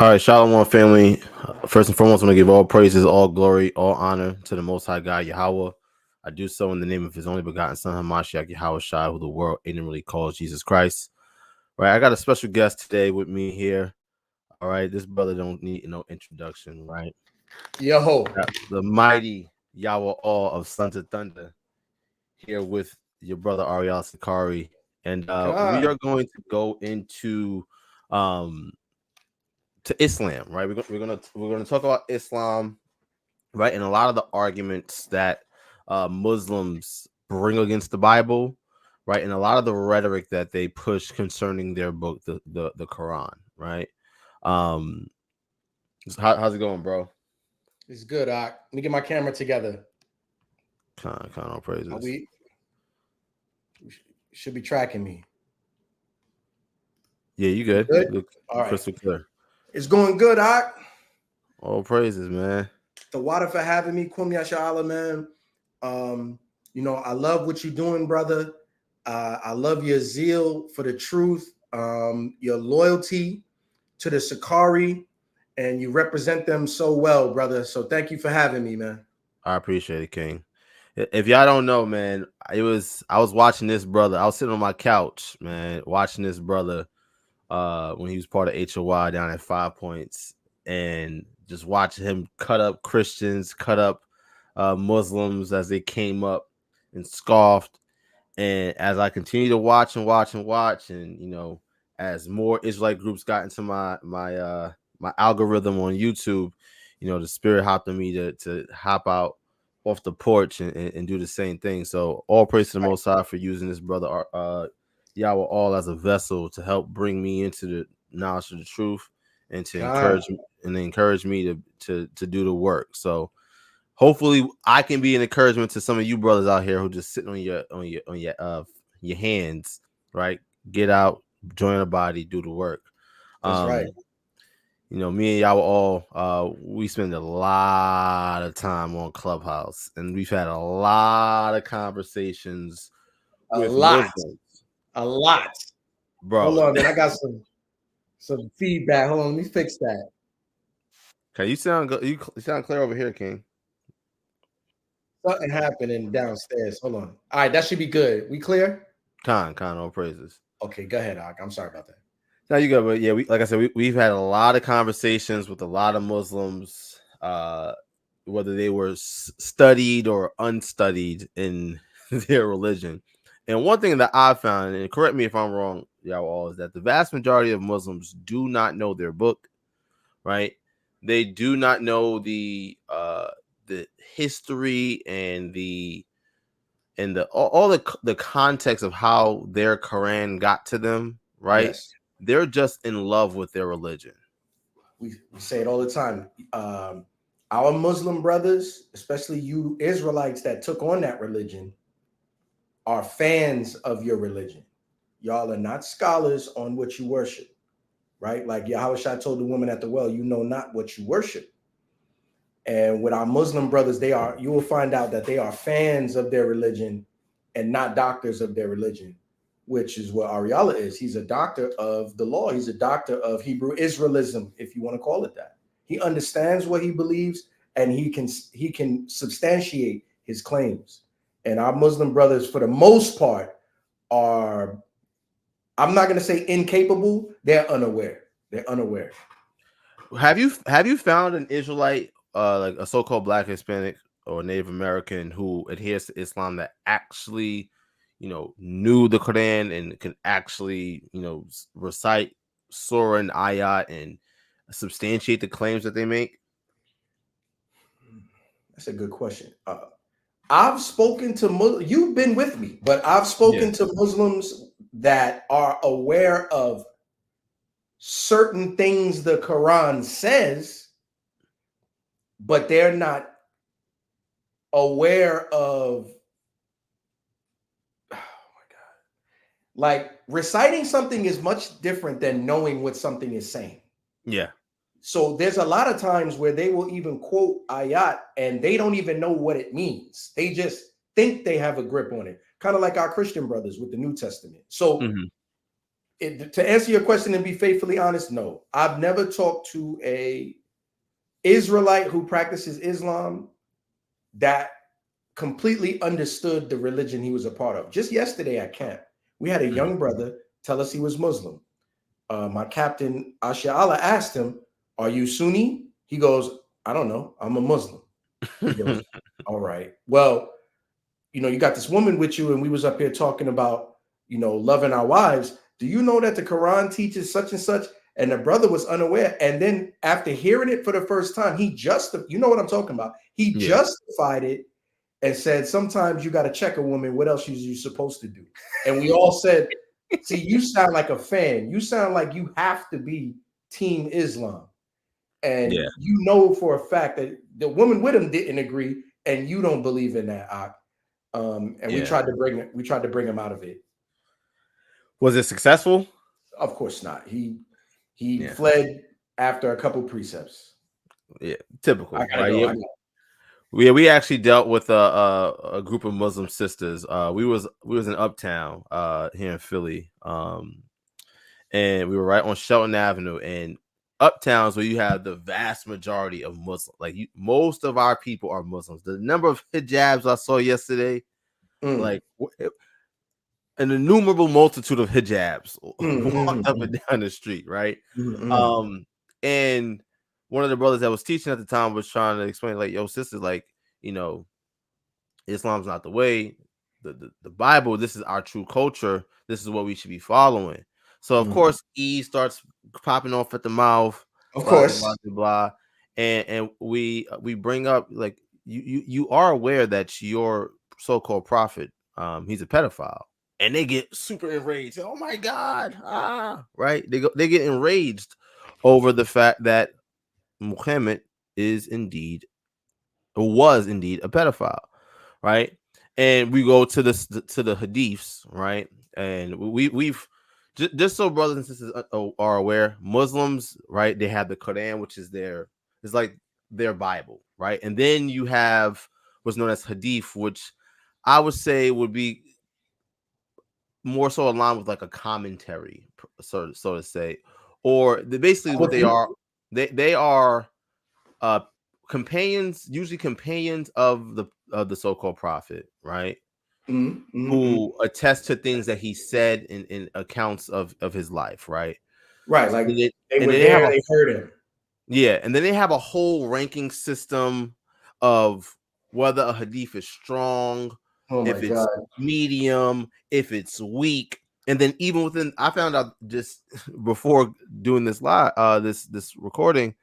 All right, Shalom family. First and foremost, I want to give all praises, all glory, all honor to the Most High God, Yahweh. I do so in the name of His only begotten Son, Hamashiach Yahweh Shai, who the world ignorantly calls Jesus Christ. All right, I got a special guest today with me here. All right, this brother don't need no introduction, right? Yo, The mighty Yahweh All of Sons of Thunder here with your brother Ariel Sakari, and we God, are going to go into um to Islam, right? We're gonna talk about Islam, right? And a lot of the arguments that Muslims bring against the Bible, right? And a lot of the rhetoric that they push concerning their book, the Quran, right? Um, how's it going, bro? it's good. Let me get my camera together. Kind of praises. We should be tracking me. Yeah, you You good? good? You look All right. crystal clear. It's going good, All praises, man. The water for having me. Kum Yashala, man. I love what you're doing, brother. I love your zeal for the truth, your loyalty to the Sakari, and you represent them so well, brother. So thank you for having me, man. I appreciate it, King. If y'all don't know, man, I was watching this brother. I was sitting on my couch, man, watching this brother when he was part of HOY down at 5 Points, and just watching him cut up Christians, cut up Muslims as they came up and scoffed. And as I continue to watch and watch and watch, and as more Israelite groups got into my algorithm on YouTube, the spirit hopped on me to hop out off the porch and do the same thing. So all praise to the Most High for using this brother Yahweh all as a vessel to help bring me into the knowledge of the truth and to God. encourage me to do the work. So hopefully I can be an encouragement to some of you brothers out here who just sitting on your hands, right? Get out, join a body, do the work. That's right. Me and y'all all we spend a lot of time on Clubhouse, and we've had a lot of conversations A with lot. Muslims. A lot. Bro. Hold on, man. I got some feedback. Hold on, let me fix that. Okay, you sound good. You sound clear over here, King. Something happening downstairs. Hold on. All right, that should be good. We clear? Con, all praises. Okay, go ahead, Ak. I'm sorry about that. No, you go, but yeah, like I said, we've had a lot of conversations with a lot of Muslims, whether they were studied or unstudied in their religion. And one thing that I found, and correct me if I'm wrong, y'all all, is that the vast majority of Muslims do not know their book, right? They do not know the history and all the context of how their Quran got to them, right? Yes. They're just in love with their religion. We say it all the time. Our Muslim brothers, especially you Israelites that took on that religion, are fans of your religion. Y'all are not scholars on what you worship, right? Like Yahushua told the woman at the well, you know not what you worship. And with our Muslim brothers, you will find out that they are fans of their religion and not doctors of their religion, which is what Ariella is. He's a doctor of the law. He's a doctor of Hebrew Israelism, if you want to call it that. He understands what he believes, and he can substantiate his claims. And our Muslim brothers, for the most part, are, I'm not going to say incapable. They're unaware. They're unaware. Have you found an Israelite, like a so-called Black, Hispanic, or Native American who adheres to Islam that actually, knew the Quran and can actually, recite surah and ayat and substantiate the claims that they make? That's a good question. I've spoken to Muslims. You've been with me, but I've spoken to Muslims that are aware of certain things the Quran says, but they're not aware of, oh my God. Like reciting something is much different than knowing what something is saying. Yeah. So there's a lot of times where they will even quote ayat and they don't even know what it means. They just think they have a grip on it, kind of like our Christian brothers with the New Testament. So To answer your question and be faithfully honest, no. I've never talked to a Israelite who practices Islam that completely understood the religion he was a part of. Just yesterday at camp, we had a young brother tell us he was Muslim. My captain, Asha Allah, asked him, "Are you Sunni?" He goes, "I don't know. I'm a Muslim." He goes, "All right. Well, you got this woman with you, and we was up here talking about, loving our wives. Do you know that the Quran teaches such and such?" And the brother was unaware. And then after hearing it for the first time, you know what I'm talking about. He Yeah, justified it and said, sometimes you got to check a woman. What else are you supposed to do? And we all said, see, you sound like a fan. You sound like you have to be Team Islam. yeah, And you know for a fact that the woman with him didn't agree, and you don't believe in that. And we yeah. tried to bring him out of it. Was it successful? Of course not. He Yeah, fled after a couple precepts. yeah. I Typical, gotta right? go. Yeah, we actually dealt with a group of Muslim sisters. We was in Uptown here in Philly, and we were right on Shelton Avenue. And Uptown is where you have the vast majority of Muslims. Like most of our people are Muslims. The number of hijabs I saw yesterday, Mm, like an innumerable multitude of hijabs mm, walked up mm, and down the street, right? mm, mm, Um, and one of the brothers that was teaching at the time was trying to explain, like, yo, sisters, like, you know, Islam's not the way. The Bible, this is our true culture. This is what we should be following. So of mm. course, E starts popping off at the mouth, Of blah blah blah course. blah, and we bring up like you are aware that your so-called prophet, he's a pedophile, and they get super enraged. Oh my god, right? They get enraged over the fact that Muhammad is indeed was indeed a pedophile, right? And we go to the hadiths, right? And we've just so brothers and sisters are aware, Muslims, right? They have the Quran, which is it's like their Bible, right? And then you have what's known as hadith, which I would say would be more so aligned with like a commentary, so to say, or basically I'm what with they you. are. They are uh companions, usually companions of the so-called prophet, right? Mm, mm, mm. Who attest to things that he said in accounts of his life, right? Right. So Like they, they and were then they have there, a they heard him. yeah, and then they have a whole ranking system of whether a hadith is strong, Oh my if it's God. medium, if it's weak. And then even within, I found out just before doing this live, this recording,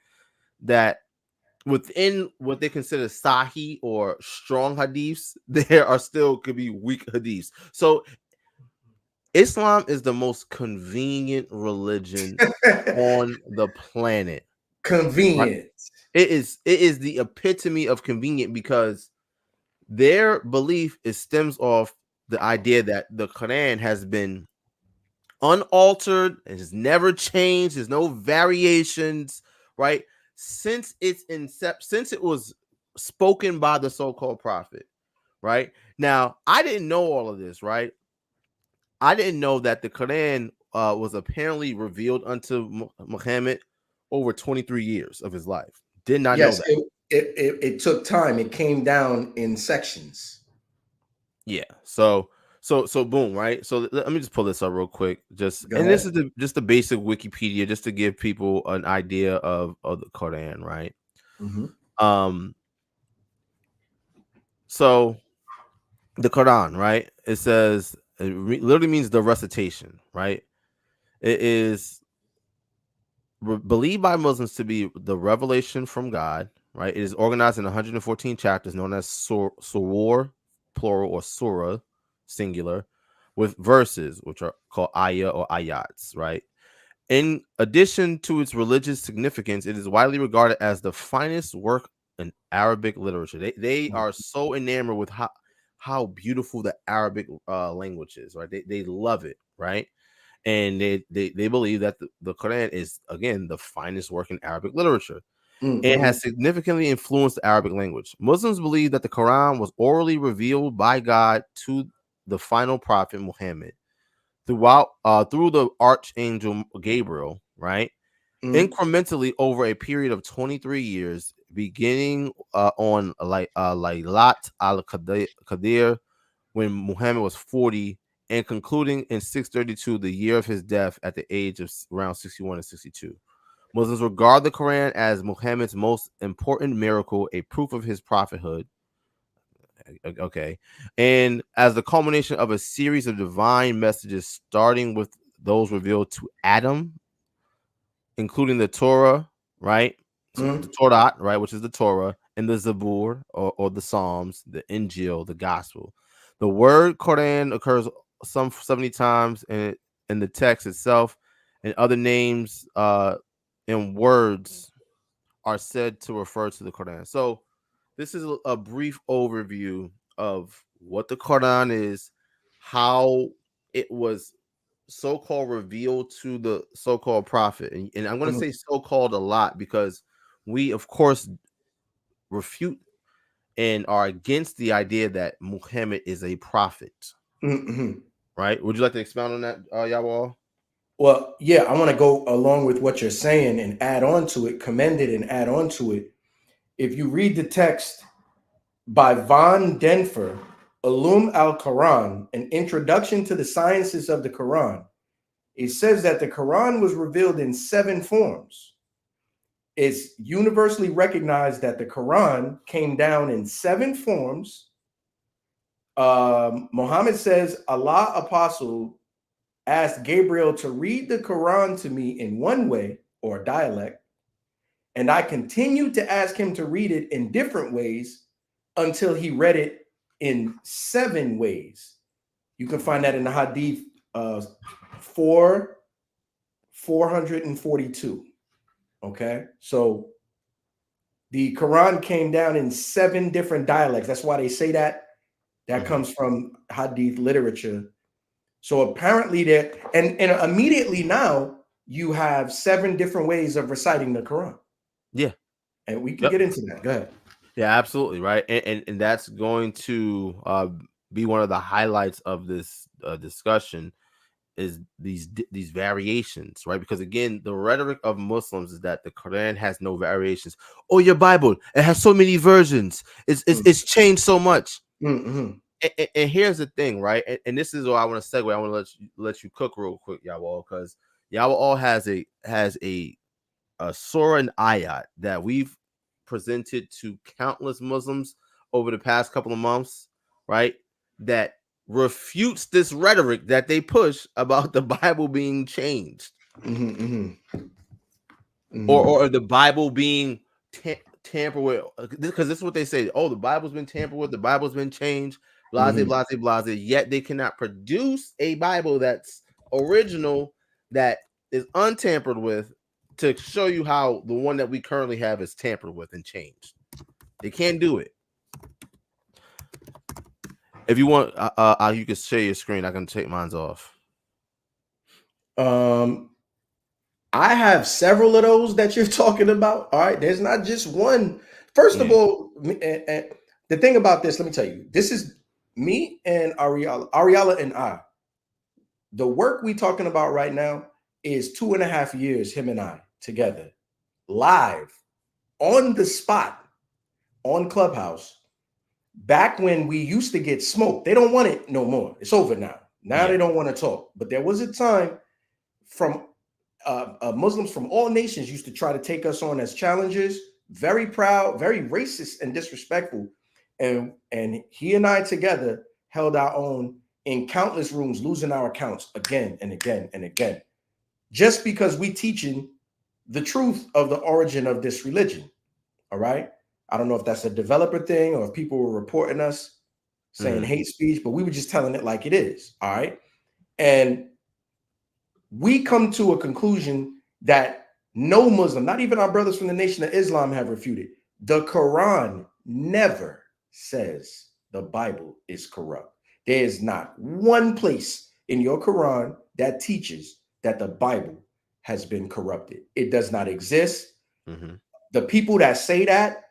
that within what they consider sahih or strong hadiths, there are still could be weak hadiths. So Islam is the most convenient religion on the planet, right? Convenient. It is the epitome of convenient because their belief is stems off the idea that the Quran has been unaltered, it has never changed, there's no variations, right? Since its incept, since it was spoken by the so-called prophet, right? Now, I didn't know all of this, right? I didn't know that the Quran was apparently revealed unto Muhammad over 23 years of his life. Did not know Yes, that. it took time. It came down in sections. Yeah. So boom, right? So let me just pull this up real quick. Just Go and this ahead. is just the basic Wikipedia, just to give people an idea of the Quran, right? Hmm. Um, so the Quran, right? It says literally means the recitation, right? It is believed by Muslims to be the revelation from God, right? It is organized in 114 chapters known as surah, plural, or surah, singular, with verses, which are called ayah or ayats, right? In addition to its religious significance, it is widely regarded as the finest work in Arabic literature. They are so enamored with how beautiful the Arabic language is, right? They love it, right? And they believe that the Quran is again the finest work in Arabic literature. It Mm-hmm. has significantly influenced the Arabic language. Muslims believe that the Quran was orally revealed by God to the final prophet Muhammad through the archangel Gabriel, right? Mm, Incrementally over a period of 23 years, beginning on Laylat al-Qadir when Muhammad was 40, and concluding in 632, the year of his death at the age of around 61 and 62. Muslims regard the Quran as Muhammad's most important miracle, a proof of his prophethood. Okay. And as the culmination of a series of divine messages, starting with those revealed to Adam, including the Torah, right? So the mm, Torah, right, which is the Torah, and the Zabur, or the Psalms, the Injil, the Gospel. The word Quran occurs some 70 times in the text itself, and other names and words are said to refer to the Quran. So this is a brief overview of what the Quran is, how it was so-called revealed to the so-called prophet, and I'm going to mm, say so-called a lot because we of course refute and are against the idea that Muhammad is a prophet, mm, mm. right? Would you like to expound on that, Yawal? Well, yeah, I want to go along with what you're saying and add on to it, commend it and add on to it. If you read the text by Von Denfer, Ulum al-Quran, an introduction to the sciences of the Quran, it says that the Quran was revealed in 7 forms. It's universally recognized that the Quran came down in 7 forms. Muhammad says Allah apostle asked Gabriel to read the Quran to me in one way or dialect, and I continued to ask him to read it in different ways until he read it in 7 ways. You can find that in the Hadith 4 442. Okay, so the Quran came down in 7 different dialects. That's why they say that. That Mm-hmm. comes from Hadith literature. So apparently there, and immediately now you have 7 different ways of reciting the Quran. Yeah. And we can Yep. get into that. Go ahead. Yeah, absolutely, right. And that's going to be one of the highlights of this discussion, is these variations, right? Because again, the rhetoric of Muslims is that the Quran has no variations. Oh, your Bible, it has so many versions. It's changed so much. Mm-hmm. And here's the thing, right? And this is what I want to segue. I want to let you cook real quick, y'all, because y'all all has a surah and ayat that we've presented to countless Muslims over the past couple of months, right? That refutes this rhetoric that they push about the Bible being changed, Mm-hmm. or Mm-hmm. or the Bible being tampered with, because this is what they say. Oh, the Bible's been tampered with. The Bible's been changed. Blase, Mm-hmm. blase, blase. Yet they cannot produce a Bible that's original, that is untampered with, to show you how the one that we currently have is tampered with and changed. They can't do it. If you want, you can share your screen. I can take mine off. Um, I have several of those that you're talking about. All right, there's not just one. First of Yeah. all, the thing about this, let me tell you, this is me and Ariella and I. The work we talking about right now is 2.5 years, him and I together, live, on the spot, on Clubhouse. Back when we used to get smoked, they don't want it no more. It's over now. Now Yeah. they don't want to talk. But there was a time from Muslims from all nations used to try to take us on as challengers. Very proud, very racist and disrespectful. And he and I together held our own in countless rooms, losing our accounts again and again and again, just because we teaching the truth of the origin of this religion. All right. I don't know if that's a developer thing or if people were reporting us saying Mm-hmm. hate speech, but we were just telling it like it is. All right. And we come to a conclusion that no Muslim, not even our brothers from the Nation of Islam, have refuted. The Quran never says the Bible is corrupt. There is not one place in your Quran that teaches that the Bible has been corrupted. It does not exist. Mm-hmm. The people that say that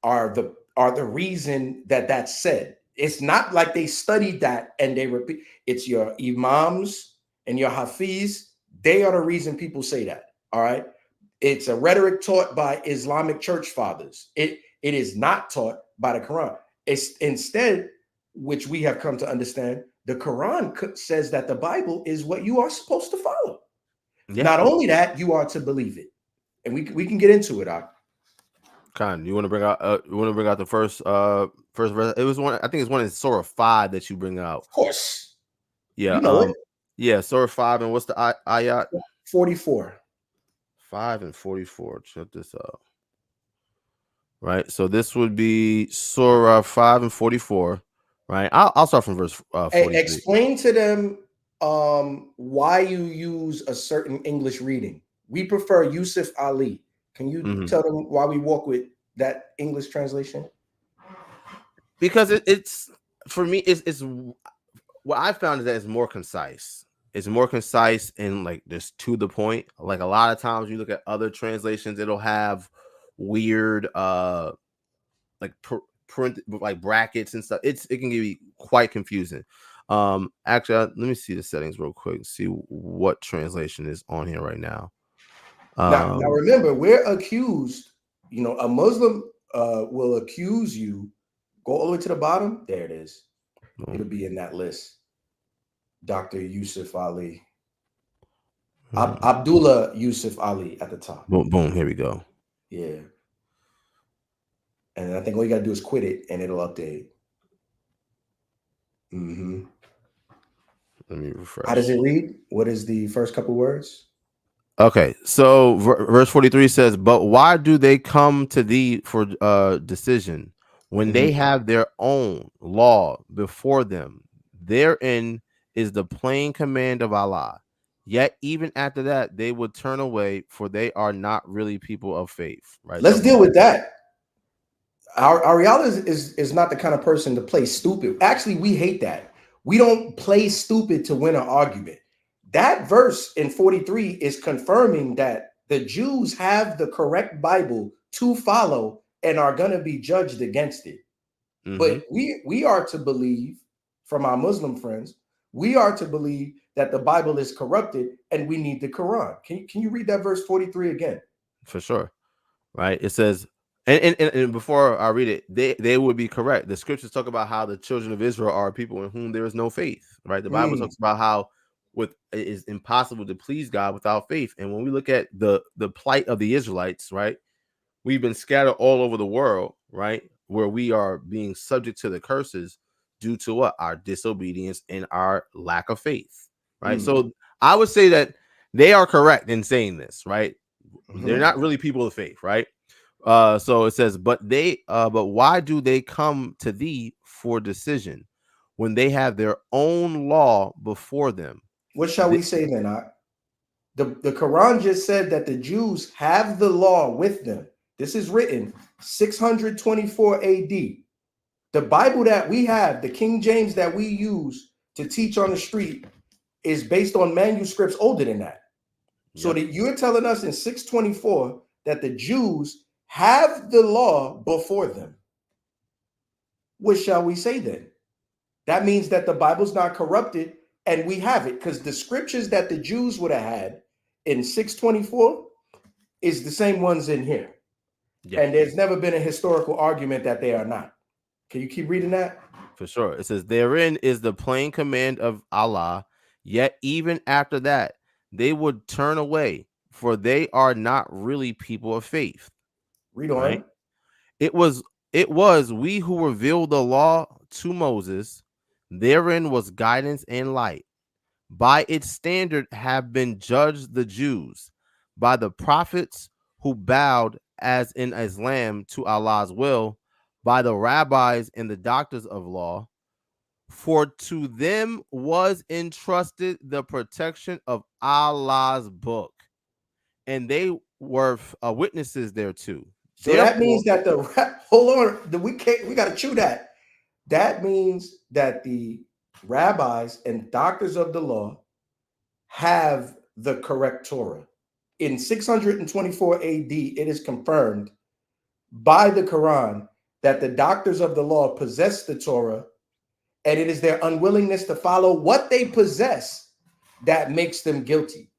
are the reason that that's said. It's not like they studied that and they repeat. It's your imams and your Hafiz, they are the reason people say that. All right. It's a rhetoric taught by Islamic church fathers. It is not taught by the Quran. It's instead, which we have come to understand, the Quran says that the Bible is what you are supposed to follow. Yeah. Not only that, you are to believe it. And we can get into it. Khan, you want to bring out the first verse? It was one, I think it's one in Surah 5 that you bring out. Of course. Yeah, You know it. yeah, Surah 5, and what's the ayat? 44. 5 and 44. Check this out. Right. So this would be Surah 5 and 44. Right. I'll start from verse 43. Hey, explain to them why you use a certain English reading. We prefer Yusuf Ali. Can you tell them why we walk with that English translation? Because it's for me, it's what I found is that it's more concise. It's more concise and like just to the point. Like a lot of times you look at other translations, it'll have weird like print like brackets and stuff. It can be quite confusing. Actually, let me see the settings real quick. See what translation is on here right now. Now remember, we're accused. You know, a Muslim will accuse you. Go all the way to the bottom. There it is. It'll be in that list. Dr. Yusuf Ali. Abdullah Yusuf Ali at the top. Boom, boom. Here we go. Yeah. And I think all you got to do is quit it and it'll update. Mm-hmm. Let me refresh. How does it read? What is the first couple words? Okay, so verse 43 says, "But why do they come to thee for decision when they have their own law before them? Therein is the plain command of Allah. Yet even after that, they would turn away, for they are not really people of faith." Right. Let's deal with that. Ariel is not the kind of person to play stupid. Actually, we hate that. We don't play stupid to win an argument. That verse in 43 is confirming that the Jews have the correct Bible to follow and are going to be judged against it. But we are to believe, from our Muslim friends, we are to believe that the Bible is corrupted and we need the Quran. Can you read that verse 43 again? For sure. Right. It says, and before I read it, they would be correct. The scriptures talk about how the children of Israel are people in whom there is no faith. Right. The Bible talks about how it is impossible to please God without faith. And when we look at the plight of the Israelites, right, we've been scattered all over the world, right, where we are being subject to the curses due to what? Our disobedience and our lack of faith. Right. So I would say that they are correct in saying this, right? They're not really people of faith, right? So it says, but why do they come to thee for decision when they have their own law before them? What shall we say then? The Quran just said that the Jews have the law with them. This is written 624 AD. The Bible that we have, the King James that we use to teach on the street, is based on manuscripts older than that. So that you're telling us in 624 that the Jews have the law before them. What shall we say then? That means that the Bible's not corrupted and we have it, because the scriptures that the Jews would have had in 624 is the same ones in here. Yeah. And there's never been a historical argument that they are not. Can you keep reading that? For sure. It says, therein is the plain command of Allah, yet even after that, they would turn away, for they are not really people of faith. Read on. Right? It was we who revealed the law to Moses. Therein was guidance and light. By its standard have been judged the Jews, by the prophets who bowed as in Islam to Allah's will, by the rabbis and the doctors of law. For to them was entrusted the protection of Allah's book, and they were witnesses thereto. So that means that hold on, we got to chew that. That means that the rabbis and doctors of the law have the correct Torah. In 624 AD, it is confirmed by the Quran that the doctors of the law possess the Torah, and it is their unwillingness to follow what they possess that makes them guilty.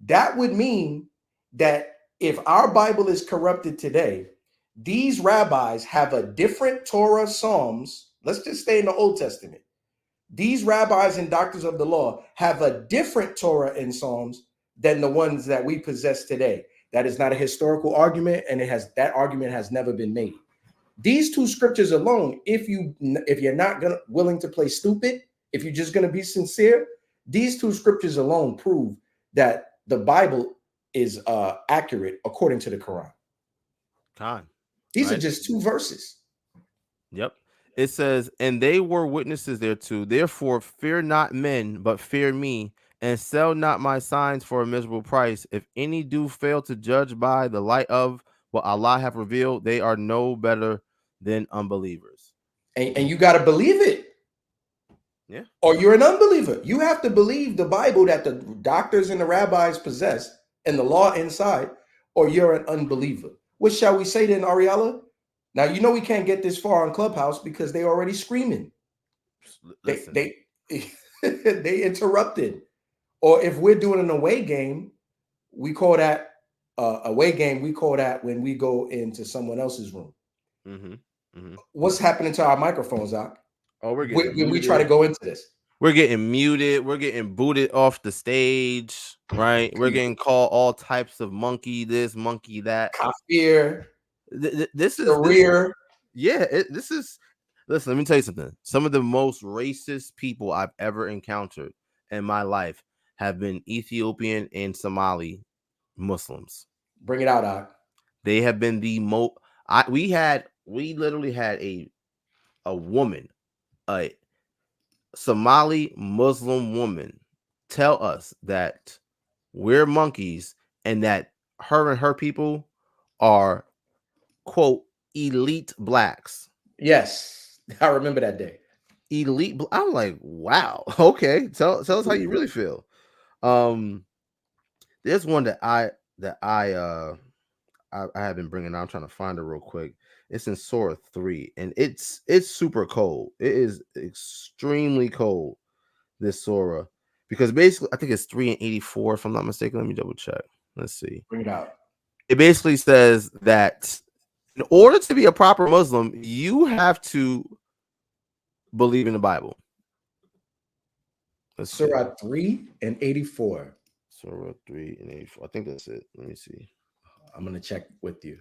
That would mean that if our Bible is corrupted today, these rabbis have a different Torah, Psalms. Let's just stay in the Old Testament. These rabbis and doctors of the law have a different Torah and Psalms than the ones that we possess today. That is not a historical argument, and that argument has never been made. These two scriptures alone, if you're not willing to play stupid, if you're just going to be sincere, these two scriptures alone prove that the Bible is accurate according to the Quran. Khan, These are right? just two verses. Yep. It says, and they were witnesses thereto. Therefore, fear not men, but fear me, and sell not my signs for a miserable price. If any do fail to judge by the light of what Allah have revealed, they are no better than unbelievers. And you got to believe it. Yeah. Or you're an unbeliever. You have to believe the Bible that the doctors and the rabbis possess and the law inside, or you're an unbeliever. What shall we say then, Ariella? Now, you know we can't get this far on Clubhouse because they already screaming. Listen. They they interrupted. Or if we're doing an away game, we call that away game. We call that when we go into someone else's room. Mm-hmm. Mm-hmm. What's happening to our microphones, Zach? Oh, we're getting When we try to go into this. We're getting muted. We're getting booted off the stage, right? We're getting called all types of monkey this, monkey that. Kafir, This is career. this is. Listen, let me tell you something. Some of the most racist people I've ever encountered in my life have been Ethiopian and Somali Muslims. Bring it out, Doc. They have been the most. We literally had a woman, a Somali Muslim woman, tell us that we're monkeys and that her and her people are, quote, elite blacks. Yes, I remember that day. Elite. I'm like, wow. Okay, tell us how you really feel. There's one that I have been bringing out. I'm trying to find it real quick. It's in Surah 3, and it's super cold. It is extremely cold, this Surah, because basically I think it's 3 and 84 if I'm not mistaken. Let me double check. Let's see. Bring it out. It basically says that in order to be a proper Muslim, you have to believe in the Bible. Let's Surah see. 3 and 84. Surah 3 and 84. I think that's it. Let me see. I'm going to check with you.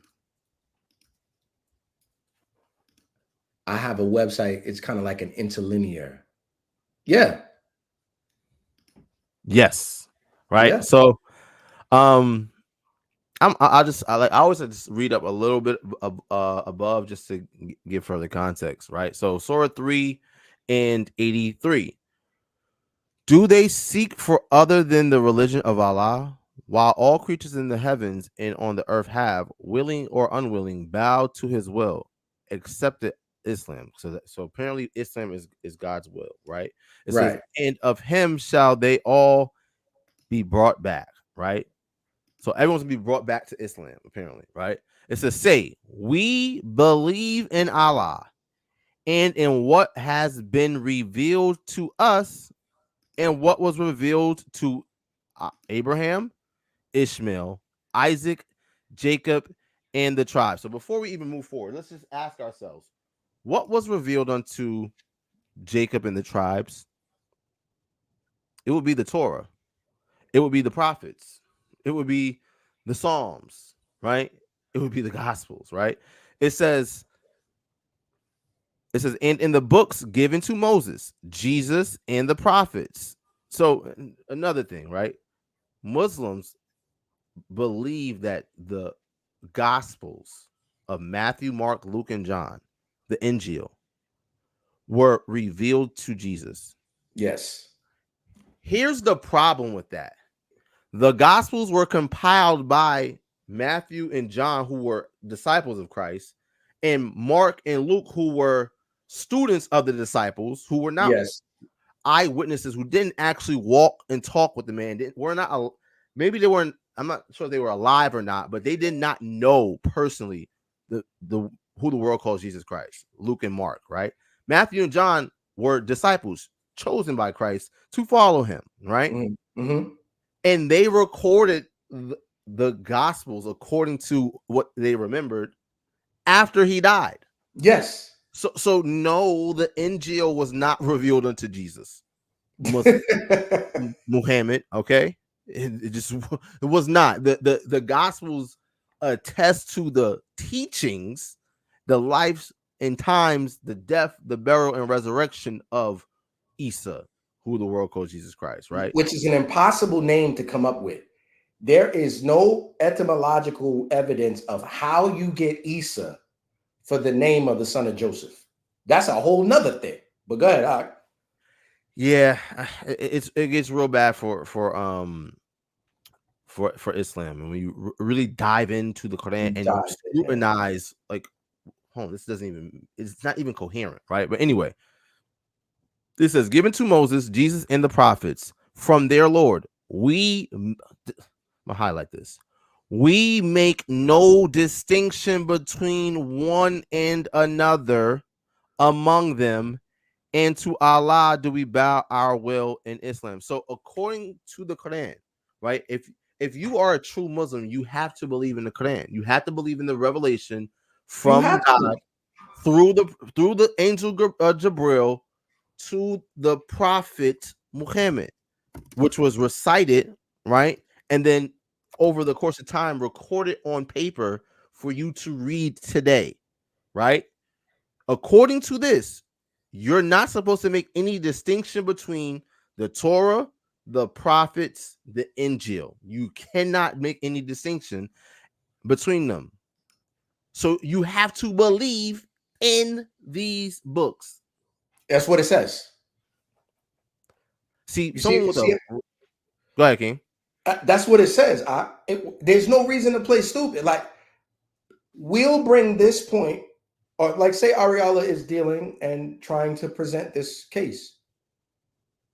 I have a website. It's kind of like an interlinear. Yeah. Yes. Right. Yeah. So, I always just read up a little bit above just to give further context, right? So Surah 3 and 83. Do they seek for other than the religion of Allah, while all creatures in the heavens and on the earth have, willing or unwilling, bowed to his will, accepted Islam? So apparently Islam is God's will, right? It says, and of him shall they all be brought back, right? So everyone's gonna be brought back to Islam, apparently, right? It says, say, we believe in Allah and in what has been revealed to us and what was revealed to Abraham, Ishmael, Isaac, Jacob, and the tribe. So before we even move forward, let's just ask ourselves, what was revealed unto Jacob and the tribes? It would be the Torah. It would be the prophets. It would be the Psalms, right? It would be the Gospels, right? It says, and in the books given to Moses, Jesus, and the prophets. So another thing, right? Muslims believe that the Gospels of Matthew, Mark, Luke, and John, the Injil, were revealed to Jesus. Yes. Here's the problem with that. The Gospels were compiled by Matthew and John, who were disciples of Christ, and Mark and Luke, who were students of the disciples, who were not eyewitnesses, who didn't actually walk and talk with the man. Maybe they weren't. I'm not sure if they were alive or not, but they did not know personally the who the world calls Jesus Christ. Luke and Mark, right? Matthew and John were disciples chosen by Christ to follow him, right? Mm-hmm. and they recorded the Gospels according to what they remembered after he died. Yes. So no, the Injil was not revealed unto Jesus, Mus- Muhammad. Okay, it just it was not. The Gospels attest to the teachings, the lives and times, the death, the burial, and resurrection of Isa, who the world calls Jesus Christ. Right? Which is an impossible name to come up with. There is no etymological evidence of how you get Isa for the name of the son of Joseph. That's a whole nother thing. But go ahead. Yeah, it gets real bad for Islam, and when you really dive into the Quran You and you dive in there. scrutinize, like, this doesn't even, it's not even coherent, right? But anyway, this says, given to Moses, Jesus, and the prophets from their Lord, I'm gonna highlight this. We make no distinction between one and another among them, and to Allah do we bow our will in Islam. So according to the Quran, right? If you are a true Muslim, you have to believe in the Quran. You have to believe in the revelation You from have to. God through the angel Jabril to the prophet Muhammad, which was recited, right? And then over the course of time recorded on paper for you to read today, right? According to this, you're not supposed to make any distinction between the Torah, the prophets, the Injil. You cannot make any distinction between them. So you have to believe in these books. That's what it says. See, You see, someone you with see, a go ahead, King. that's what it says. There's no reason to play stupid. Like, we'll bring this point, or like say Ariella is dealing and trying to present this case.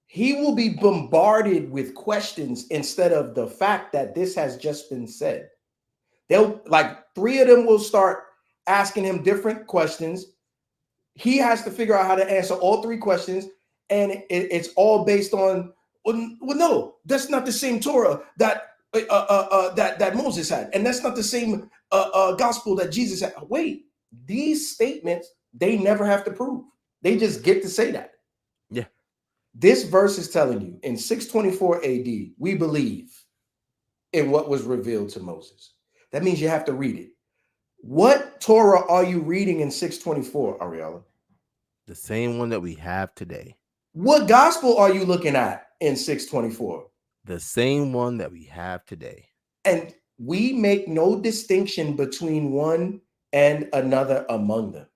He will be bombarded with questions instead of the fact that this has just been said. They'll, like, three of them will start asking him different questions. He has to figure out how to answer all three questions, and it's all based on, well, no, that's not the same Torah that Moses had, and that's not the same gospel that Jesus had. Wait, these statements they never have to prove; they just get to say that. Yeah. This verse is telling you in 624 AD, we believe in what was revealed to Moses. That means you have to read it. What Torah are you reading in 624, Ariella? The same one that we have today. What gospel are you looking at in 624? The same one that we have today. And we make no distinction between one and another among them.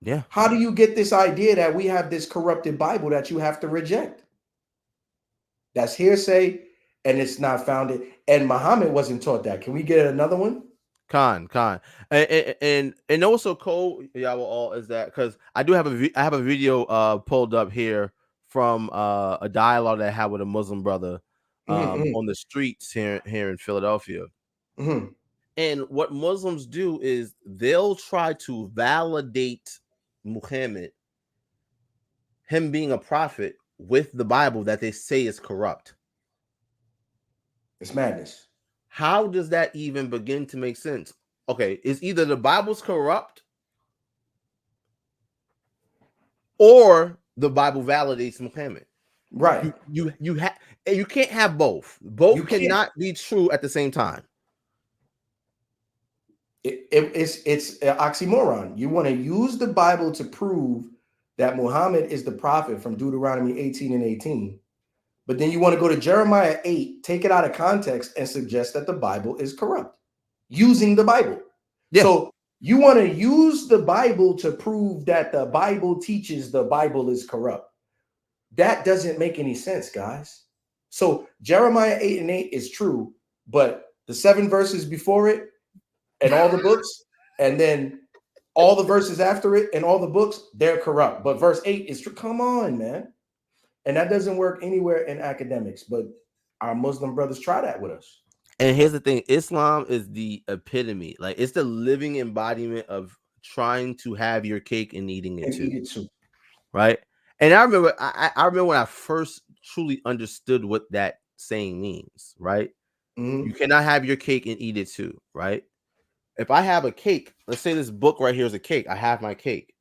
Yeah. How do you get this idea that we have this corrupted Bible that you have to reject? That's hearsay and it's not founded. And Muhammad wasn't taught that. Can we get another one? Con, and also cool, y'all all is that because I have a video pulled up here from a dialogue that I had with a Muslim brother Mm-hmm, on the streets here in Philadelphia. mm-hmm. And what Muslims do is they'll try to validate Muhammad, him being a prophet, with the Bible that they say is corrupt. It's madness. How does that even begin to make sense? Okay, is either the Bible's corrupt or the Bible validates Muhammad. Right. You can't have both. You Both can't. cannot be true at the same time. It's an oxymoron. You want to use the Bible to prove that Muhammad is the prophet from Deuteronomy 18 and 18. But then you want to go to Jeremiah 8, take it out of context, and suggest that the Bible is corrupt using the Bible. Yeah. So you want to use the Bible to prove that the Bible teaches the Bible is corrupt. That doesn't make any sense, guys. So Jeremiah 8 and 8 is true, but the 7 verses before it and all the books, and then all the verses after it and all the books, they're corrupt. But verse 8 is true. Come on, man. And that doesn't work anywhere in academics, but our Muslim brothers try that with us. And here's the thing, Islam is the epitome. Like, it's the living embodiment of trying to have your cake and eating it And too. eat it too. Right? And I remember, I remember when I first truly understood what that saying means. Right? You Mhm. cannot have your cake and eat it too. Right? If I have a cake, let's say this book right here is a cake. I have my cake.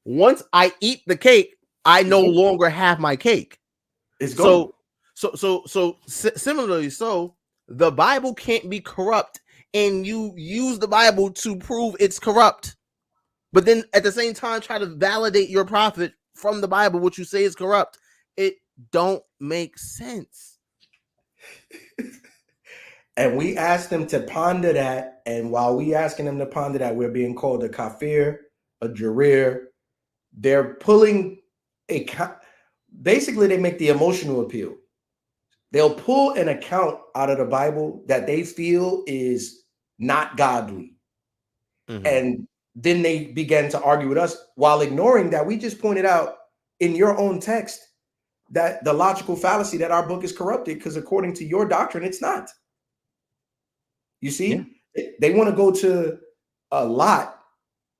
Once I eat the cake, I no longer have my cake. It's gone. So, similarly, so the Bible can't be corrupt, and you use the Bible to prove it's corrupt, but then at the same time try to validate your prophet from the Bible, which you say is corrupt. It don't make sense. And we asked them to ponder that. And while we asking them to ponder that, we're being called a kafir, a jarir. They're pulling a basically they make the emotional appeal. They'll pull an account out of the Bible that they feel is not godly. Mm-hmm. And then they began to argue with us while ignoring that we just pointed out in your own text that the logical fallacy that our book is corrupted because according to your doctrine, it's not. You Yeah. see, they want to go to a Lot.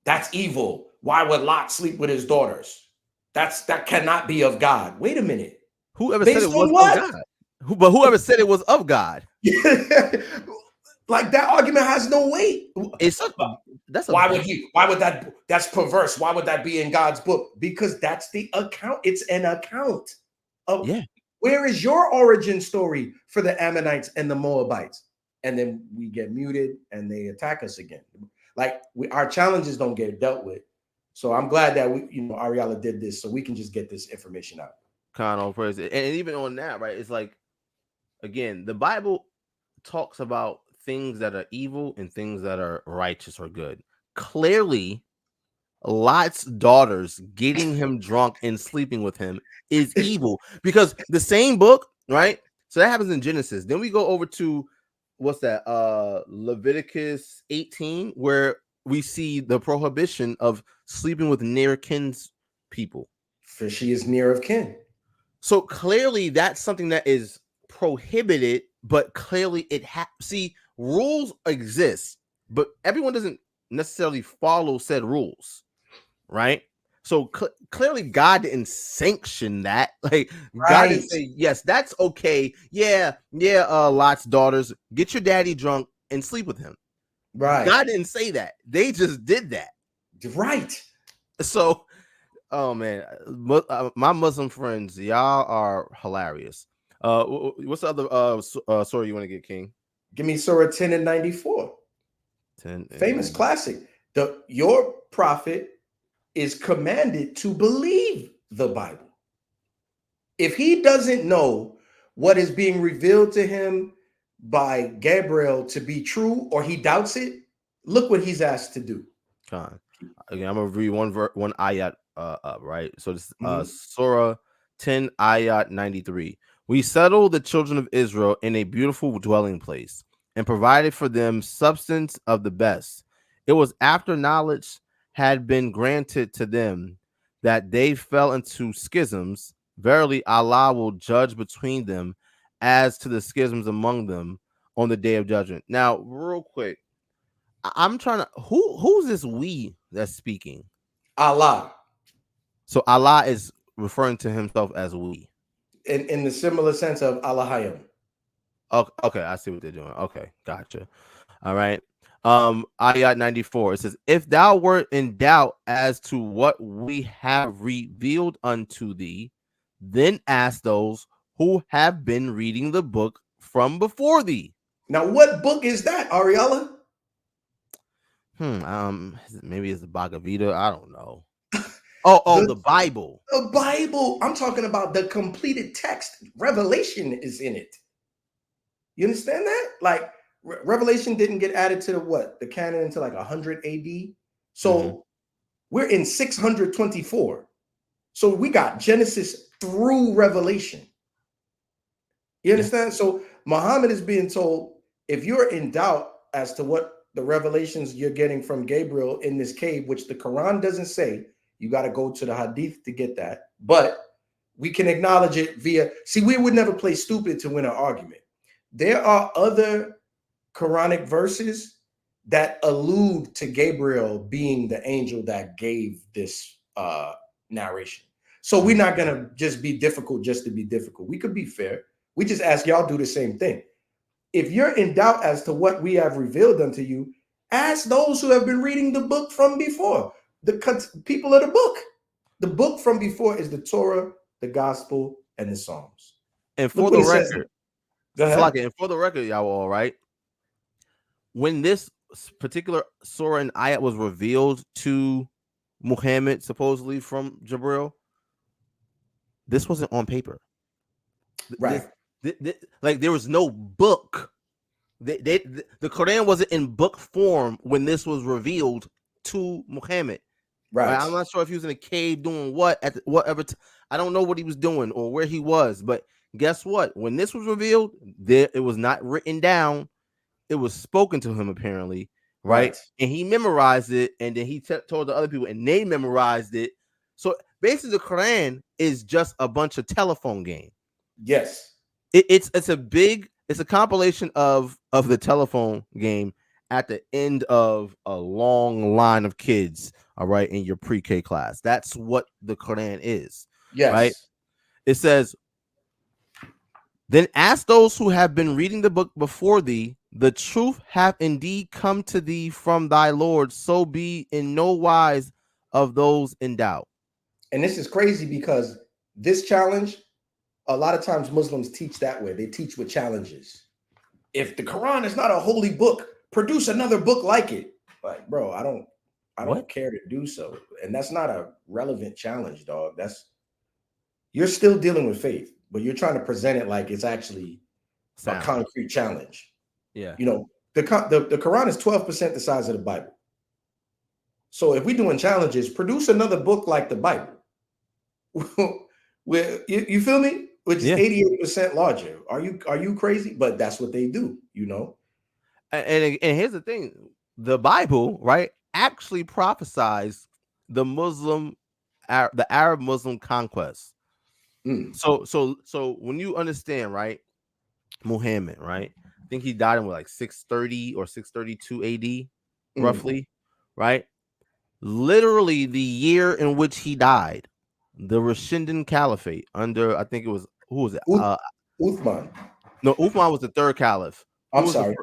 That's evil. Why would Lot sleep with his daughters? That cannot be of God. Wait a minute. Whoever said Based it was on of what? God? But whoever said it was of God? Like that argument has no weight. It's such, that's a Why would bad. he? Why would that? That's perverse. Why would that be in God's book? Because that's the account. It's an account of Yeah. where is your origin story for the Ammonites and the Moabites, and then we get muted and they attack us again. Like our challenges don't get dealt with. So I'm glad that Ariella did this, so we can just get this information out. Kind of praise it. And even on that, right? It's like, again, the Bible talks about things that are evil and things that are righteous or good. Clearly, Lot's daughters getting him drunk and sleeping with him is evil because the same book, right? So that happens in Genesis. Then we go over to what's that? Leviticus 18, where we see the prohibition of sleeping with near kin's people. For she is near of kin. So clearly that's something that is prohibited, but clearly see, rules exist, but everyone doesn't necessarily follow said rules, right? So clearly God didn't sanction that. Like God didn't Right, say, yes, that's okay. Yeah, yeah, Lot's daughters, get your daddy drunk and sleep with him. right, God didn't say that. They just did that. right. So, oh man, my Muslim friends, y'all are hilarious. What's the other story you want to get, King? Give me Surah 10 and 94. 10 and Famous 90. classic. Your prophet is commanded to believe the Bible. If he doesn't know what is being revealed to him by Gabriel to be true or he doubts it, look what he's asked to do. Con. Again, I'm gonna read one ayat up, right? So this Mhm. Surah 10 ayat 93. We settled the children of Israel in a beautiful dwelling place and provided for them substance of the best. It was after knowledge had been granted to them that they fell into schisms. Verily, Allah will judge between them as to the schisms among them on the day of judgment. Now, real quick, I'm trying to who's this we that's speaking? Allah, So Allah is referring to himself as we. in the similar sense of Allahayim. Okay, I see what they're doing. Okay, gotcha. All right. Ayat 94. It says, if thou wert in doubt as to what we have revealed unto thee, then ask those who have been reading the book from before thee. Now, what book is that, Ariella? Maybe it's the Bhagavad Gita. I don't know. Oh, The, the Bible. the Bible. I'm talking about the completed text. Revelation is in it. You understand that? Like Revelation didn't get added to the canon until like 100 AD. Mm-hmm. So we're in 624. So we got Genesis through Revelation. You Yeah. understand? So Muhammad is being told if you're in doubt as to what the revelations you're getting from Gabriel in this cave, which the Quran doesn't say, you got to go to the Hadith to get that. But we can acknowledge it via. See, we would never play stupid to win an argument. There are other Quranic verses that allude to Gabriel being the angel that gave this narration. So we're not gonna just be difficult just to be difficult. We could be fair. We just ask y'all do the same thing. If you're in doubt as to what we have revealed unto you, ask those who have been reading the book from before. People of the book. The book from before is the Torah, the Gospel, and the Psalms. And Look for what the it says. record, Go ahead. Salaki, and for the record, y'all all right. When this particular surah and ayat was revealed to Muhammad, supposedly from Jibril, this wasn't on paper. Right. Like there was no book. The Quran wasn't in book form when this was revealed to Muhammad. Right? Right. I'm not sure if he was in a cave doing what at whatever. I don't know what he was doing or where he was, but guess what? When this was revealed, it was not written down. It was spoken to him apparently, right? Right. And he memorized it, and then he told the other people, and they memorized it. So basically, the Quran is just a bunch of telephone game. Yes. It's a compilation of the telephone game at the end of a long line of kids, all right, in your pre-K class. That's what the Quran is, right? Yes. It says, then ask those who have been reading the book before thee, the truth hath indeed come to thee from thy Lord, so be in no wise of those in doubt. And this is crazy because this challenge, a lot of times Muslims teach that way. They teach with challenges. If the Quran is not a holy book, produce another book like it. Like, bro, I don't care to do so. And that's not a relevant challenge, dog. You're still dealing with faith, but you're trying to present it like it's actually a concrete challenge. Yeah. You know, the Quran is 12% the size of the Bible. So if we're doing challenges, produce another book like the Bible. You feel me? Which is 88% larger. Are you crazy? But that's what they do, you know. And here's the thing: the Bible, right, actually prophesies the Arab Muslim conquest. So when you understand, right, Muhammad, right, I think he died in like 630 or 632 AD, roughly, right? Literally the year in which he died, the Rashidun Caliphate under, I think it was, who was it? Uthman. No, Uthman was the third caliph. I'm sorry.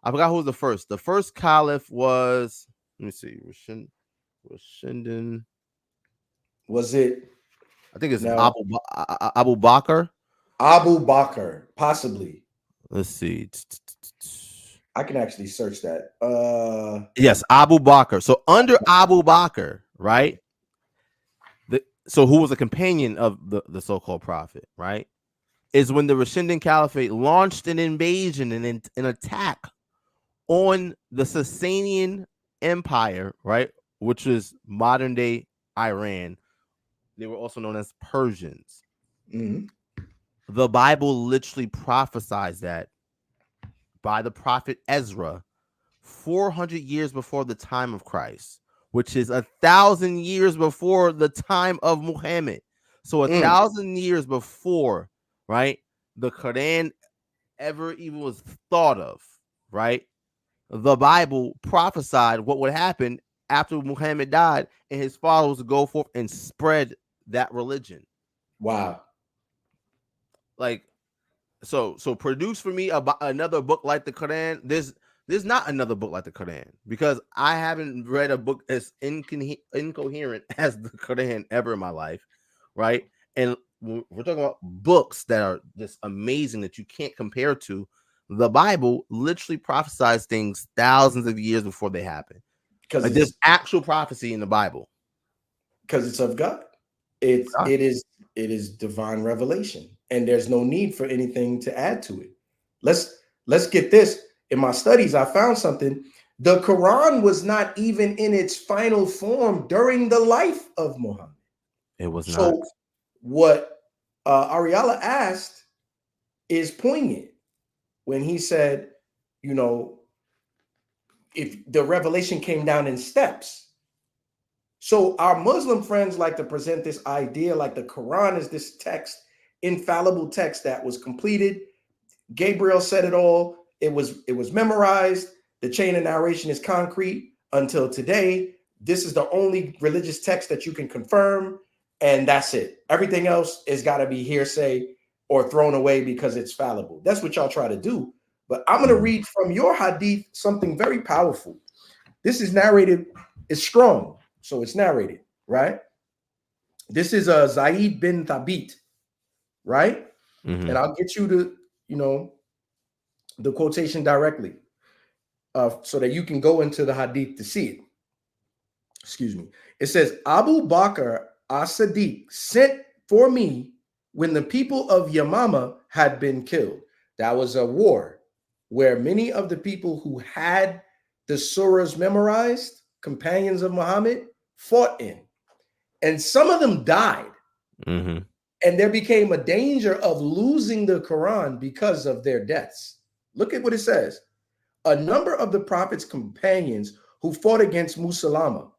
I forgot who was the first. The first caliph was, let me see, Rashidun. Was it? I think it's Abu Bakr. Abu Bakr, possibly. Let's see. I can actually search that. Yes, Abu Bakr. So under Abu Bakr, right? So who was a companion of the so-called prophet, right? Is when the Rashidun Caliphate launched an invasion and an attack on the Sasanian Empire, right? Which was modern day Iran. They were also known as Persians. Mm-hmm. The Bible literally prophesies that by the prophet Ezra 400 years before the time of Christ, which is 1,000 years before the time of Muhammad. So 1,000 years before, right, the Quran ever even was thought of, right? The Bible prophesied what would happen after Muhammad died and his followers would go forth and spread that religion. Wow. Like, so produce for me another book like the Quran. There's not another book like the Quran because I haven't read a book as incoherent as the Quran ever in my life, right? And we're talking about books that are just amazing that you can't compare to. The Bible literally prophesies things thousands of years before they happen. Because like there's actual prophecy in the Bible. Because it's of God. It is divine revelation, and there's no need for anything to add to it. Let's get this. In my studies, I found something. The Quran was not even in its final form during the life of Muhammad. It was not. So what Ariala asked is poignant when he said, you know, if the revelation came down in steps. So our Muslim friends like to present this idea like the Quran is this text, infallible text that was completed. Gabriel said it all. It was memorized. The chain of narration is concrete until today. This is the only religious text that you can confirm. and that's it. Everything else has got to be hearsay or thrown away because it's fallible. That's what y'all try to do. But I'm going to read from your hadith something very powerful. This is narrated, it's strong, so it's narrated, right? This is a Zaid bin Thabit, right? Mm-hmm. And I'll get you to, the quotation directly, so that you can go into the hadith to see it. Excuse me. It says, Abu Bakr as-Siddiq sent for me when the people of Yamama had been killed. That was a war where many of the people who had the surahs memorized, companions of Muhammad, fought in. And some of them died. Mm-hmm. And there became a danger of losing the Quran because of their deaths. Look at what it says. A number of the Prophet's companions who fought against Musalama,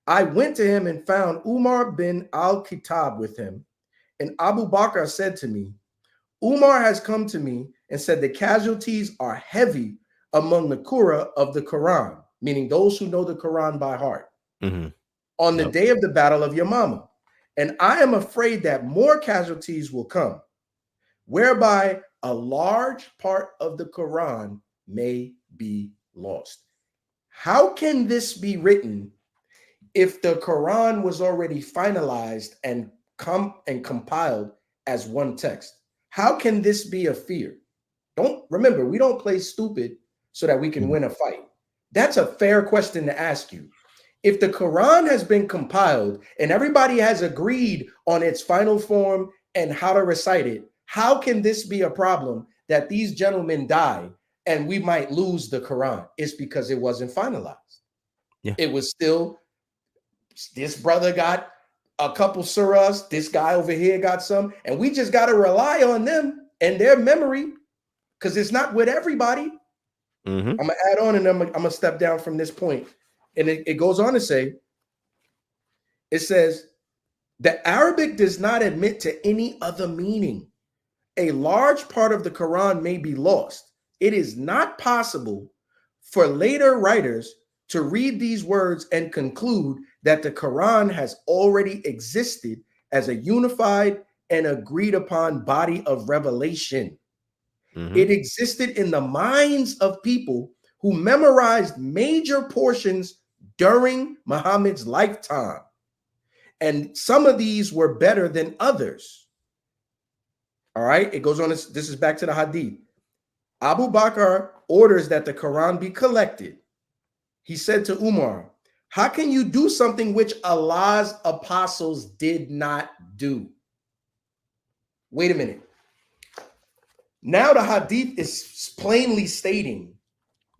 I went to him and found Umar bin al-Khattab with him. And Abu Bakr said to me, Umar has come to me and said the casualties are heavy among the Qurra of the Quran, meaning those who know the Quran by heart, Mm-hmm. on the Yep. day of the Battle of Yamama. And I am afraid that more casualties will come, whereby a large part of the Quran may be lost. How can this be written if the Quran was already finalized and compiled as one text? How can this be a fear? Don't remember, we don't play stupid so that we can win a fight. That's a fair question to ask you. If the Quran has been compiled and everybody has agreed on its final form and how to recite it, how can this be a problem that these gentlemen die and we might lose the Quran? It's because it wasn't finalized. Yeah. It was still, this brother got a couple surahs, this guy over here got some, and we just got to rely on them and their memory because it's not with everybody. Mm-hmm. I'm going to add on and I'm going to step down from this point. And it goes on to say, it says, the Arabic does not admit to any other meaning. A large part of the Quran may be lost. It is not possible for later writers to read these words and conclude that the Quran has already existed as a unified and agreed upon body of revelation. Mm-hmm. It existed in the minds of people who memorized major portions during Muhammad's lifetime. And some of these were better than others. All right, it goes on. This is back to the hadith. Abu Bakr orders that the Quran be collected. He said to Umar, how can you do something which Allah's apostles did not do? Wait a minute. Now the hadith is plainly stating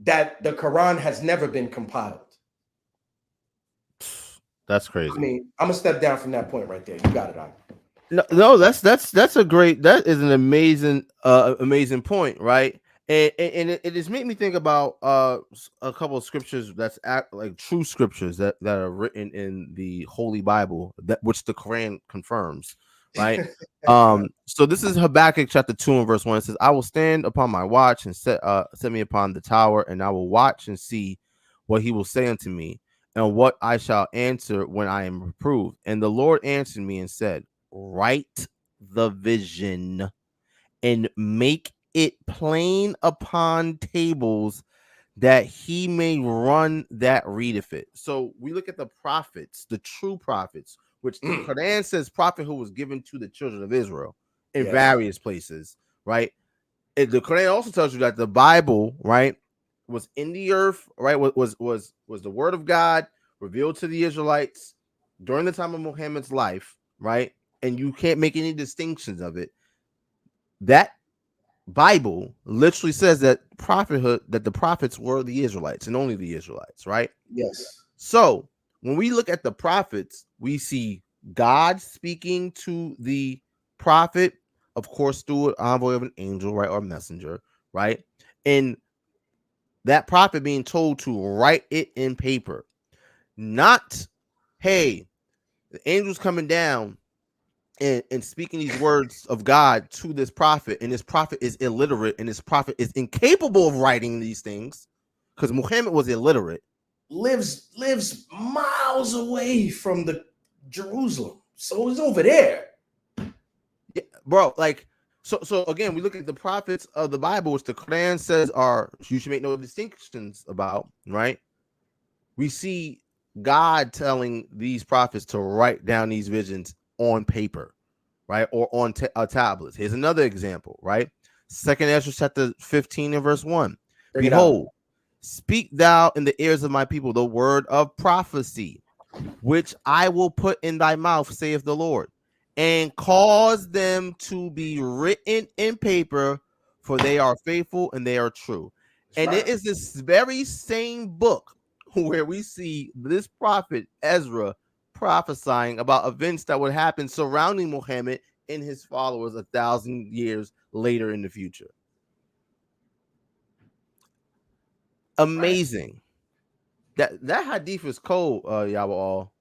that the Quran has never been compiled. That's crazy. I mean, I'm gonna step down from that point right there. You got it, on. No, that's a great, that is an amazing point, right? And it just made me think about a couple of scriptures that's like true scriptures that are written in the Holy Bible, that which the Quran confirms, right? So this is Habakkuk chapter 2 and verse 1. It says, I will stand upon my watch and set me upon the tower, and I will watch and see what he will say unto me, and what I shall answer when I am reproved. And the Lord answered me and said, write the vision and make it plain upon tables, that he may run that readeth it. So we look at the prophets, the true prophets, which the Quran says prophet who was given to the children of Israel in various places, right? The Quran also tells you that the Bible, right, was in the earth, right, was the word of God revealed to the Israelites during the time of Muhammad's life, right? And you can't make any distinctions of it. That Bible literally says that prophethood, that the prophets were the Israelites and only the Israelites, right? Yes. So when we look at the prophets, we see God speaking to the prophet, of course, through an envoy of an angel, right, or messenger, right? And that prophet being told to write it in paper, not, hey, the angel's coming down and speaking these words of God to this prophet, and this prophet is illiterate, and this prophet is incapable of writing these things because Muhammad was illiterate. Lives miles away from the Jerusalem. So it's over there. Yeah, bro. Like, so again, we look at the prophets of the Bible, which the Quran says are you should make no distinctions about, right? We see God telling these prophets to write down these visions on paper, right, or on tablets. Here's another example, right? Second Ezra chapter 15 and verse 1. Bring it out. Behold, speak thou in the ears of my people the word of prophecy, which I will put in thy mouth, saith the Lord, and cause them to be written in paper, for they are faithful and they are true. That's And it right. is this very same book where we see this prophet Ezra prophesying about events that would happen surrounding Muhammad and his followers 1,000 years later in the future. Right. Amazing. That hadith was cold, y'all all.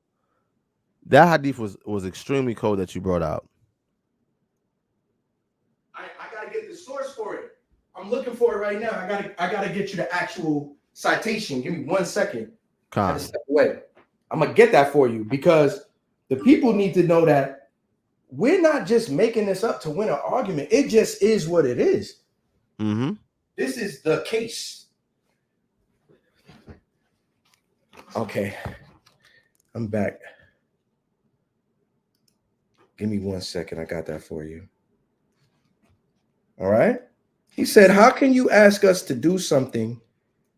That hadith was extremely cold that you brought out. I gotta get the source for it. I'm looking for it right now. I gotta get you the actual citation. Give me 1 second. I had to Con. step away. I'm gonna get that for you because the people need to know that we're not just making this up to win an argument. It just is what it is. Mm-hmm. This is the case. Okay, I'm back. Give me 1 second. I got that for you. All right. He said, how can you ask us to do something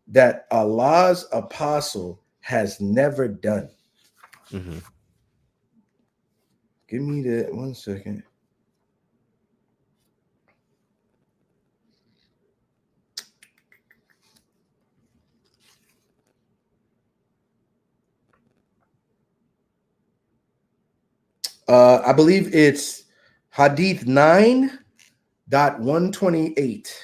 that Allah's apostle has never done? Mm-hmm. Give me that 1 second. I believe it's Hadith 9.128.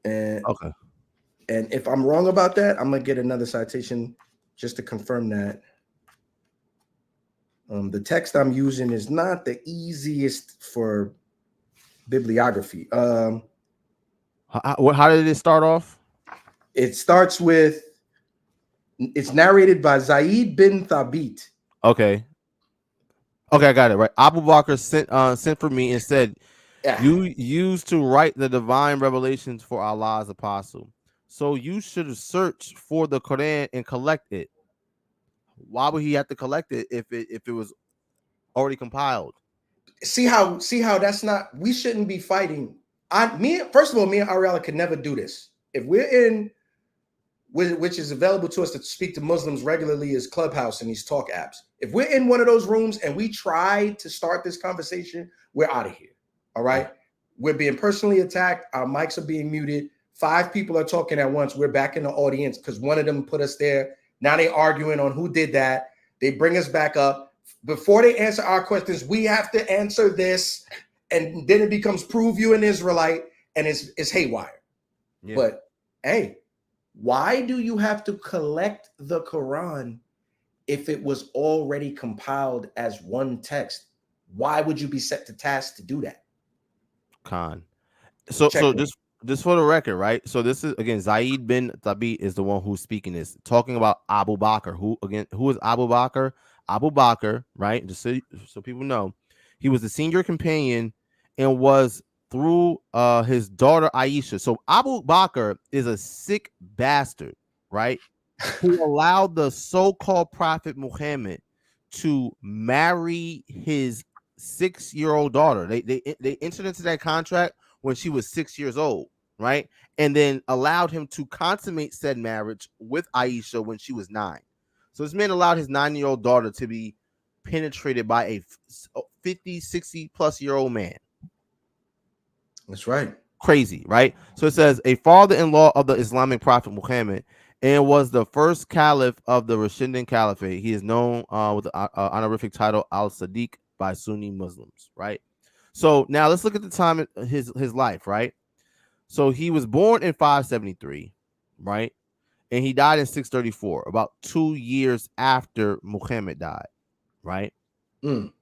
And Okay. and if I'm wrong about that, I'm gonna get another citation just to confirm that. The text I'm using is not the easiest for bibliography. How did it start off? It starts with it's narrated by Zaid bin Thabit. Okay. Okay, I got it right. Abu Bakr sent for me and said, Yeah. "You used to write the divine revelations for Allah's apostle, so you should search for the Quran and collect it. Why would he have to collect it if it was already compiled?" See how that's not, we shouldn't be fighting. First of all, me and Ariella could never do this. If we're in, which is available to us to speak to Muslims regularly, is Clubhouse and these talk apps. If we're in one of those rooms and we try to start this conversation, we're out of here. All right. We're being personally attacked. Our mics are being muted. 5 people are talking at once. We're back in the audience because one of them put us there. Now they arguing on who did that. They bring us back up. Before they answer our questions, we have to answer this. And then it becomes prove you an Israelite and it's haywire. Yeah. But hey, why do you have to collect the Quran if it was already compiled as one text? Why would you be set to task to do that? Con. Let's So check so it. just for the record, right? So this is again Zaid bin Thabit is the one who's speaking this, talking about Abu Bakr. Who is Abu Bakr? Abu Bakr, right? Just so people know, he was the senior companion and was through his daughter Aisha. So Abu Bakr is a sick bastard, right? Who allowed the so-called prophet Muhammad to marry his 6-year-old daughter. They entered into that contract when she was 6 years old, right? And then allowed him to consummate said marriage with Aisha when she was 9. So this man allowed his 9-year-old daughter to be penetrated by a 50, 60 plus year old man. That's right. Crazy, right? So it says a father-in-law of the Islamic prophet Muhammad and was the first caliph of the Rashidun Caliphate. He is known with the honorific title Al-Sadiq by Sunni Muslims, right? So now let's look at the time of his life, right? So he was born in 573, right? And he died in 634, about 2 years after Muhammad died, right? Mm.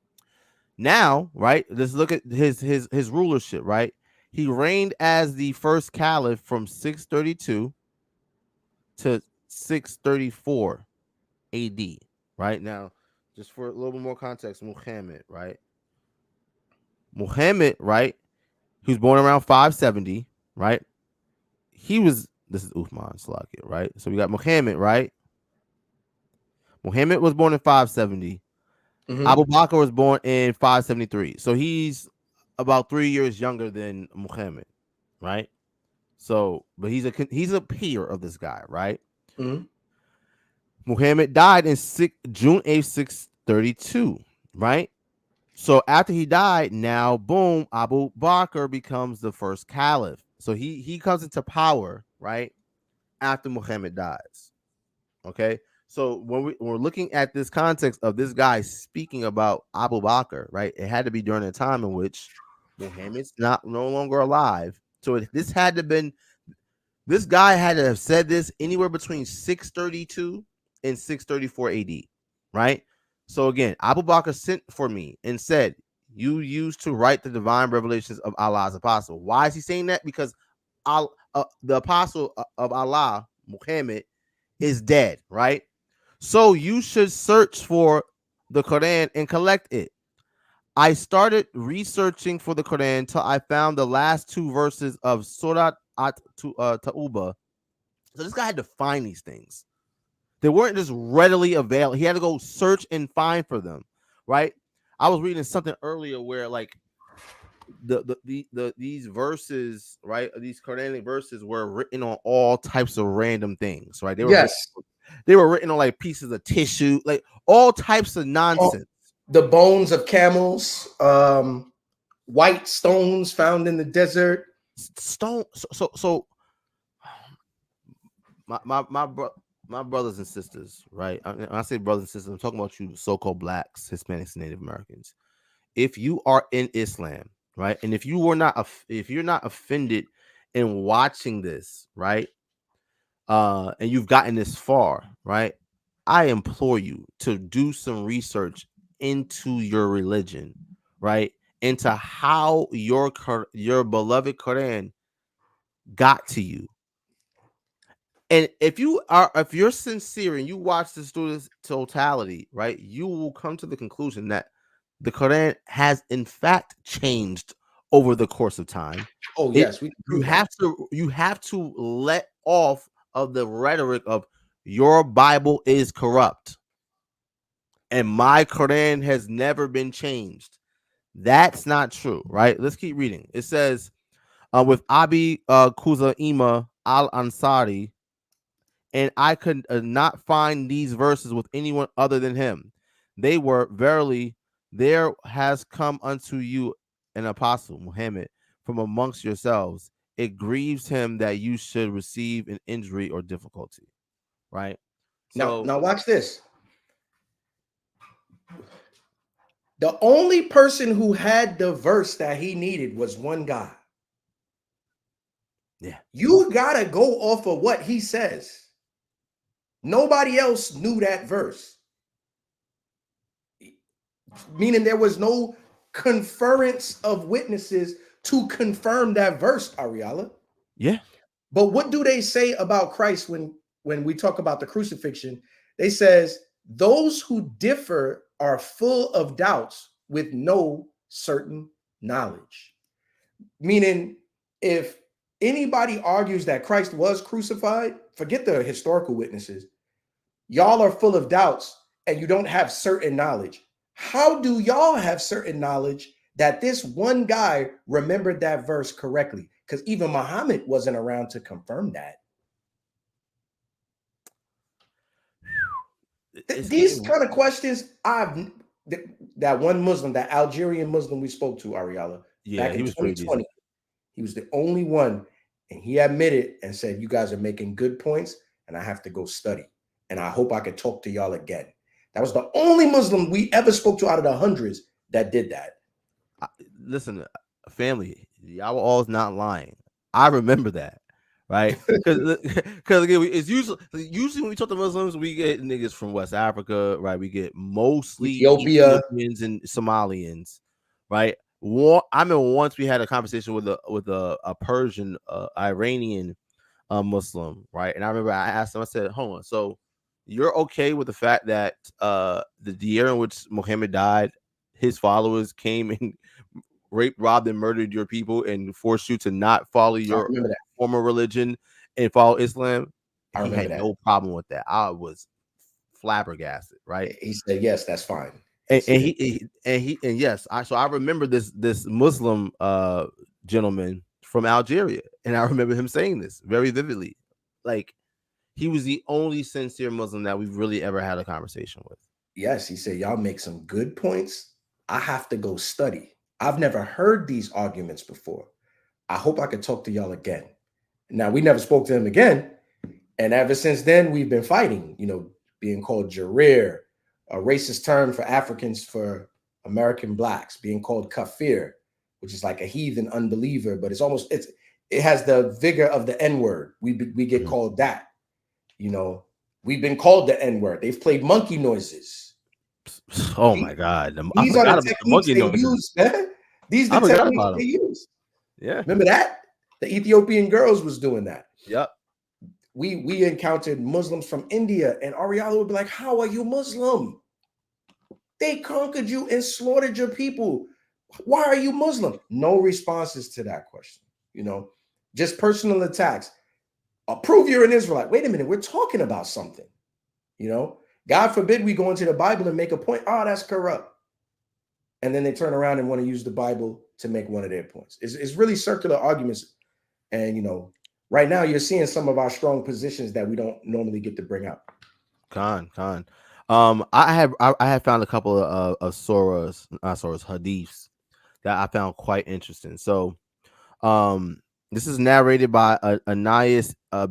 Now, right? Let's look at his rulership, right? He reigned as the first caliph from 632 to 634 AD. Right now, just for a little bit more context, Muhammad, right? Muhammad, right? He was born around 570, right? He was this is Uthman Salakia, right? So we got Muhammad, right? Muhammad was born in 570. Mm-hmm. Abu Bakr was born in 573. So he's about 3 years younger than Muhammad, right? So, but he's a peer of this guy, right? Mm-hmm. Muhammad died in June 8th, 632, right? So after he died, now boom, Abu Bakr becomes the first caliph. So he comes into power, right? After Muhammad dies. Okay. So when we're looking at this context of this guy speaking about Abu Bakr, right? It had to be during a time in which Muhammad's not no longer alive. So this had to been this guy had to have said this anywhere between 632 and 634 AD, right? So again, Abu Bakr sent for me and said, "You used to write the divine revelations of Allah's apostle." Why is he saying that? Because the apostle of Allah, Muhammad, is dead, right? So you should search for the Quran and collect it. I started researching for the Quran till I found the last two verses of Surat Ta'uba. So this guy had to find these things. They weren't just readily available. He had to go search and find for them, right? I was reading something earlier where like these verses, right? These Quranic verses were written on all types of random things, right? Yes. They were written on like pieces of tissue, like all types of Oh, nonsense. the bones of camels, white stones found in the desert. Stone. So my brothers and sisters, right? When I say brothers and sisters, I'm talking about you, so-called blacks, Hispanics, and Native Americans. If you are in Islam, right, and if if you're not offended in watching this, right, and you've gotten this far, right, I implore you to do some research into your religion, right, into how your beloved Quran got to you. And if you're sincere and you watch this through this totality, right, you will come to the conclusion that the Quran has in fact changed over the course of time. Oh It yes, we can prove that. you have to let off of the rhetoric of your Bible is corrupt and my Quran has never been changed. That's not true, right? Let's keep reading. It says with Abi Kuzaima al Ansari, and I could not find these verses with anyone other than him. They were, verily, there has come unto you an apostle, Muhammad, from amongst yourselves. It grieves him that you should receive an injury or difficulty. Right? Now, So, now watch this. The only person who had the verse that he needed was one guy. yeah. You gotta go off of what he says. Nobody else knew that verse, meaning there was no conference of witnesses to confirm that verse, Ariala. Yeah. But what do they say about Christ when we talk about the crucifixion? They says those who differ are full of doubts with no certain knowledge. Meaning, if anybody argues that Christ was crucified, forget the historical witnesses. Y'all are full of doubts and you don't have certain knowledge. How do y'all have certain knowledge that this one guy remembered that verse correctly? Because even Muhammad wasn't around to confirm that. It's These getting kind of questions, that one Muslim, that Algerian Muslim we spoke to, Ariala, yeah, back he in was pretty 2020, decent. he was the only one, and he admitted and said, "You guys are making good points, and I have to go study. And I hope I could talk to y'all again." That was the only Muslim we ever spoke to out of the hundreds that did that. Listen, family, y'all were always not lying. I remember that, right? Because again, it's usually when we talk to Muslims, we get niggas from West Africa, right? We get mostly Ethiopia. Ethiopians and Somalians, right? I remember once we had a conversation with a Persian Iranian Muslim, right? And I remember I asked him, I said, "Hold on, so." you're okay with the fact that the year in which Muhammad died, his followers came and raped, robbed, and murdered your people and forced you to not follow I your remember that. former religion and follow Islam. I He remember had that. no problem with that. I was flabbergasted, right? He said, "Yes, that's fine." He didn't. And yes, I remember this Muslim gentleman from Algeria, and I remember him saying this very vividly. Like, he was the only sincere Muslim that we've really ever had a conversation with. Yes, he said, "Y'all make some good points. I have to go study. I've never heard these arguments before. I hope I could talk to y'all again." Now we never spoke to him again, and ever since then we've been fighting. Being called Jarir, a racist term for Africans for American blacks, being called kafir, which is like a heathen unbeliever, but it has the vigor of the N word. We get Mhm. called that. You know, we've been called the N word. They've played monkey noises. Oh my God, I These are forgot the about the techniques monkey they noises. use, man. These I the forgot techniques about they him. use. Yeah. Remember that? The Ethiopian girls was doing that. Yep. We encountered Muslims from India, and Ariella would be like, "How are you Muslim? They conquered you and slaughtered your people. Why are you Muslim?" No responses to that question. You know, just personal attacks. Prove you're an Israelite. Wait a minute, we're talking about something. You know, God forbid we go into the Bible and make a point. Oh, that's corrupt. And then they turn around and want to use the Bible to make one of their points. It's really circular arguments. And, right now you're seeing some of our strong positions that we don't normally get to bring up. Con. I have found a couple of surahs, hadiths that I found quite interesting. So, um, this is narrated by Anais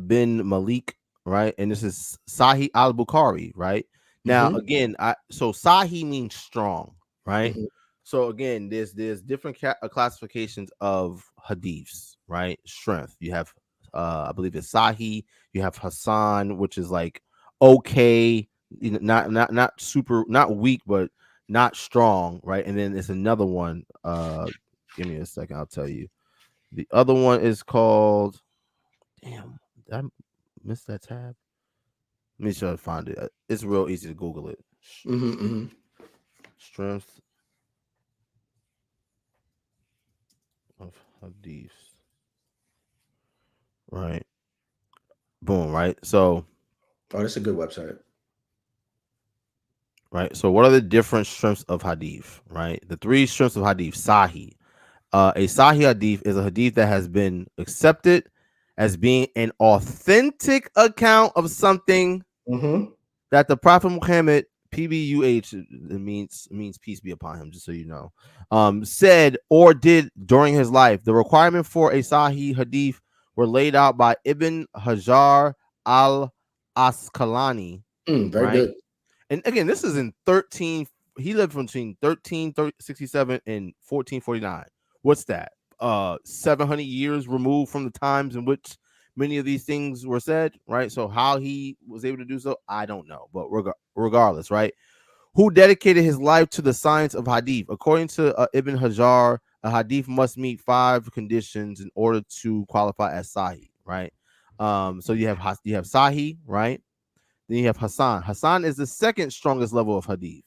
bin Malik, right? And this is Sahih al Bukhari, right? Now, Mm-hmm, again, so Sahih means strong, right? mm-hmm, So again, there's different classifications of hadiths, right? Strength. You have, I believe it's Sahih. You have Hassan, which is like okay, not super, not weak, but not strong, right? And then there's another one. Give me a second, I'll tell you. The other one is called. Damn, did I miss that tab? Let me try to find it. It's real easy to Google it. mm-hmm, mm-hmm. Strength of hadiths. Right. Boom. Right. So. Oh, that's a good website. Right. So, what are the different strengths of hadith? Right. The three strengths of hadith. Sahih. A Sahih hadith is a hadith that has been accepted as being an authentic account of something Mm-hmm. that the Prophet Muhammad, PBUH, it means peace be upon him, just so you know, said or did during his life. The requirement for a Sahih hadith were laid out by Ibn Hajar al Asqalani, Very right? good. And again, this is in 13. He lived between 1367 and 1449. What's that? 700 years removed from the times in which many of these things were said, right? So how he was able to do so, I don't know. But regardless, right? Who dedicated his life to the science of hadith? According to Ibn Hajar, a hadith must meet 5 conditions in order to qualify as sahih, right? So you have sahih, right? Then you have Hassan. Hassan is the second strongest level of hadith,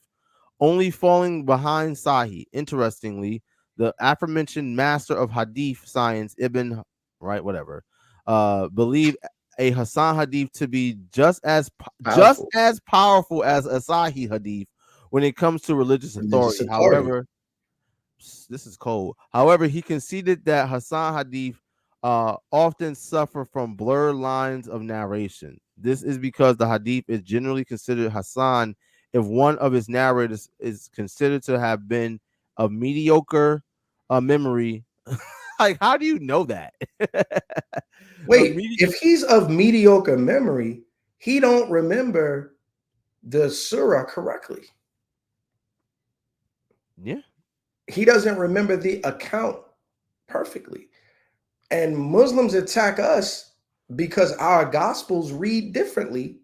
only falling behind Sahih. Interestingly, the aforementioned master of hadith science, Ibn, right, whatever, believe a Hassan hadith to be just Powerful. as powerful as a Sahih hadith when it comes to religious Religious authority. authority. However, this is cold. However, he conceded that Hassan hadith often suffer from blurred lines of narration. This is because the hadith is generally considered Hassan if one of its narrators is considered to have been of mediocre memory. Like, how do you know that? A Wait, medi- if he's of mediocre memory, he don't remember the surah correctly. yeah, He doesn't remember the account perfectly. And Muslims attack us because our gospels read differently,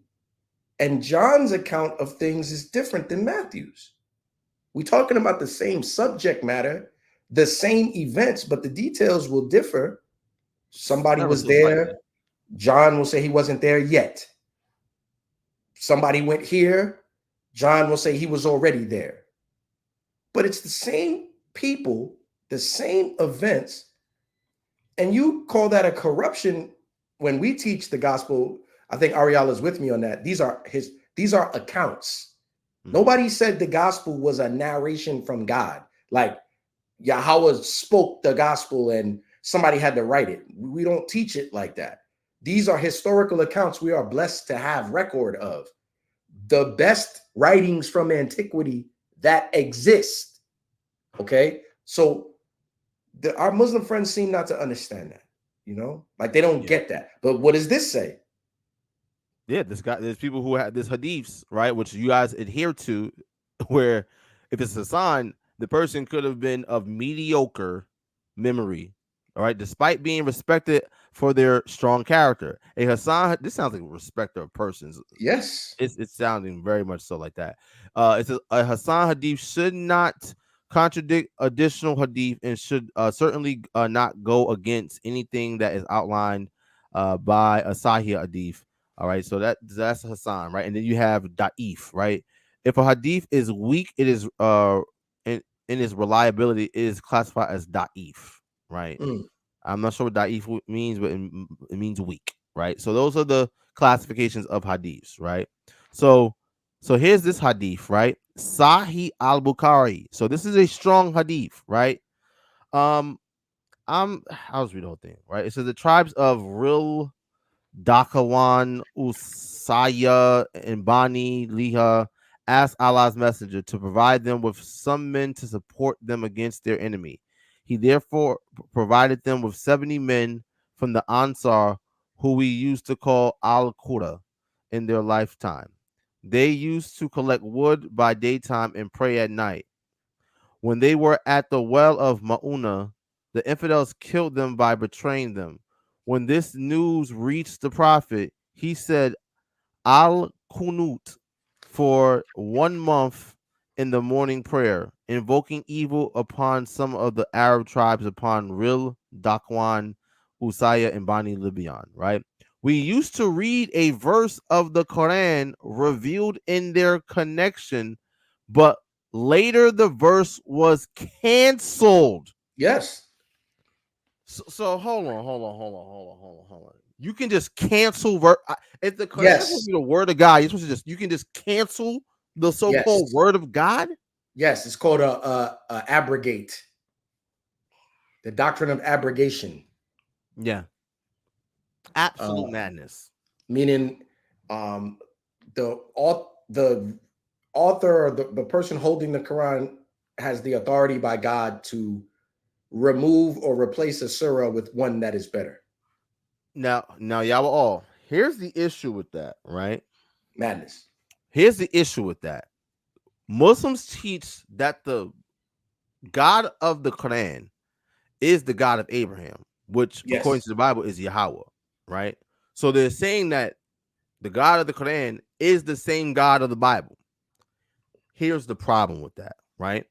and John's account of things is different than Matthew's. We're talking about the same subject matter, the same events, but the details will differ. Somebody ever was so slightly. there. John will say he wasn't there yet. Somebody went here, John will say he was already there. But it's the same people, the same events, and you call that a corruption when we teach the gospel. I think Ariel is with me on that. These are accounts. Mhm. Nobody said the gospel was a narration from God. Like Yahweh spoke the gospel and somebody had to write it. We don't teach it like that. These are historical accounts we are blessed to have record of. The best writings from antiquity that exist. Okay. So our Muslim friends seem not to understand that, like they don't Yeah. get that. But what does this say? Yeah, there's people who have this hadiths, right, which you guys adhere to, where if it's Hassan, the person could have been of mediocre memory, all right, despite being respected for their strong character. A Hassan, this sounds like a respecter of persons. Yes. It's sounding very much so like that. It's a Hassan hadith should not contradict additional hadith and should certainly not go against anything that is outlined by a Sahih hadith. All right, so that's Hassan, right? And then you have Da'if, right? If a hadith is weak, it is in its reliability, it is classified as Da'if, right? Mm. I'm not sure what Da'if means, but it means weak, right? So those are the classifications of hadiths, right? So so here's this hadith, right? Sahih al-Bukhari. So this is a strong hadith, right? Um, I'll just read the whole thing, right? It says the tribes of Ril, Dakawan, Usaya, and Bani Liha asked Allah's messenger to provide them with some men to support them against their enemy. He therefore provided them with 70 men from the Ansar, who we used to call Al Qura in their lifetime. They used to collect wood by daytime and pray at night. When they were at the well of Ma'una, the infidels killed them by betraying them. When this news reached the prophet, he said, Al Kunut for 1 month in the morning prayer, invoking evil upon some of the Arab tribes, upon Ril, Dakwan, Usaya, and Bani Libyan, right? We used to read a verse of the Quran revealed in their connection, but later the verse was canceled. Yes. So hold on. You can just cancel if the Quran is supposed Yes. to be the word of God, you're supposed to you can just cancel the so-called Yes. word of God. Yes. It's called a abrogate. The doctrine of abrogation. Yeah, Uh, absolute madness. Meaning, um, the author or the person holding the Quran has the authority by God to remove or replace a surah with one that is better. Now, y'all all. Here's the issue with that, right? Madness. Here's the issue with that. Muslims teach that the God of the Quran is the God of Abraham, which according Yes. to the Bible is Yahweh, right? So they're saying that the God of the Quran is the same God of the Bible. Here's the problem with that, right?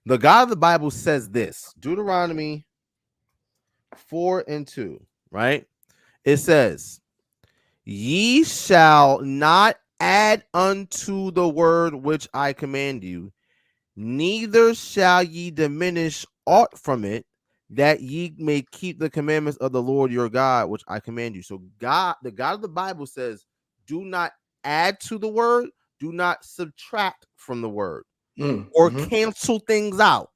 The God of the Bible says this, Deuteronomy 4 and 2, right? It says, Ye shall not add unto the word which I command you, neither shall ye diminish aught from it, that ye may keep the commandments of the Lord your God, which I command you. So God, the God of the Bible says, do not add to the word, do not subtract from the word, or Mm-hmm. cancel things out.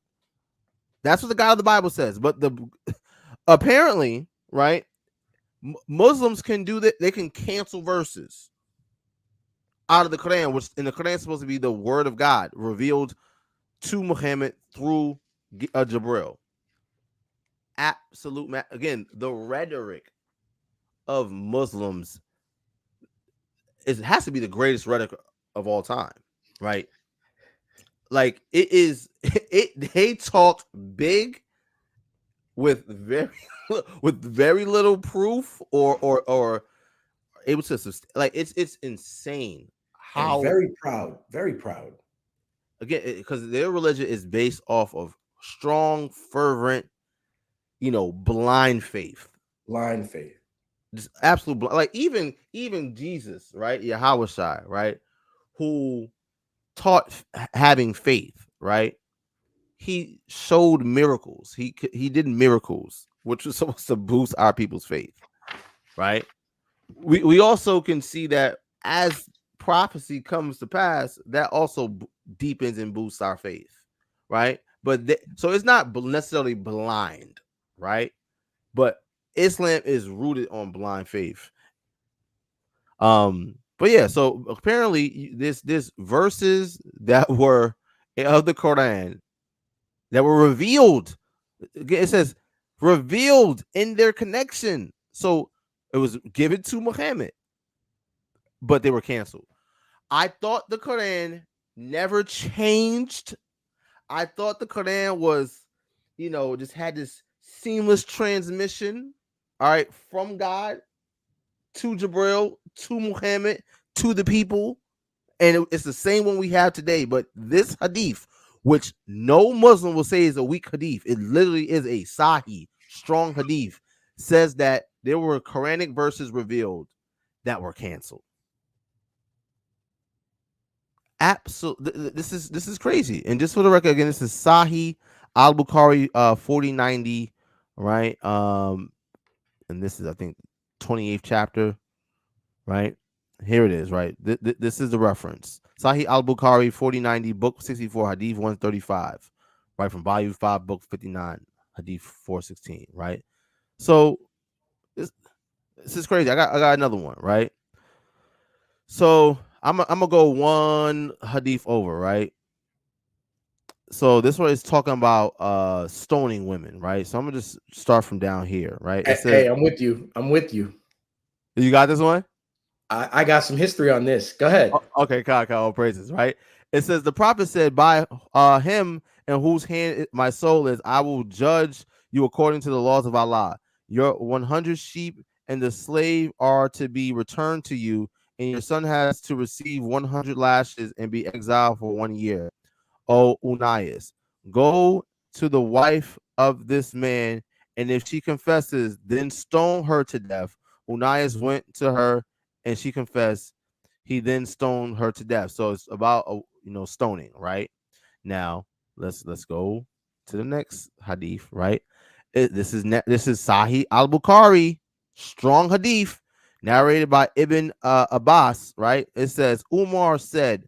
That's what the God of the Bible says. But the apparently, right, Muslims can do that. They can cancel verses out of the Quran, which in the Quran is supposed to be the word of God revealed to Muhammad through Jabril. Absolute again, the rhetoric of Muslims has to be the greatest rhetoric of all time, right? Like it is, they talk big with very with very little proof or able to like it's insane And how very proud. Very proud. again because their religion is based off of strong fervent blind faith. Blind faith. just absolute like even Jesus, right? Yahushua, right? Who taught having faith, right? He showed miracles. He did miracles, which was supposed to boost our people's faith, right? We also can see that as prophecy comes to pass, that also deepens and boosts our faith, right? But so it's not necessarily blind, right? But Islam is rooted on blind faith. But yeah, so apparently this verses that were of the Quran that were revealed. It says revealed in their connection. So it was given to Muhammad, but they were canceled. I thought the Quran never changed. I thought the Quran was, just had this seamless transmission, all right, from God to Jibril to Muhammad to the people. And it's the same one we have today. But this hadith, which no Muslim will say is a weak hadith, it literally is a sahih, strong hadith, says that there were Quranic verses revealed that were canceled. Absolutely, this is crazy. And just for the record, again, this is Sahih al-Bukhari 4090, right? And this is, I think, 28th chapter, right? Here it is, right? This is the reference. Sahih al-Bukhari 4090, book 64, hadith 135, right? From volume 5, book 59, hadith 416, right? So this is crazy. I got another one, right? So I'm gonna go one hadith over, right? So this one is talking about stoning women, right? So I'm gonna just start from down here, right? It says, Hey, I'm with you. I'm with you. you got this one? I got some history on this. Go ahead. Okay, all praises, right? It says the prophet said, by him in whose hand my soul is, I will judge you according to the laws of Allah. Your 100 sheep and the slave are to be returned to you, and your son has to receive 100 lashes and be exiled for 1 year. O Unias, go to the wife of this man, and if she confesses, then stone her to death. Unias went to her, and she confessed. He then stoned her to death. So it's about stoning, right? Now let's go to the next hadith, right? This is Sahih al Bukhari, strong hadith, narrated by Ibn Abbas, right? It says Umar said,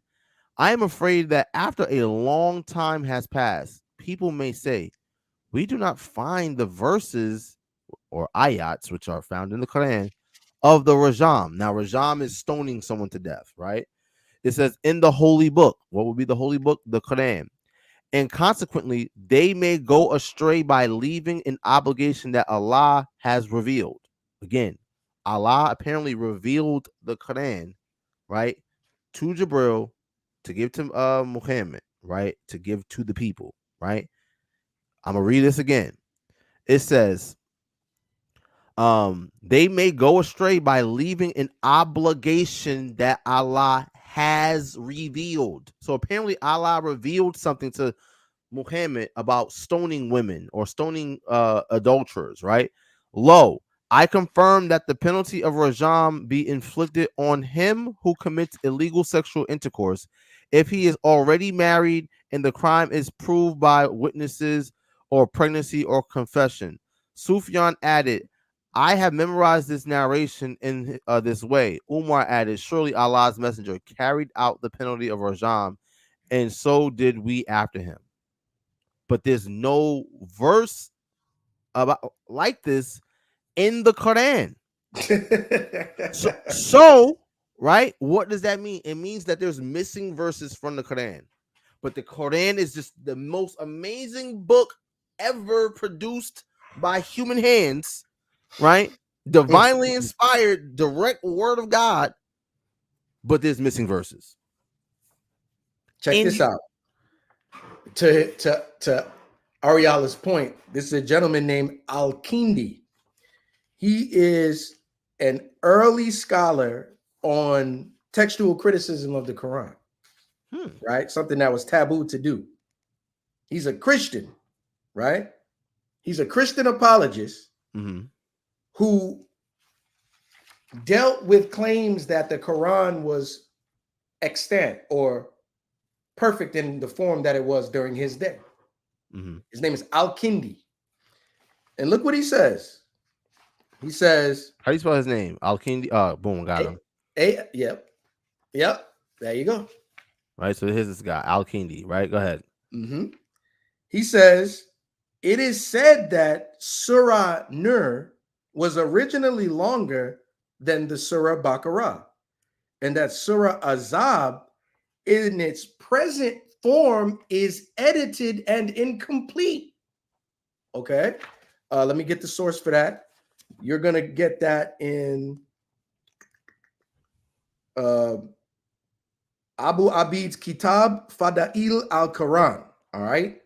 I am afraid that after a long time has passed, people may say, we do not find the verses or ayats, which are found in the Quran, of the Rajam. Now, Rajam is stoning someone to death, right? It says in the holy book. What would be the holy book? The Quran. And consequently, they may go astray by leaving an obligation that Allah has revealed. Again, Allah apparently revealed the Quran, right, to Jibril to give to Muhammad, right, to give to the people, right? I'm gonna read this again. It says, they may go astray by leaving an obligation that Allah has revealed. So apparently Allah revealed something to Muhammad about stoning women or stoning adulterers, right? Lo, I confirm that the penalty of Rajam be inflicted on him who commits illegal sexual intercourse if he is already married and the crime is proved by witnesses or pregnancy or confession. Sufyan added, I have memorized this narration in this way. Umar added, surely Allah's messenger carried out the penalty of Rajam, and so did we after him. But there's no verse about like this in the Quran. So, right, what does that mean? It means that there's missing verses from the Quran. But the Quran is just the most amazing book ever produced by human hands, right? Divinely inspired, direct word of God, but there's missing verses. Check this out. To Ariala's point, this is a gentleman named Al-Kindi. He is an early scholar on textual criticism of the Quran, right? Something that was taboo to do. He's a Christian, right? He's a Christian apologist who dealt with claims that the Quran was extant or perfect in the form that it was during his day. Mm-hmm. His name is Al-Kindi. And look what he says. He says, How do you spell his name? Al-Kindi. Boom, got him. Yep, yep. There you go. Right. So here's this guy, Al-Kindi. Right. Go ahead. Mm-hmm. He says, it is said that Surah Nur was originally longer than the Surah Baqarah, and that Surah Azab, in its present form, is edited and incomplete. Okay. Let me get the source for that. You're going to get that in Abu Abid's Kitab Fada'il al-Quran. All right.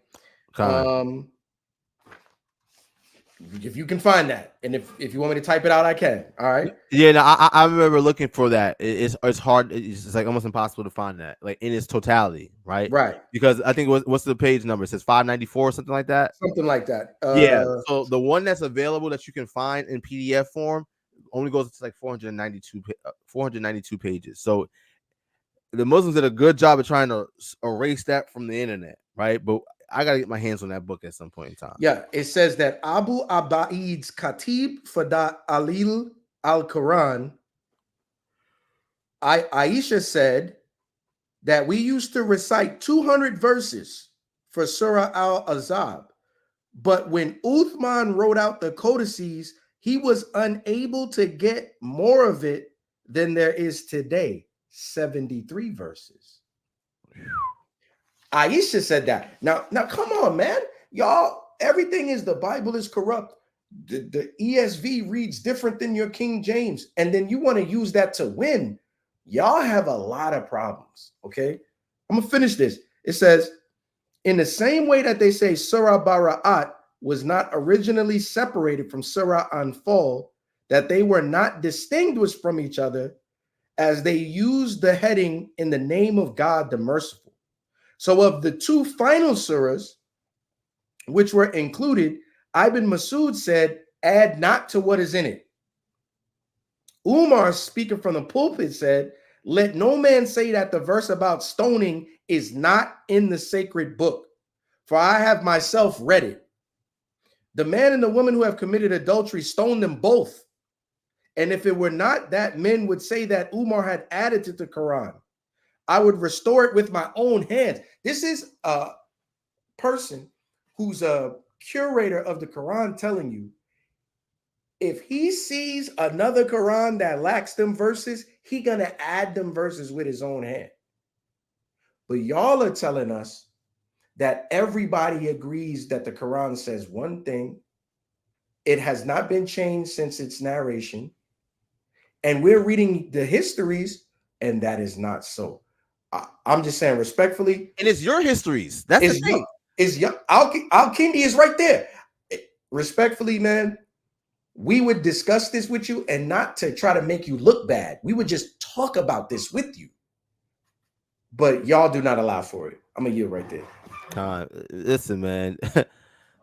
Con. If you can find that, and if you want me to type it out, I can. All right. Yeah, no, I remember looking for that. It's hard. It's like almost impossible to find that, like in its totality, right? Right. Because I think what's the page number? It says 594 or something like that. Something like that. Yeah. So the one that's available that you can find in PDF form only goes to like 492 pages. So the Muslims did a good job of trying to erase that from the internet, right? But I gotta get my hands on that book at some point in time. Yeah, it says that Abu Abaid's Khatib Fada Alil al-Quran, Aisha said that we used to recite 200 verses for Surah al-Azab, but when Uthman wrote out the codices, he was unable to get more of it than there is today, 73 verses. Aisha said that. Now, come on, man. Y'all, everything is the Bible is corrupt. The ESV reads different than your King James, and then you want to use that to win. Y'all have a lot of problems. Okay, I'm gonna finish this. It says, in the same way that they say Surah Bara'at was not originally separated from Surah Anfal, that they were not distinguished from each other, as they used the heading in the name of God the Merciful. So, of the two final surahs which were included, Ibn Masud said, add not to what is in it. Umar, speaking from the pulpit, said, let no man say that the verse about stoning is not in the sacred book, for I have myself read it. The man and the woman who have committed adultery, stone them both. And if it were not that men would say that Umar had added to the Quran, I would restore it with my own hands. This is a person who's a curator of the Quran telling you, if he sees another Quran that lacks them verses, he gonna add them verses with his own hand. But y'all are telling us that everybody agrees that the Quran says one thing. It has not been changed since its narration. And we're reading the histories, and that is not so. I'm just saying respectfully. And it's your histories. That's the thing. Al-Kindi is right there. Respectfully, man, we would discuss this with you and not to try to make you look bad. We would just talk about this with you. But y'all do not allow for it. I'm gonna yield right there. Listen, man.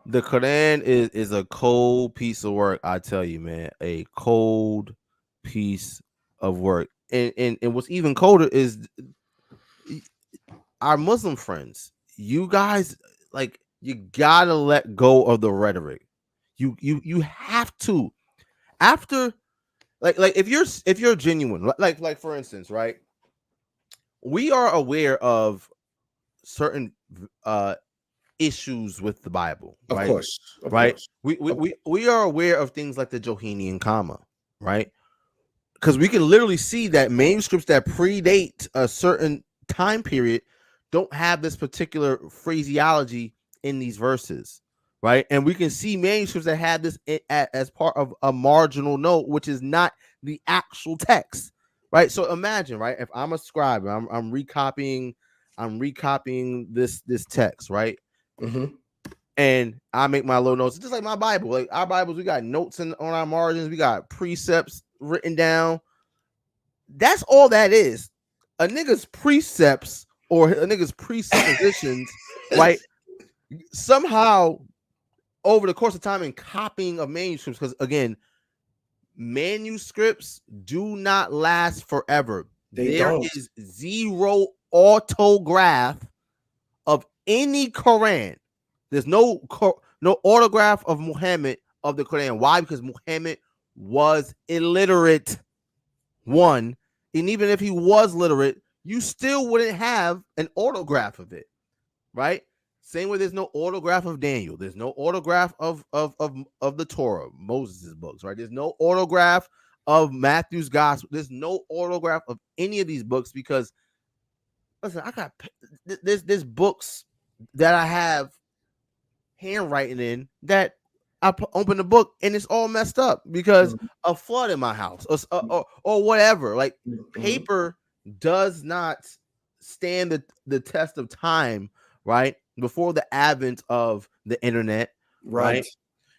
The Quran is a cold piece of work. I tell you, man, a cold piece of work. And what's even colder is our Muslim friends. You guys, like, you gotta let go of the rhetoric. You have to. After, like if you're genuine, like for instance, right? We are aware of certain issues with the Bible, right? Of course. We are aware of things like the Johannine comma, right? Because we can literally see that manuscripts that predate a certain time period don't have this particular phraseology in these verses, right? And we can see manuscripts that have this as part of a marginal note, which is not the actual text, right? So imagine, right? If I'm a scribe, I'm recopying this text, right? Mm-hmm. And I make my little notes, just like my Bible. Like our Bibles, we got notes on our margins, we got precepts written down. That's all that is. A nigga's precepts or a nigga's presuppositions, right? Somehow over the course of time and copying of manuscripts, because again, manuscripts do not last forever. They There don't. is zero autograph of any Quran. There's no autograph of Muhammad of the Quran. Why? Because Muhammad was illiterate. One, and even if he was literate, you still wouldn't have an autograph of it, right? Same way, there's no autograph of Daniel. There's no autograph of the Torah, Moses' books, right? There's no autograph of Matthew's gospel. There's no autograph of any of these books because, listen, I got there's books that I have handwriting in that I open the book and it's all messed up because a flood in my house or whatever. Like, paper does not stand the test of time, right? Before the advent of the internet, right?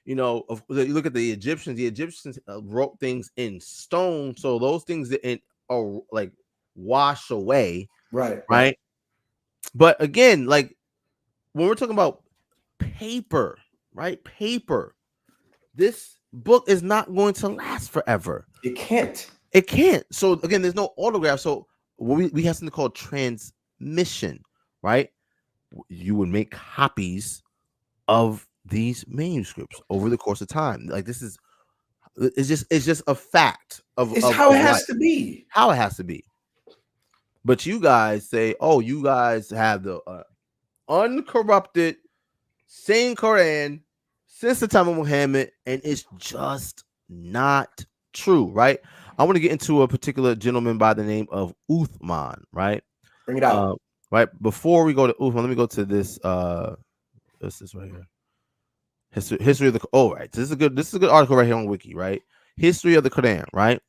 You know, you look at the Egyptians. The Egyptians wrote things in stone, so those things didn't like wash away, right? But again, like when we're talking about paper, right? Paper. This book is not going to last forever. It can't. It can't. So again, there's no autograph. So we have something called transmission, right? You would make copies of these manuscripts over the course of time. Like, this is it's just a fact of how it has life. to be. How it has to be. But you guys say, oh, you guys have the uncorrupted same Quran since the time of Muhammad, and it's just not true, right? I want to get into a particular gentleman by the name of Uthman, right? Bring it out. Right before we go to Uthman, let me go to this. This is right here. History of the. Oh, right. This is a good article right here on Wiki, right? History of the Quran, right?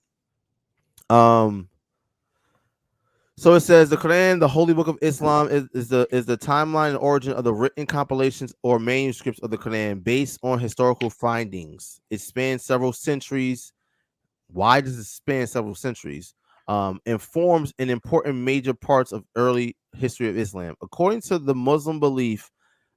So it says the Quran, the holy book of Islam, is the timeline and origin of the written compilations or manuscripts of the Quran based on historical findings. It spans several centuries. Why does it span several centuries? Informs an important major parts of early history of Islam. According to the Muslim belief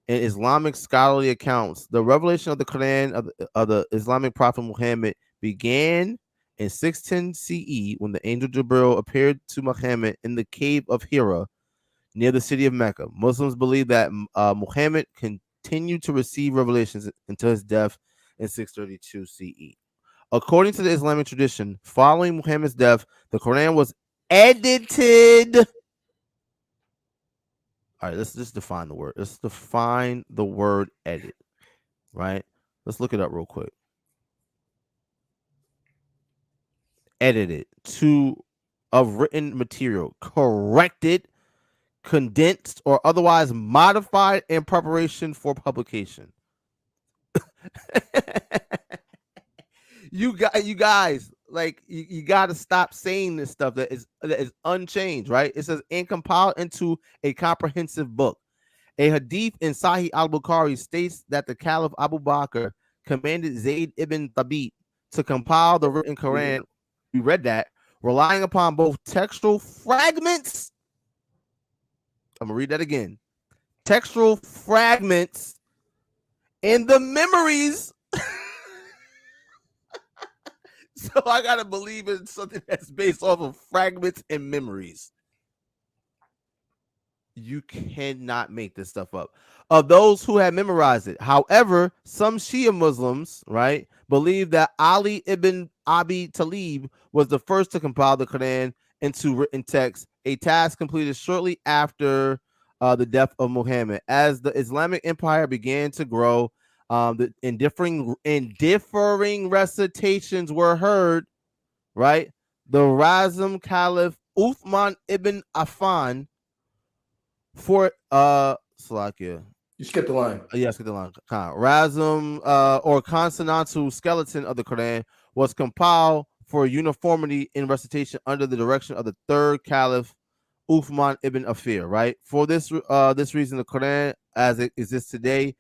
in Islamic scholarly accounts, the revelation of the Quran of the Islamic prophet Muhammad began in 610 CE when the angel Jibril appeared to Muhammad in the cave of Hira near the city of Mecca. Muslims believe that Muhammad continued to receive revelations until his death in 632 CE. According to the Islamic tradition, following Muhammad's death, the Quran was edited. All right, let's just define the word. Let's define the word edit, right? Let's look it up real quick. Edited of written material, corrected, condensed, or otherwise modified in preparation for publication. You guys, like, you got to stop saying this stuff that is unchanged, right? It says, and compiled into a comprehensive book. A hadith in Sahih al-Bukhari states that the Caliph Abu Bakr commanded Zayd ibn Thabit to compile the written Quran. We read that, relying upon both textual fragments. I'm going to read that again. Textual fragments and the memories. So I got to believe in something that's based off of fragments and memories. You cannot make this stuff up. Of those who had memorized it. However, some Shia Muslims, right, believe that Ali ibn Abi Talib was the first to compile the Quran into written text, a task completed shortly after the death of Muhammad. As the Islamic Empire began to grow, in differing recitations were heard, right? The Razm Caliph Uthman ibn Affan for Salakia. You skipped the line. Yeah, skip the line. Razm or consonantal skeleton of the Quran was compiled for uniformity in recitation under the direction of the third Caliph Uthman ibn Affan, right? For this reason, the Quran as it exists today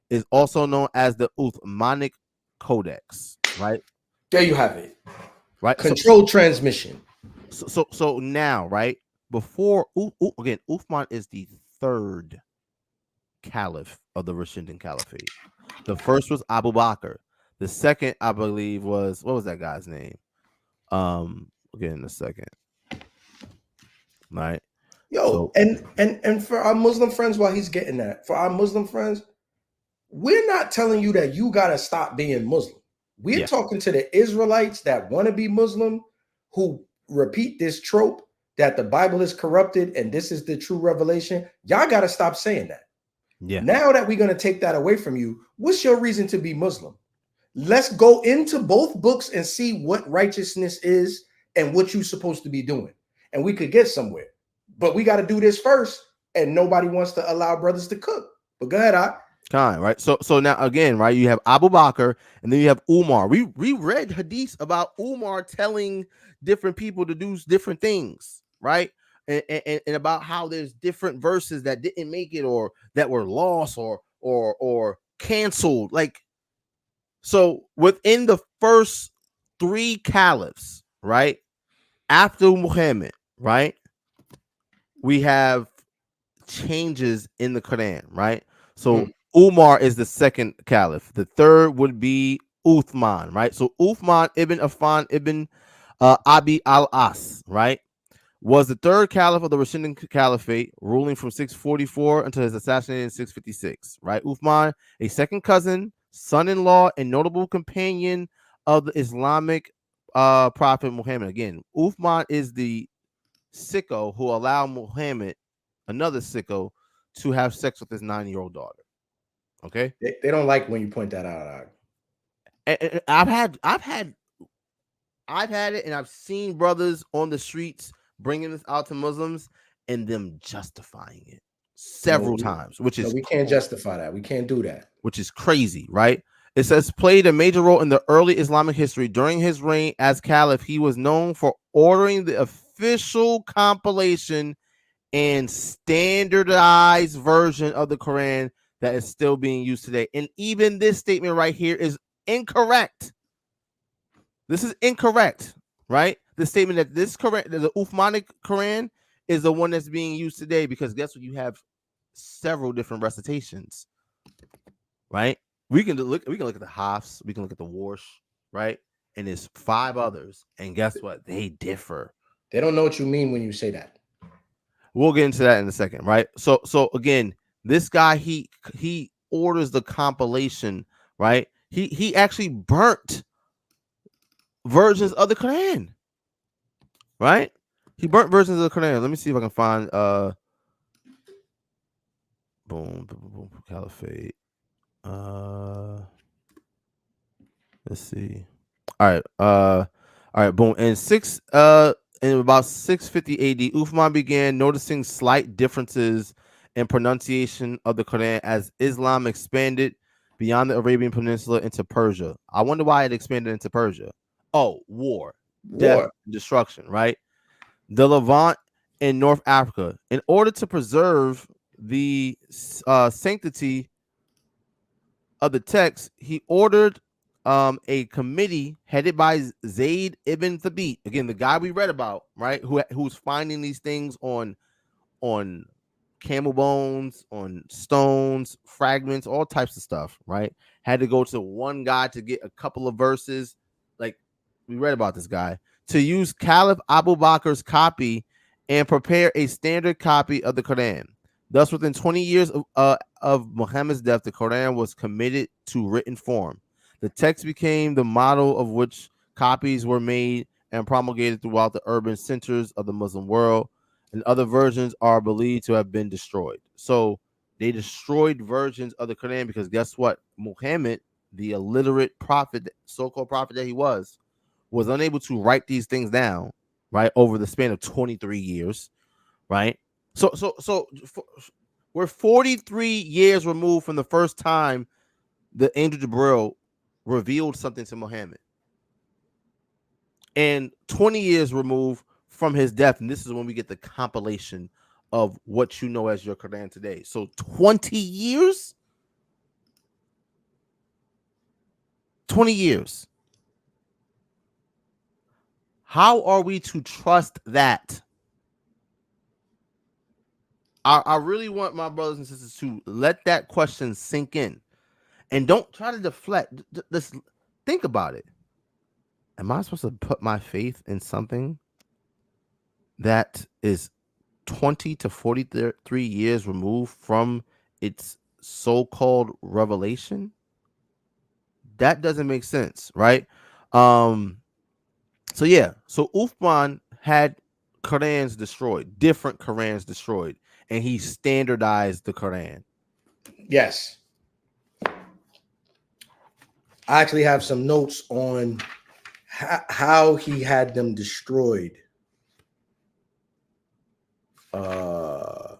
is also known as the Uthmanic Codex, right? There you have it. Right. Controlled transmission. So now, right? Before again, Uthman is the third caliph of the Rashidun Caliphate. The first was Abu Bakr. The second, I believe, was what was that guy's name? We'll get in a second, right? Yo, So and for our Muslim friends, while he's getting that, for our Muslim friends, we're not telling you that you gotta stop being Muslim. We're yeah, talking to the Israelites that want to be Muslim, who repeat this trope that the Bible is corrupted and this is the true revelation. Y'all gotta stop saying that. yeah, Now that we're gonna take that away from you, what's your reason to be Muslim? Let's go into both books and see what righteousness is and what you're supposed to be doing. And we could get somewhere. But we got to do this first. And nobody wants to allow brothers to cook. But go ahead, I. kind right. So now again, right? You have Abu Bakr, and then you have Umar. We read hadiths about Umar telling different people to do different things, right? And about how there's different verses that didn't make it or that were lost or canceled. Like so, within the first three caliphs, right after Muhammad, right, we have changes in the Quran, right? So Mm, Umar is the second caliph. The third would be Uthman, right? So Uthman ibn Affan ibn Abi al-As, right, was the third caliph of the Rashidun Caliphate, ruling from 644 until his assassination in 656, right? Uthman, a second cousin, son-in-law, and notable companion of the Islamic prophet Muhammad. Again, Uthman is the sicko who allowed Muhammad, another sicko, to have sex with his 9-year-old daughter. Okay, they don't like when you point that out. and I've had it, and I've seen brothers on the streets bringing this out to Muslims and them justifying it No, several times, which no, is we can't justify that. We can't do that. crazy, right? It says played a major role in the early Islamic history. During his reign as caliph, he was known for ordering the official compilation and standardized version of the Quran that is still being used today. And even this statement right here is incorrect. This is incorrect, right? The statement that this Quran, the Uthmanic Quran, is the one that's being used today because guess what? You have several different recitations, right? We can look. We can look at the Hafs. We can look at the Warsh, right? And there's 5 others, and guess what? They differ. They don't know what you mean when you say that. We'll get into that in a second, right? So again, this guy he orders the compilation, right? He actually burnt versions of the Quran, right? He burnt versions of the Quran. Let me see if I can find boom, caliphate. Let's see. All right, boom. In about 650 AD, Uthman began noticing slight differences in pronunciation of the Quran as Islam expanded beyond the Arabian Peninsula into Persia. I wonder why it expanded into Persia. Oh, war, death, War. destruction, right? The Levant and North Africa. In order to preserve the sanctity of the text, he ordered a committee headed by Zayd ibn Thabit, again the guy we read about, right? Who's finding these things on camel bones, on stones, fragments, all types of stuff, right? Had to go to one guy to get a couple of verses, like we read about this guy, to use Caliph Abu Bakr's copy and prepare a standard copy of the Quran. Thus, within 20 years of Muhammad's death, the Quran was committed to written form. The text became the model of which copies were made and promulgated throughout the urban centers of the Muslim world, and other versions are believed to have been destroyed. So they destroyed versions of the Quran because guess what? Muhammad, the illiterate prophet, so-called prophet that he was unable to write these things down, right, over the span of 23 years, right? So we're 43 years removed from the first time the angel Jibril revealed something to Muhammad, and 20 years removed from his death. And this is when we get the compilation of what you know as your Quran today. So 20 years, 20 years. How are we to trust that? I really want my brothers and sisters to let that question sink in and don't try to deflect. think about it. Am I supposed to put my faith in something that is 20 to 43 years removed from its so-called revelation? That doesn't make sense, right? Um, so yeah, so Uthman had Qurans destroyed, different Qurans destroyed, and he standardized the Quran. Yes. I actually have some notes on how he had them destroyed. Uh,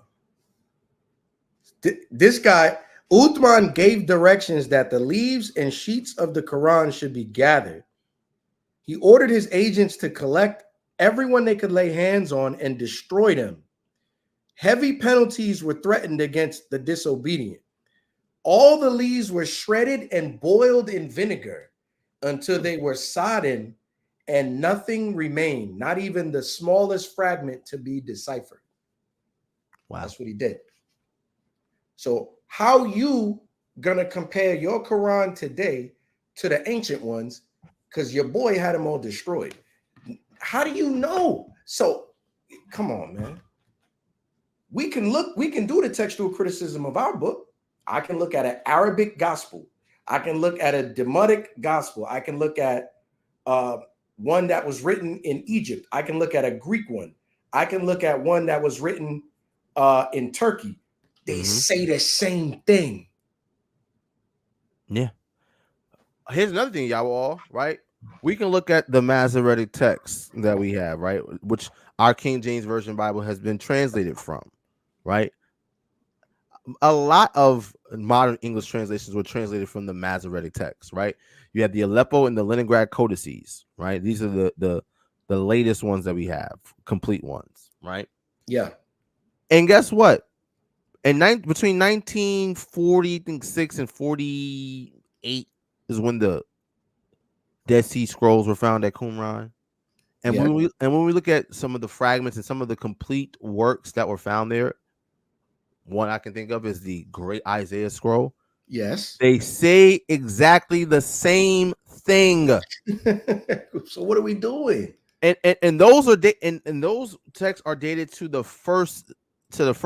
this guy, Uthman, gave directions that the leaves and sheets of the Quran should be gathered. He ordered his agents to collect everyone they could lay hands on and destroy them. Heavy penalties were threatened against the disobedient. All the leaves were shredded and boiled in vinegar until they were sodden and nothing remained, not even the smallest fragment to be deciphered. Wow. That's what he did. So how you gonna compare your Quran today to the ancient ones? Because your boy had them all destroyed. How do you know? So come on, man. We can do the textual criticism of our book. I can look at an Arabic gospel. I can look at a Demotic gospel. I can look at one that was written in Egypt. I can look at a Greek one. I can look at one that was written in Turkey. They say the same thing. Yeah. Here's another thing, y'all all, right? We can look at the Masoretic text that we have, right? Which our King James Version Bible has been translated from, right? A lot of modern English translations were translated from the Masoretic text, right? You have the Aleppo and the Leningrad codices, right? These are the latest ones that we have, complete ones, right? Yeah. And guess what? Between 1946 and 48 is when the Dead Sea Scrolls were found at Qumran. And Yeah. when we look at some of the fragments and some of the complete works that were found there, one I can think of is the Great Isaiah Scroll. Yes. They say exactly the same thing. So what are we doing? And those are and those texts are dated to the first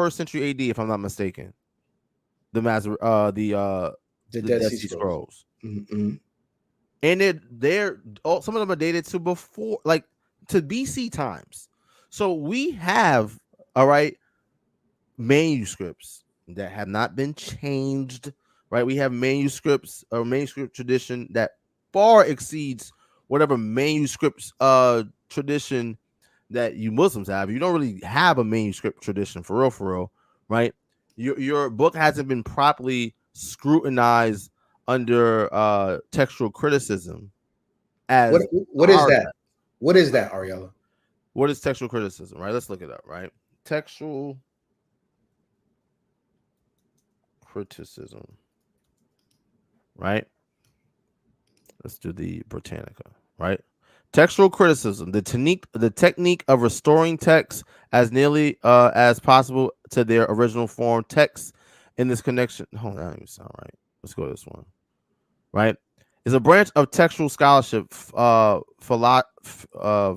century AD, if I'm not mistaken. The Dead Dead Sea Sea Scrolls. Scrolls. Mm-hmm. And they're some of them are dated to before, like to BC times. So we have, all right, manuscripts that have not been changed, right? We have manuscripts or manuscript tradition that far exceeds whatever manuscripts tradition that you Muslims have. You don't really have a manuscript tradition for real, right? Your book hasn't been properly scrutinized under textual criticism as What is ours. that? What is that, Ariella? What is textual criticism, right? Let's look it up, right? Textual criticism, right? Let's do the Britannica, right? Textual criticism, the technique of restoring text as nearly as possible to their original form. Text in this connection. Hold on, that doesn't even sound right. Let's go to this one. Right, is a branch of textual scholarship,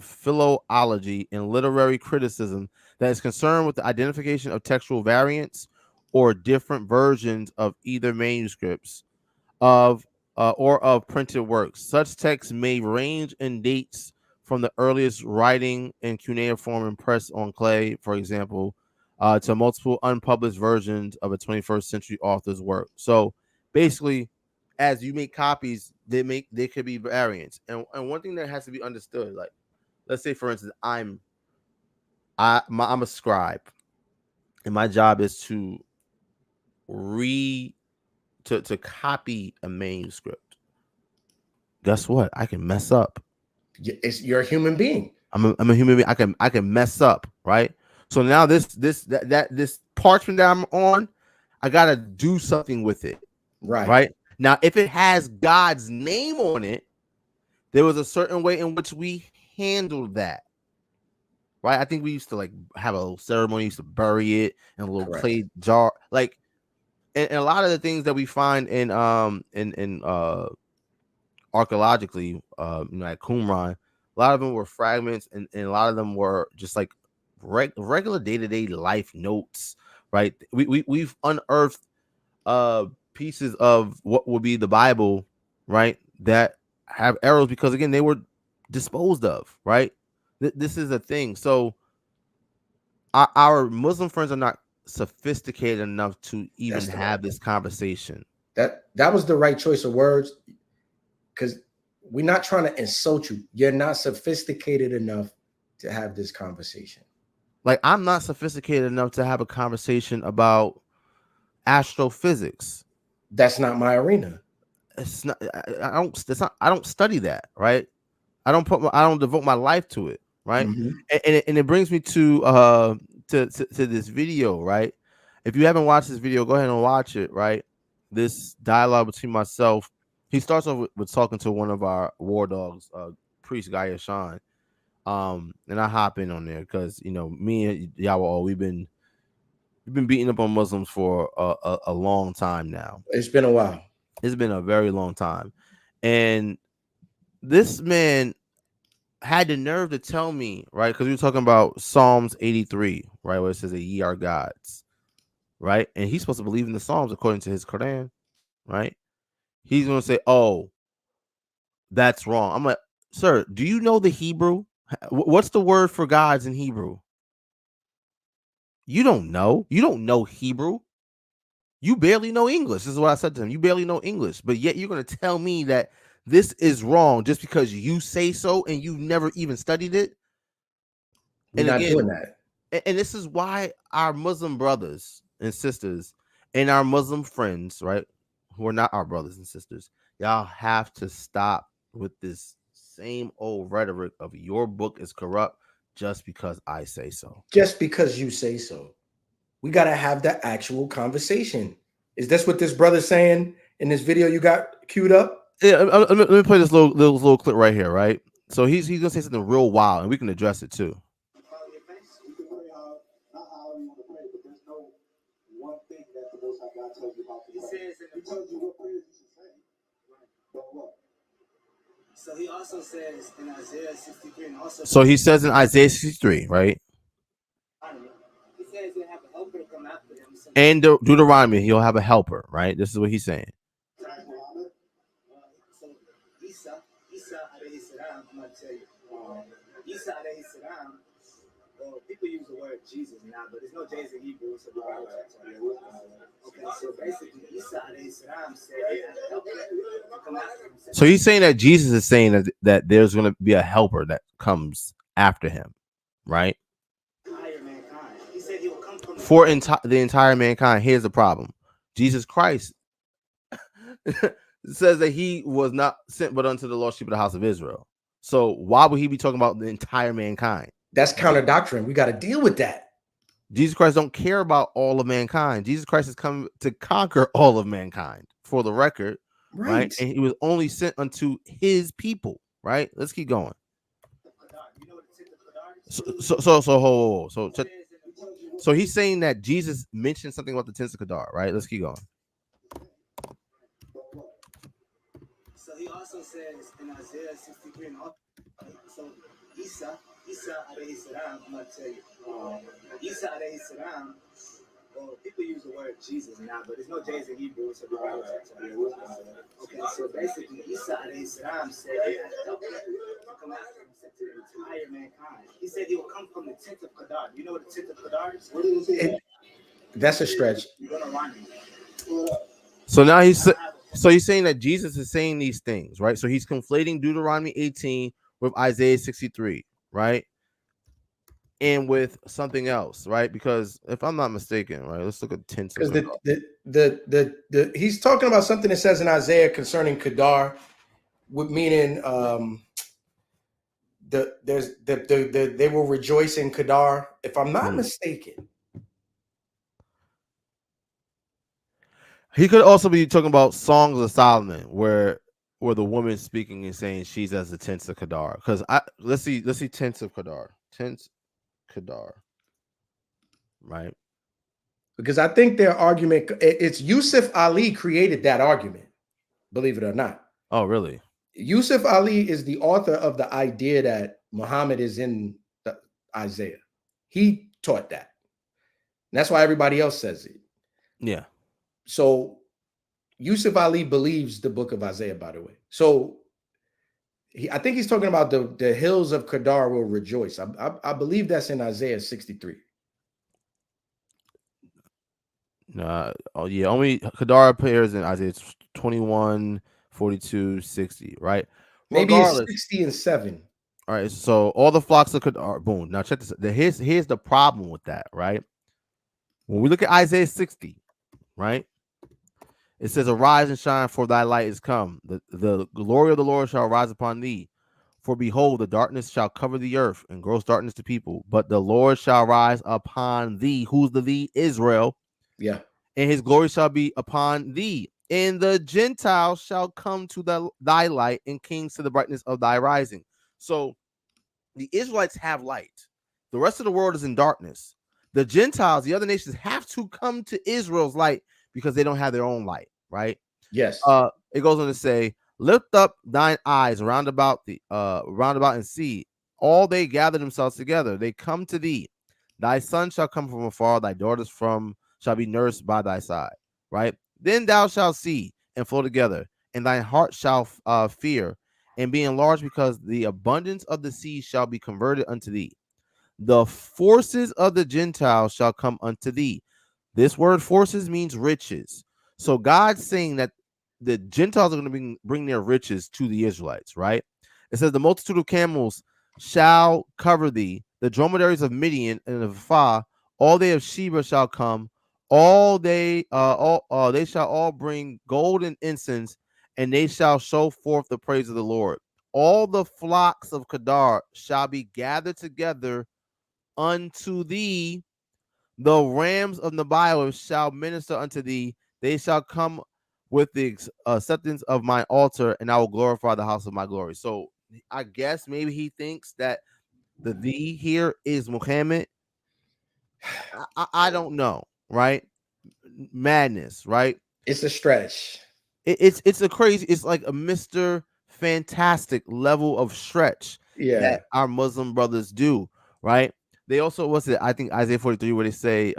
philology, and literary criticism that is concerned with the identification of textual variants or different versions of either manuscripts of or of printed works. Such texts may range in dates from the earliest writing in cuneiform impressed on clay, for example, to multiple unpublished versions of a 21st century author's work. So basically, as you make copies, they could be variants. And one thing that has to be understood, like let's say for instance, I'm a scribe, and my job is to read to copy a manuscript. Guess what? I can mess up. You're a human being. I'm a human being. I can mess up, right? So now this parchment that I'm on, I gotta do something with it, Right. right? Now, if it has God's name on it, there was a certain way in which we handled that, right? I think we used to like have a little ceremony, used to bury it in a little Correct. clay jar, like, and a lot of the things that we find in archaeologically, at Qumran, a lot of them were fragments, and a lot of them were just like regular day-to-day life notes, right? We've unearthed pieces of what would be the Bible, right, that have arrows because again they were disposed of, right? This is a thing. So our Muslim friends are not sophisticated enough to even That's the have problem. this conversation. That was the right choice of words, because we're not trying to insult you. You're not sophisticated enough to have this conversation. Like I'm not sophisticated enough to have a conversation about astrophysics. That's not my arena. It's not. I don't. It's not. I don't study that. Right. I don't devote my life to it. Right. Mm-hmm. And it brings me to this video. Right. If you haven't watched this video, go ahead and watch it. Right. This dialogue between myself. He starts off with talking to one of our war dogs, priest Guy Yashan. And I hop in on there because me and Yahweh, we've been beating up on Muslims for a long time now. It's been a while. It's been a very long time. And this man had the nerve to tell me, right? Because we were talking about Psalms 83, right? Where it says that ye are gods, right? And he's supposed to believe in the Psalms according to his Quran, right? He's going to say, oh, that's wrong. I'm like, sir, do you know the Hebrew? What's the word for gods in Hebrew? You don't know. You don't know Hebrew. You barely know English. This is what I said to him. You barely know English, but yet you're going to tell me that this is wrong just because you say so and you never even studied it. We're And not again, doing that. and this is why our Muslim brothers and sisters and our Muslim friends, right, who are not our brothers and sisters, y'all have to stop with this same old rhetoric of your book is corrupt just because I say so. Just because you say so. We got to have the actual conversation. Is this what this brother's saying in this video you got queued up? Yeah, let me play this little clip right here, right? So he's gonna say something real wild, and we can address it too. So he says in Isaiah 63, right? And Deuteronomy, he'll have a helper, right? This is what he's saying. So he's saying that Jesus is saying that there's going to be a helper that comes after him, right? For the entire mankind. Here's the problem: Jesus Christ says that he was not sent but unto the lost sheep of the house of Israel. So why would he be talking about the entire mankind? That's counter doctrine. We got to deal with that. Jesus Christ don't care about all of mankind. Jesus Christ has come to conquer all of mankind, for the record, right? And he was only sent unto his people, right? Let's keep going. So he's saying that Jesus mentioned something about the tents of Kedar, right? Let's keep going. So he also says in Isaiah 63, and also, so Isa alayhi salam, I'm gonna tell you, Isa alayhi salam. Well, people use the word Jesus now, but there's no J's in Hebrew, so okay. So basically, Isa alayhi salam said he had help to come after him, said to the entire mankind. He said he will come from the tent of Kedar. You know what the tent of Kedar is? That's a stretch. You're gonna run me. So he's saying that Jesus is saying these things, right? So he's conflating Deuteronomy 18 with Isaiah 63, right? And with something else, right? Because if I'm not mistaken, right, let's look at tents. Because the he's talking about something that says in Isaiah concerning Kedar, with meaning they will rejoice in Kedar. If I'm not mistaken, he could also be talking about Songs of Solomon, where the woman speaking and saying she's as the tents of Kedar. Because let's see tents of Kedar, Kedar, right? Because I think their argument, it's Yusuf Ali created that argument, believe it or not. Oh, really? Yusuf Ali is the author of the idea that Muhammad is in the Isaiah. He taught that. And that's why everybody else says it. Yeah. So Yusuf Ali believes the book of Isaiah, by the way. So I think he's talking about the hills of Kedar will rejoice. I believe that's in Isaiah 63. Oh yeah, only Kadar appears in Isaiah 21, 42, 60, right? Maybe it's Regardless, 60 and 7. all right. So all the flocks of Kadar, boom. Now check this. Here's the problem with that, right? When we look at Isaiah 60, right? It says, "Arise and shine, for thy light is come. The glory of the Lord shall rise upon thee. For behold, the darkness shall cover the earth, and gross darkness to people. But the Lord shall rise upon thee." Who's the thee? Israel. Yeah. "And his glory shall be upon thee. And the Gentiles shall come to thy light, and kings to the brightness of thy rising." So the Israelites have light. The rest of the world is in darkness. The Gentiles, the other nations, have to come to Israel's light because they don't have their own light, right? Yes. It goes on to say, "Lift up thine eyes round about and see. All they gather themselves together. They come to thee. Thy son shall come from afar, thy daughters from shall be nursed by thy side." Right? "Then thou shalt see and flow together, and thine heart shall fear and be enlarged, because the abundance of the sea shall be converted unto thee. The forces of the Gentiles shall come unto thee." This word forces means riches. So God's saying that the Gentiles are going to bring their riches to the Israelites, right? It says, "The multitude of camels shall cover thee, the dromedaries of Midian and of Ephah, all they of Sheba shall come, they shall all bring gold and incense, and they shall show forth the praise of the Lord. All the flocks of Kedar shall be gathered together unto thee. The rams of Nebaioth shall minister unto thee. They shall come with the acceptance of my altar, and I will glorify the house of my glory." So I guess maybe he thinks that the thee here is Muhammad. I don't know, right? Madness, right? It's a stretch. It's a crazy, it's like a Mr. Fantastic level of stretch Yeah. that our Muslim brothers do, right? They also, what's it? I think Isaiah 43, where they say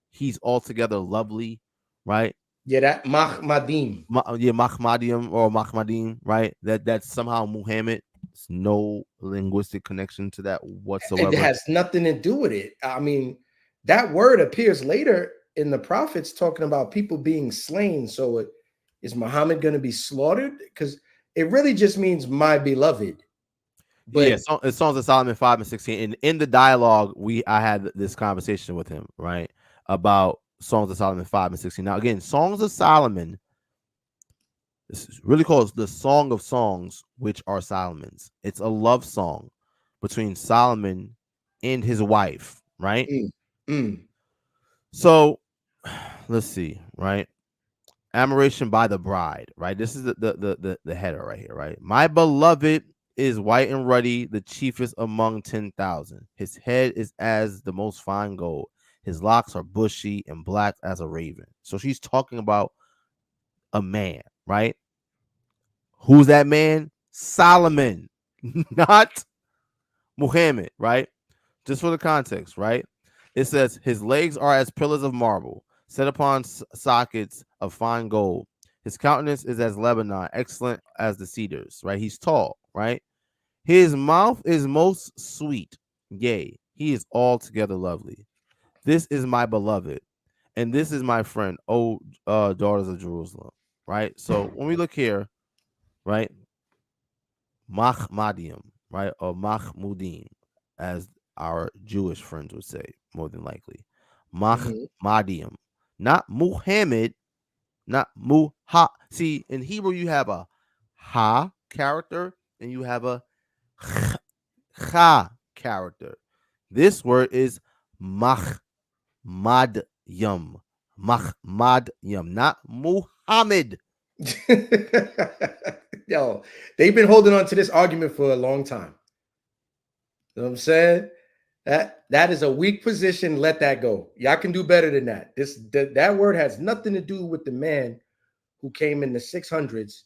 he's altogether lovely, right? Yeah, that Mahmadim. Yeah, Mahmadium or Mahmadim, right? That's somehow Muhammad. There's no linguistic connection to that It whatsoever. has nothing to do with it. I mean, that word appears later in the prophets talking about people being slain. So is Muhammad going to be slaughtered? Because it really just means my beloved. Yeah, But it's Songs of Solomon 5 and 16. And in the dialogue, I had this conversation with him, right? About Songs of Solomon 5 and 16. Now, again, Songs of Solomon, this is really called the Song of Songs, which are Solomon's. It's a love song between Solomon and his wife, right? mm, mm, So let's see, right? Admiration by the bride, right? This is the header right here, right? "My beloved is white and ruddy, the chiefest among 10,000. His head is as the most fine gold. His locks are bushy and black as a raven." So she's talking about a man, right? Who's that man? Solomon, not Muhammad, right? Just for the context, right? It says, "His legs are as pillars of marble, set upon sockets of fine gold. His countenance is as Lebanon, excellent as the cedars," right? He's tall, right? "His mouth is most sweet. Yea, he is altogether lovely. This is my beloved, and this is my friend, O daughters of Jerusalem," right? So when we look here, right, Mahmadium, right, or Mahmudim, as our Jewish friends would say, more than likely. mhm. Mahmadium, not Muhammad, not Muha. See, in Hebrew, you have a ha character and you have a cha character. This word is Mahmadium, Mahmadium, not Muhammad. Yo, they've been holding on to this argument for a long time. You know what I'm saying? That is a weak position. Let that go. Y'all can do better than that. That word has nothing to do with the man who came in the 600s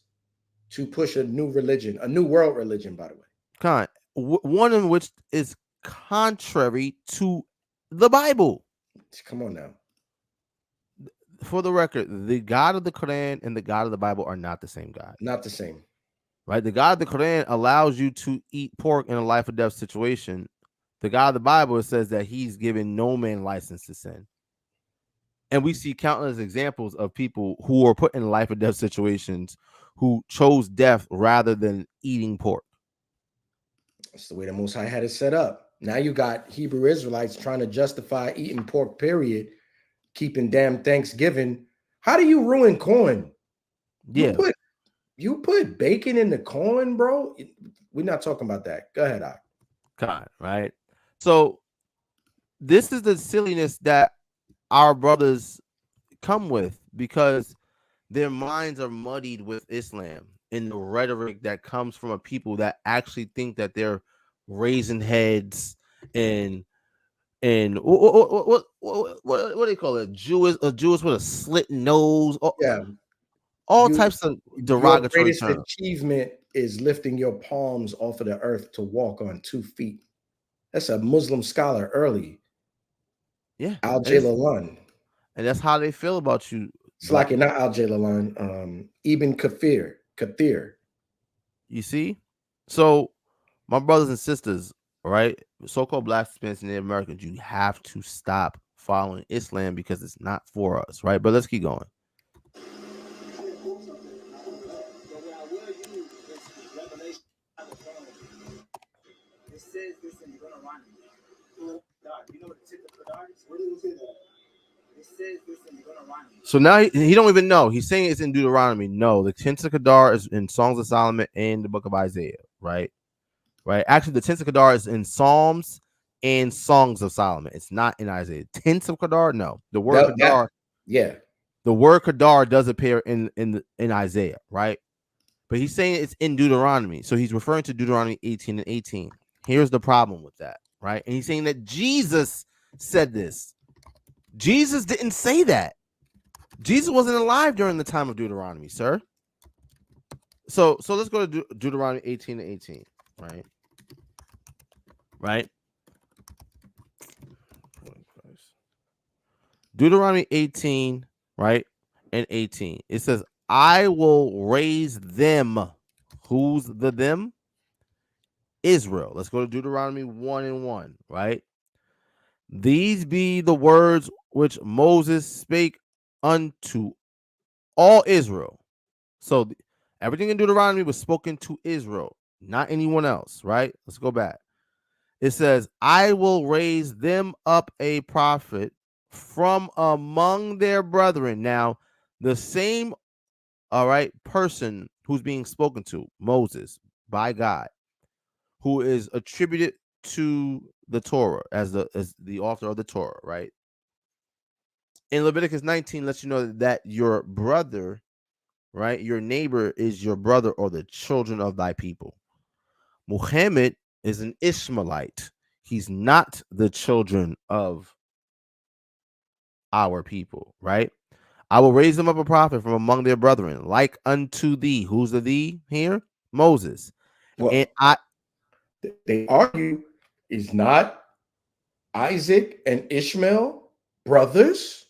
to push a new religion, a new world religion, by the way. One in which is contrary to the Bible. Come on now. For the record, the God of the Quran and the God of the Bible are not the same God. Not the same. Right? The God of the Quran allows you to eat pork in a life or death situation. The God of the Bible says that he's given no man license to sin. And we see countless examples of people who are put in life or death situations who chose death rather than eating pork. That's the way the Most High had it set up. Now you got Hebrew Israelites trying to justify eating pork, period, keeping damn Thanksgiving. How do you ruin corn? You Yeah. put you put bacon in the corn, bro. We're not talking about that. Go ahead, I. God, right? So this is the silliness that our brothers come with because their minds are muddied with Islam and the rhetoric that comes from a people that actually think that they're raising heads and what do they call it? A Jewish with a slit nose, Yeah, all you types of your derogatory greatest terms. achievement is lifting your palms off of the earth to walk on 2 feet. That's a Muslim scholar early, Yeah, Al and Jaylalan. that's how they feel about you, It's black. like not Al Jaylalan, Ibn Kathir. Kathir. You see, so my brothers and sisters, right? So-called black Hispanics and Native Americans, you have to stop following Islam because it's not for us, right? But let's keep going. It says this in Deuteronomy. You know what the tip of Qadar is? Where does it say that? It says this in Deuteronomy. So now he don't even know. He's saying it's in Deuteronomy. No, the Tenth of Kedar is in Songs of Solomon and the Book of Isaiah, right? Right. Actually, the Tenth of Kedar is in Psalms and Songs of Solomon. It's not in Isaiah. Tenth of Kedar, no. Yeah. The word Kedar does appear in Isaiah, right? But he's saying it's in Deuteronomy. So he's referring to Deuteronomy 18 and 18. Here's the problem with that, right? And he's saying that Jesus said this. Jesus didn't say that. Jesus wasn't alive during the time of Deuteronomy, sir. So let's go to Deuteronomy 18 and 18, right? Right? Deuteronomy 18, right? And 18. It says, I will raise them. Who's the them? Israel. Let's go to Deuteronomy 1 and 1, right? These be the words which Moses spake unto all Israel. So everything in Deuteronomy was spoken to Israel, not anyone else, right? Let's go back. It says, I will raise them up a prophet from among their brethren. Now, the same, all right, person who's being spoken to, Moses, by God, who is attributed to the Torah as the author of the Torah, right? In Leviticus 19 lets you know that your brother, right, your neighbor is your brother or the children of thy people. Muhammad is an Ishmaelite. He's not the children of our people, right? I will raise them up a prophet from among their brethren, like unto thee. Who's the thee here? Moses. And Well, they argue is not Isaac and Ishmael brothers?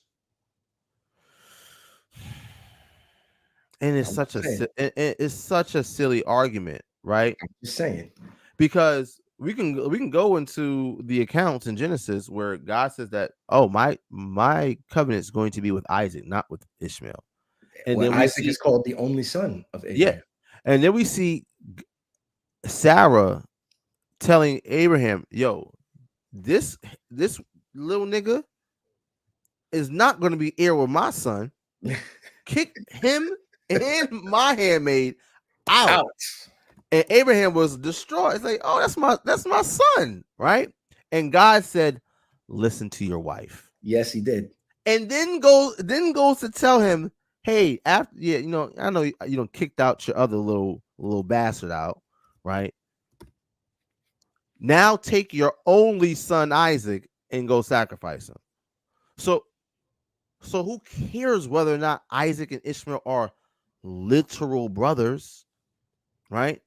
it's I'm such saying. it's such a silly argument, right? I'm just saying. Because we can go into the accounts in Genesis where God says that, oh, my covenant is going to be with Isaac, not with Ishmael. And Well, then we Isaac is see, called the only son of yeah, Abraham. and then we see Sarah telling Abraham, yo, this little nigga is not going to be heir with my son. Kick him and my handmaid out. Out. And Abraham was distraught. It's like, oh, that's my son, right? And God said, listen to your wife. Yes, he did. And then goes to tell him, hey, after, yeah, I know you don't kicked out your other little bastard out, right? Now take your only son Isaac and go sacrifice him. So who cares whether or not Isaac and Ishmael are literal brothers? right?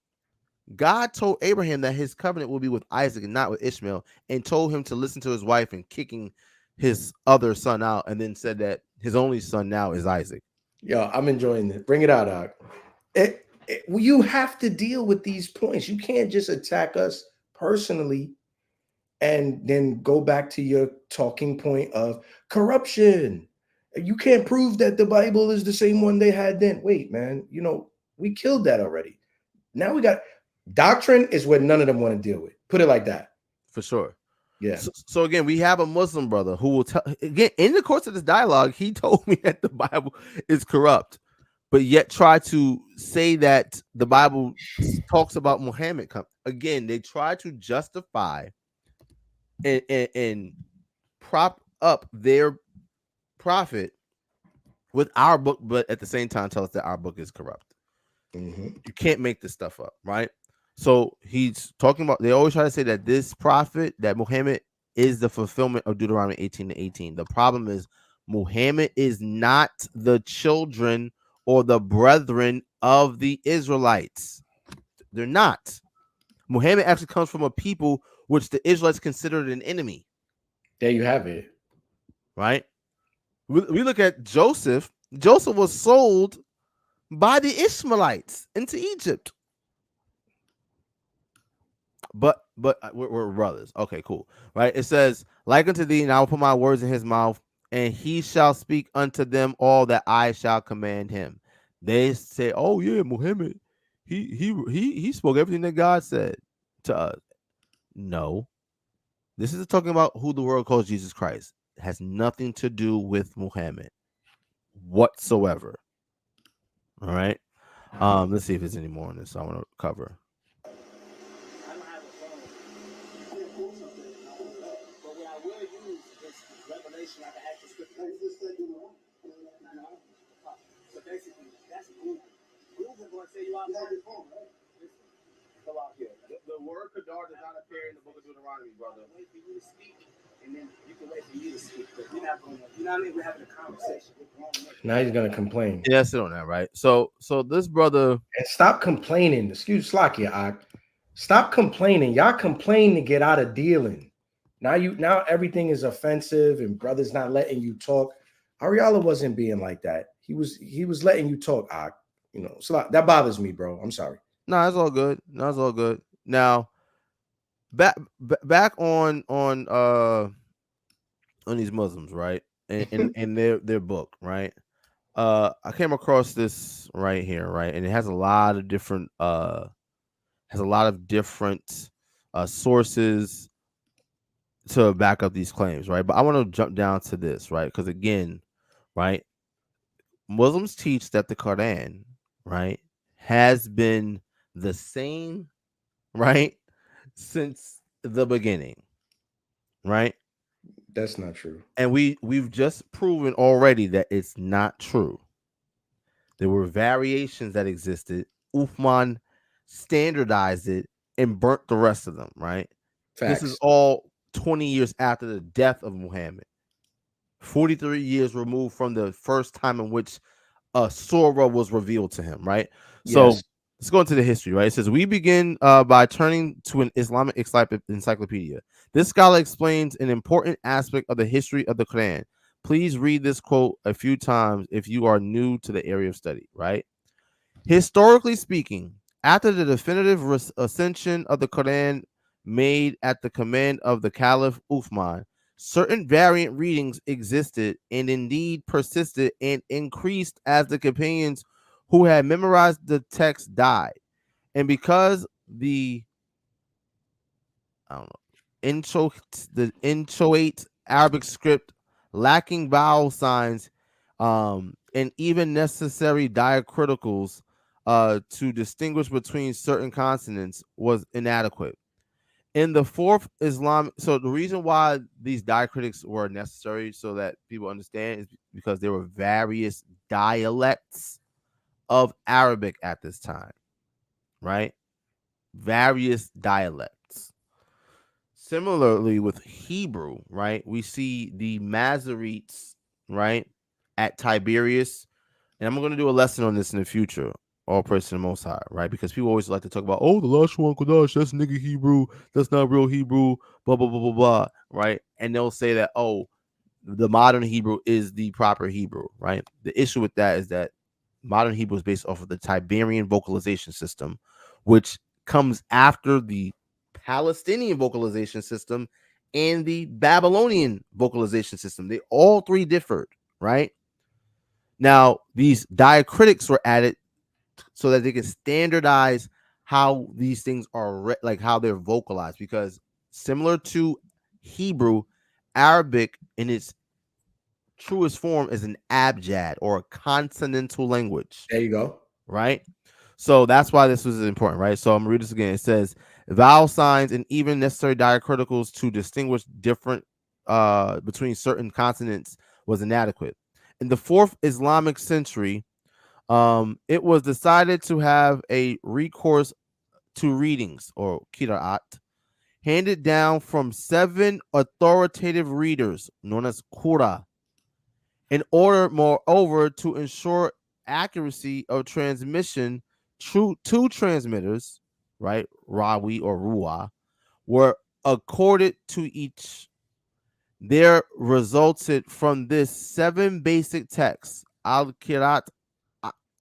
God told Abraham that his covenant will be with Isaac and not with Ishmael, and told him to listen to his wife and kicking his other son out, and then said that his only son now is Isaac. Yo, I'm enjoying this. Bring it out, Doc. You have to deal with these points. You can't just attack us personally and then go back to your talking point of corruption. You can't prove that the Bible is the same one they had then. Wait, man, we killed that already. Now we got doctrine is what none of them want to deal with. Put it like that. For sure. Yeah. So again, we have a Muslim brother who will tell, again, in the course of this dialogue, he told me that the Bible is corrupt, but yet try to say that the Bible talks about Muhammad. Again, they try to justify and prop up their prophet with our book, but at the same time tell us that our book is corrupt. Mm-hmm. You can't make this stuff up, right? So he's talking about, they always try to say that this prophet, that Muhammad is the fulfillment of Deuteronomy 18:18. The problem is Muhammad is not the children or the brethren of the Israelites. They're not. Muhammad actually comes from a people which the Israelites considered an enemy. There you have it. Right? We look at Joseph. Joseph was sold by the Ishmaelites into Egypt. But we're brothers. Okay, cool. Right? It says, like unto thee, and I will put my words in his mouth, and he shall speak unto them all that I shall command him. They say, oh yeah, Muhammad, he spoke everything that God said to us. No. This is talking about who the world calls Jesus Christ. It has nothing to do with Muhammad whatsoever. All right. Let's see if there's any more on this I want to cover. I don't have a phone. But what I will use is revelation like an actual scripture. So basically, that's Google. Google going to say you out there. Go out here. The word Kadar does not appear in the book of Deuteronomy, brother. Wait for you to speak, and then you can wait for you to speak. But we're not going to, you know what I mean? We're having a conversation. Now he's gonna complain. Yeah, sit on that, right? So this brother, And stop complaining. Excuse Slakia. Stop complaining. Y'all complain to get out of dealing. Now everything is offensive and brothers not letting you talk. Ariella wasn't being like that. He was letting you talk. So that bothers me, bro. I'm sorry. no, it's all good. No, it's all good. Now, back on these Muslims, right? And their book, right? I came across this right here, right? And it has a lot of different sources to back up these claims, right? But I want to jump down to this, right? Because again, right, Muslims teach that the Quran, right, has been the same, right, since the beginning, right? That's not true. And we've just proven already that it's not true. There were variations that existed. Uthman standardized it and burnt the rest of them, right? Facts. This is all 20 years after the death of Muhammad. 43 years removed from the first time in which a surah was revealed to him, right? So Yes. let's go into the history, right? It says, we begin by turning to an Islamic encyclopedia. This scholar explains an important aspect of the history of the Quran. Please read this quote a few times if you are new to the area of study, right? Historically speaking, after the definitive ascension of the Quran made at the command of the Caliph Uthman, certain variant readings existed and indeed persisted and increased as the companions who had memorized the text died. And because the inchoate Arabic script lacking vowel signs and even necessary diacriticals to distinguish between certain consonants was inadequate. In the fourth Islam, so the reason why these diacritics were necessary so that people understand is because there were various dialects of Arabic at this time, right? Various dialects. Similarly with Hebrew, right? We see the Masoretes, right, at Tiberias, and I'm going to do a lesson on this in the future All praise to the Most High, right? Because people always like to talk about, oh, the Lashon Kodash, that's nigga Hebrew, that's not real Hebrew, blah blah blah blah blah, right? And they'll say that, oh, the modern Hebrew is the proper Hebrew, right? The issue with that is that modern Hebrew is based off of the Tiberian vocalization system, which comes after the Palestinian vocalization system and the Babylonian vocalization system. They all three differed, right? Now, these diacritics were added so that they can standardize how these things are like how they're vocalized, because similar to Hebrew, Arabic in its truest form is an abjad or a consonantal language, There you go. right? So that's why this was important, right? So I'm gonna read this again. It says vowel signs and even necessary diacriticals to distinguish different between certain consonants was inadequate. In the 4th Islamic century, it was decided to have a recourse to readings or qira'at handed down from 7 authoritative readers known as qura, in order, moreover, to ensure accuracy of transmission. Two transmitters, right, Rawi or Ruwa, were accorded to each. There resulted from this 7 basic texts, Al Kirat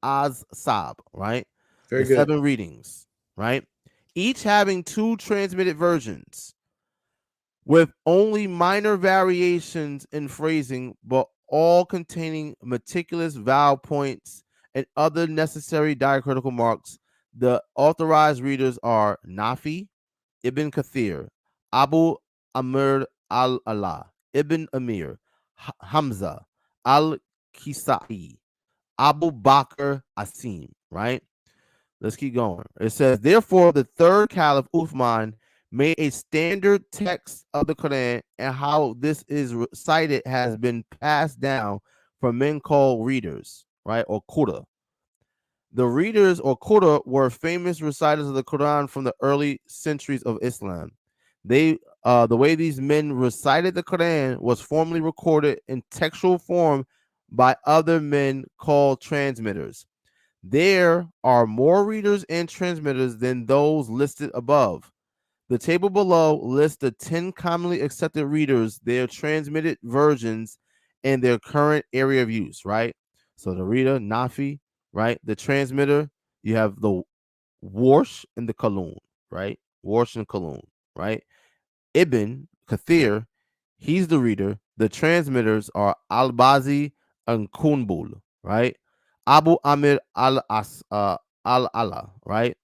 Az Sab, right? Very The good. 7 readings, right? Each having 2 transmitted versions with only minor variations in phrasing, but all containing meticulous vowel points and other necessary diacritical marks. The authorized readers are Nafi, Ibn Kathir, Abu Amr al-Allah, Ibn Amir, Hamza, al-Kisai, Abu Bakr Asim, right? Let's keep going. It says, therefore, the third caliph Uthman made a standard text of the Quran, and how this is recited has been passed down from men called readers, right? Or Qura. The readers or Qura were famous reciters of the Quran from the early centuries of Islam. The way these men recited the Quran was formally recorded in textual form by other men called transmitters. There are more readers and transmitters than those listed above. The table below lists the 10 commonly accepted readers, their transmitted versions, and their current area of use, right? So the reader, Nafi, right? The transmitter, you have the Warsh and the Kalun, right? Warsh and Kalun, right? Ibn Kathir, he's the reader. The transmitters are Al-Bazi and Kunbul, right? Abu Amir al-Allah, right?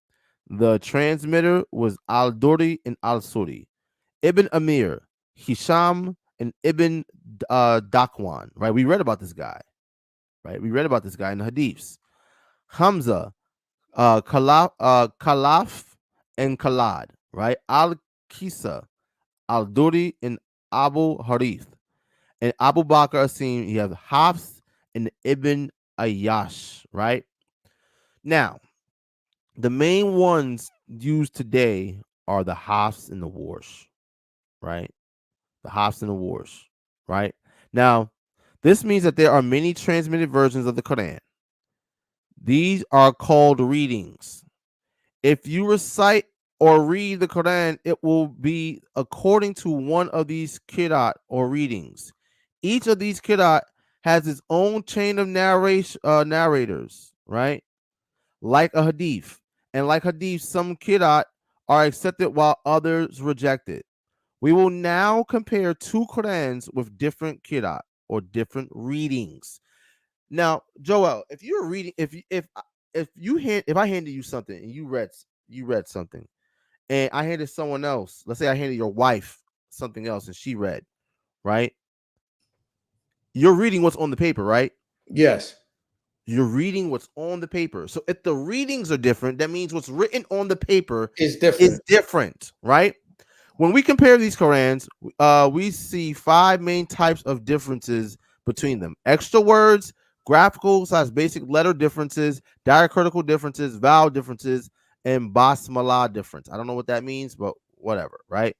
The transmitter was Al-Duri and Al-Suri. Ibn Amir, Hisham, and Ibn Dakwan, right? We read about this guy, right? We read about this guy in the Hadiths. Hamza, Khalaf, and Khalad, right? Al-Kisa, Al-Duri, and Abu Harith. And Abu Bakr Asim, you have Hafs and Ibn Ayyash, right? Now, the main ones used today are the Hafs and the Warsh, right? The Hafs and the Warsh, right? Now, this means that there are many transmitted versions of the Quran. These are called readings. If you recite or read the Quran, it will be according to one of these kirat or readings. Each of these kirat has its own chain of narrators, right? Like a hadith. And like hadith, some kirat are accepted while others rejected. We will now compare 2 Qurans with different kirat or different readings. Now, Joel, if you're reading, if I handed you something and you read something, and I handed someone else, let's say I handed your wife something else and she read, right? You're reading what's on the paper, right? Yes. You're reading what's on the paper. So if the readings are different, that means what's written on the paper It's is different. different, right? When we compare these Qurans, we see 5 main types of differences between them: extra words, graphical / basic letter differences, diacritical differences, vowel differences, and basmala difference. I don't know what that means, but whatever, right?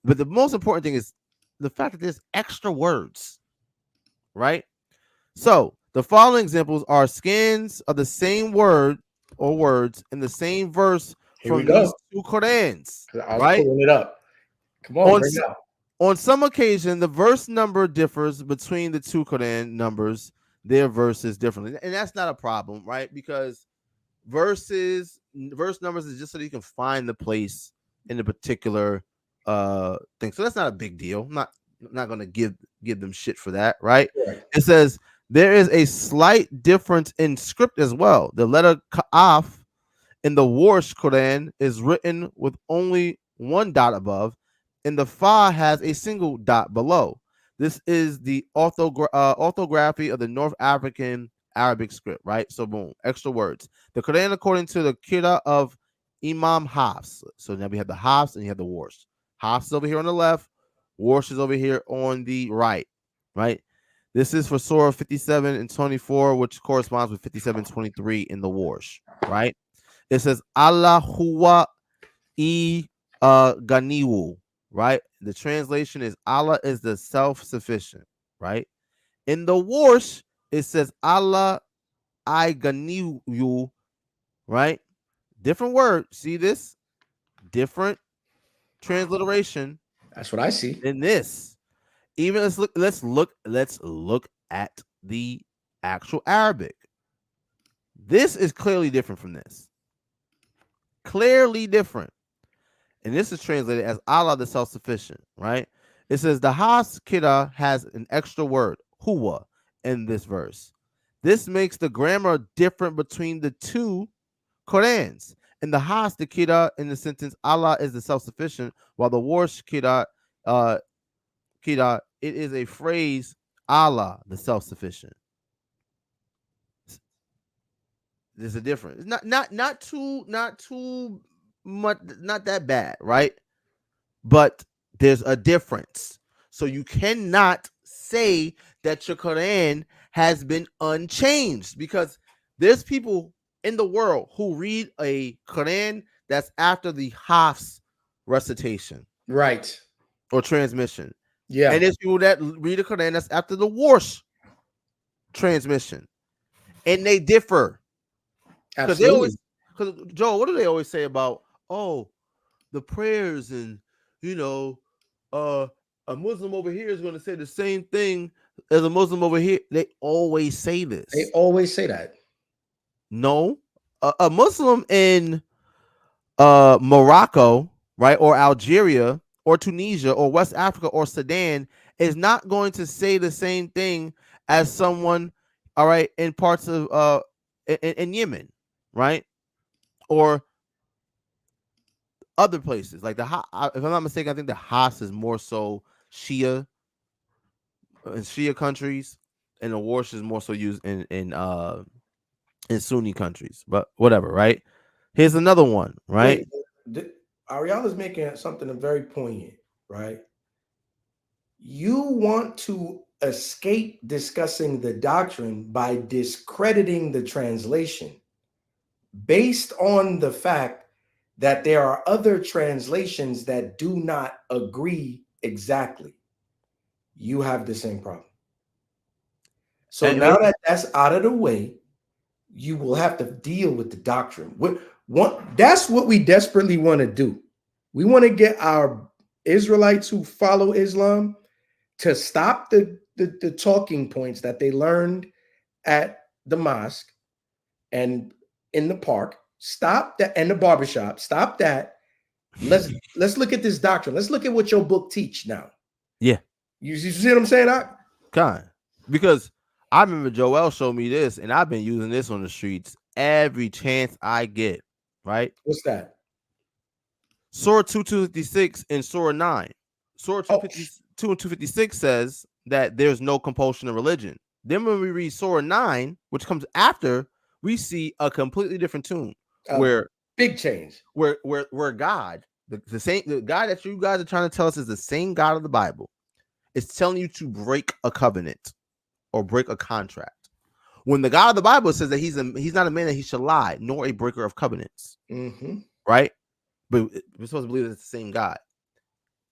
But the most important thing is the fact that there's extra words, right? So the following examples are scans of the same word or words in the same verse Here we from these go. two Qurans, 'Cause I was right? pulling it up. Come on, On bring it out. on some occasion, the verse number differs between the two Quran numbers, their verses differently. And that's not a problem, right? Because verse numbers is just so that you can find the place in the particular thing. So that's not a big deal. I'm not gonna give them shit for that, right? Right. It says there is a slight difference in script as well. The letter Ka'af in the Warsh Quran is written with only one dot above, and the Fa has a single dot below. This is the orthography of the North African Arabic script, right? So, boom, extra words. The Quran, according to the Kira of Imam Hafs. So now we have the Hafs and you have the Warsh. Hafs is over here on the left, Warsh is over here on the right, right? This is for Surah 57 and 24, which corresponds with 57:23 in the Warsh, right? It says Allah huwa ganiwu, right? The translation is Allah is the self-sufficient, right? In the Warsh, it says Allah I ganiwu, right? Different word. See this? Different transliteration That's what I see. in this. Even let's look at the actual Arabic. This is clearly different from this. Clearly different. And this is translated as Allah the self-sufficient, right? It says the Has Kida has an extra word, huwa, in this verse. This makes the grammar different between the two Qurans. In the Has, the Kida in the sentence Allah is the self-sufficient, while the Warsh uh, Kida, it is a phrase Allah the self-sufficient. There's a difference. It's not too much, not that bad, right? But there's a difference. So you cannot say that your Quran has been unchanged because there's people in the world who read a Quran that's after the Hafs recitation Right. or transmission. Yeah. And there's people that read a Quran that's after the Warsh transmission. And they differ. Because they always, Absolutely. because Joe, what do they always say about, oh, the prayers and, you know, uh, a Muslim over here is going to say the same thing as a Muslim over here. They always say They this. always say that. No, a Muslim in Morocco, right, or Algeria, or Tunisia, or West Africa, or Sudan is not going to say the same thing as someone, all right, in parts of in Yemen, right, or other places like if I'm not mistaken, I think the Haas is more so Shia in Shia countries, and the Warsh is more so used in Sunni countries. But whatever, right? Here's another one, right? Wait, Ariana's making something very poignant, right? You want to escape discussing the doctrine by discrediting the translation based on the fact that there are other translations that do not agree exactly. You have the same problem. So And now that that's out of the way, you will have to deal with the doctrine. That's what we desperately want to do. We want to get our Israelites who follow Islam to stop the talking points that they learned at the mosque and in the park. Stop that, and the barbershop. Stop that. Let's look at this doctrine. Let's look at what your book teach now. yeah, You see what I'm saying? kind because I remember Joel showed me this, and I've been using this on the streets every chance I get. Right, What's that? Surah 256 and Surah 9. Surah Oh, 252 and 256 says that there's no compulsion of religion. Then when we read Surah 9, which comes after, we see a completely different tune where big change. where God, the God that you guys are trying to tell us is the same God of the Bible, is telling you to break a covenant or break a contract. When the God of the Bible says that he's not a man that he should lie, nor a breaker of covenants, right? But we're supposed to believe it's the same God.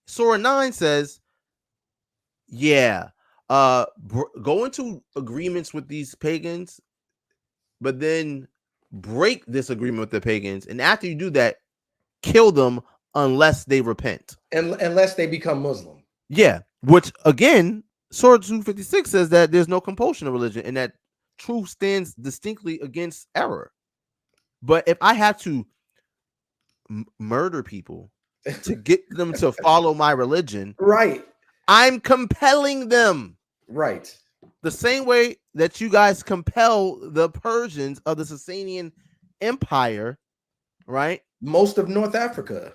Surah 9 says, yeah, go into agreements with these pagans, but then break this agreement with the pagans, and after you do that, kill them unless they repent. Unless they become Muslim. Yeah, which again, Surah 256 says that there's no compulsion of religion and that truth stands distinctly against error. But if I have to murder people to get them to follow my religion, Right. I'm compelling them. Right. The same way that you guys compel the Persians of the Sasanian Empire, right? Most of North Africa.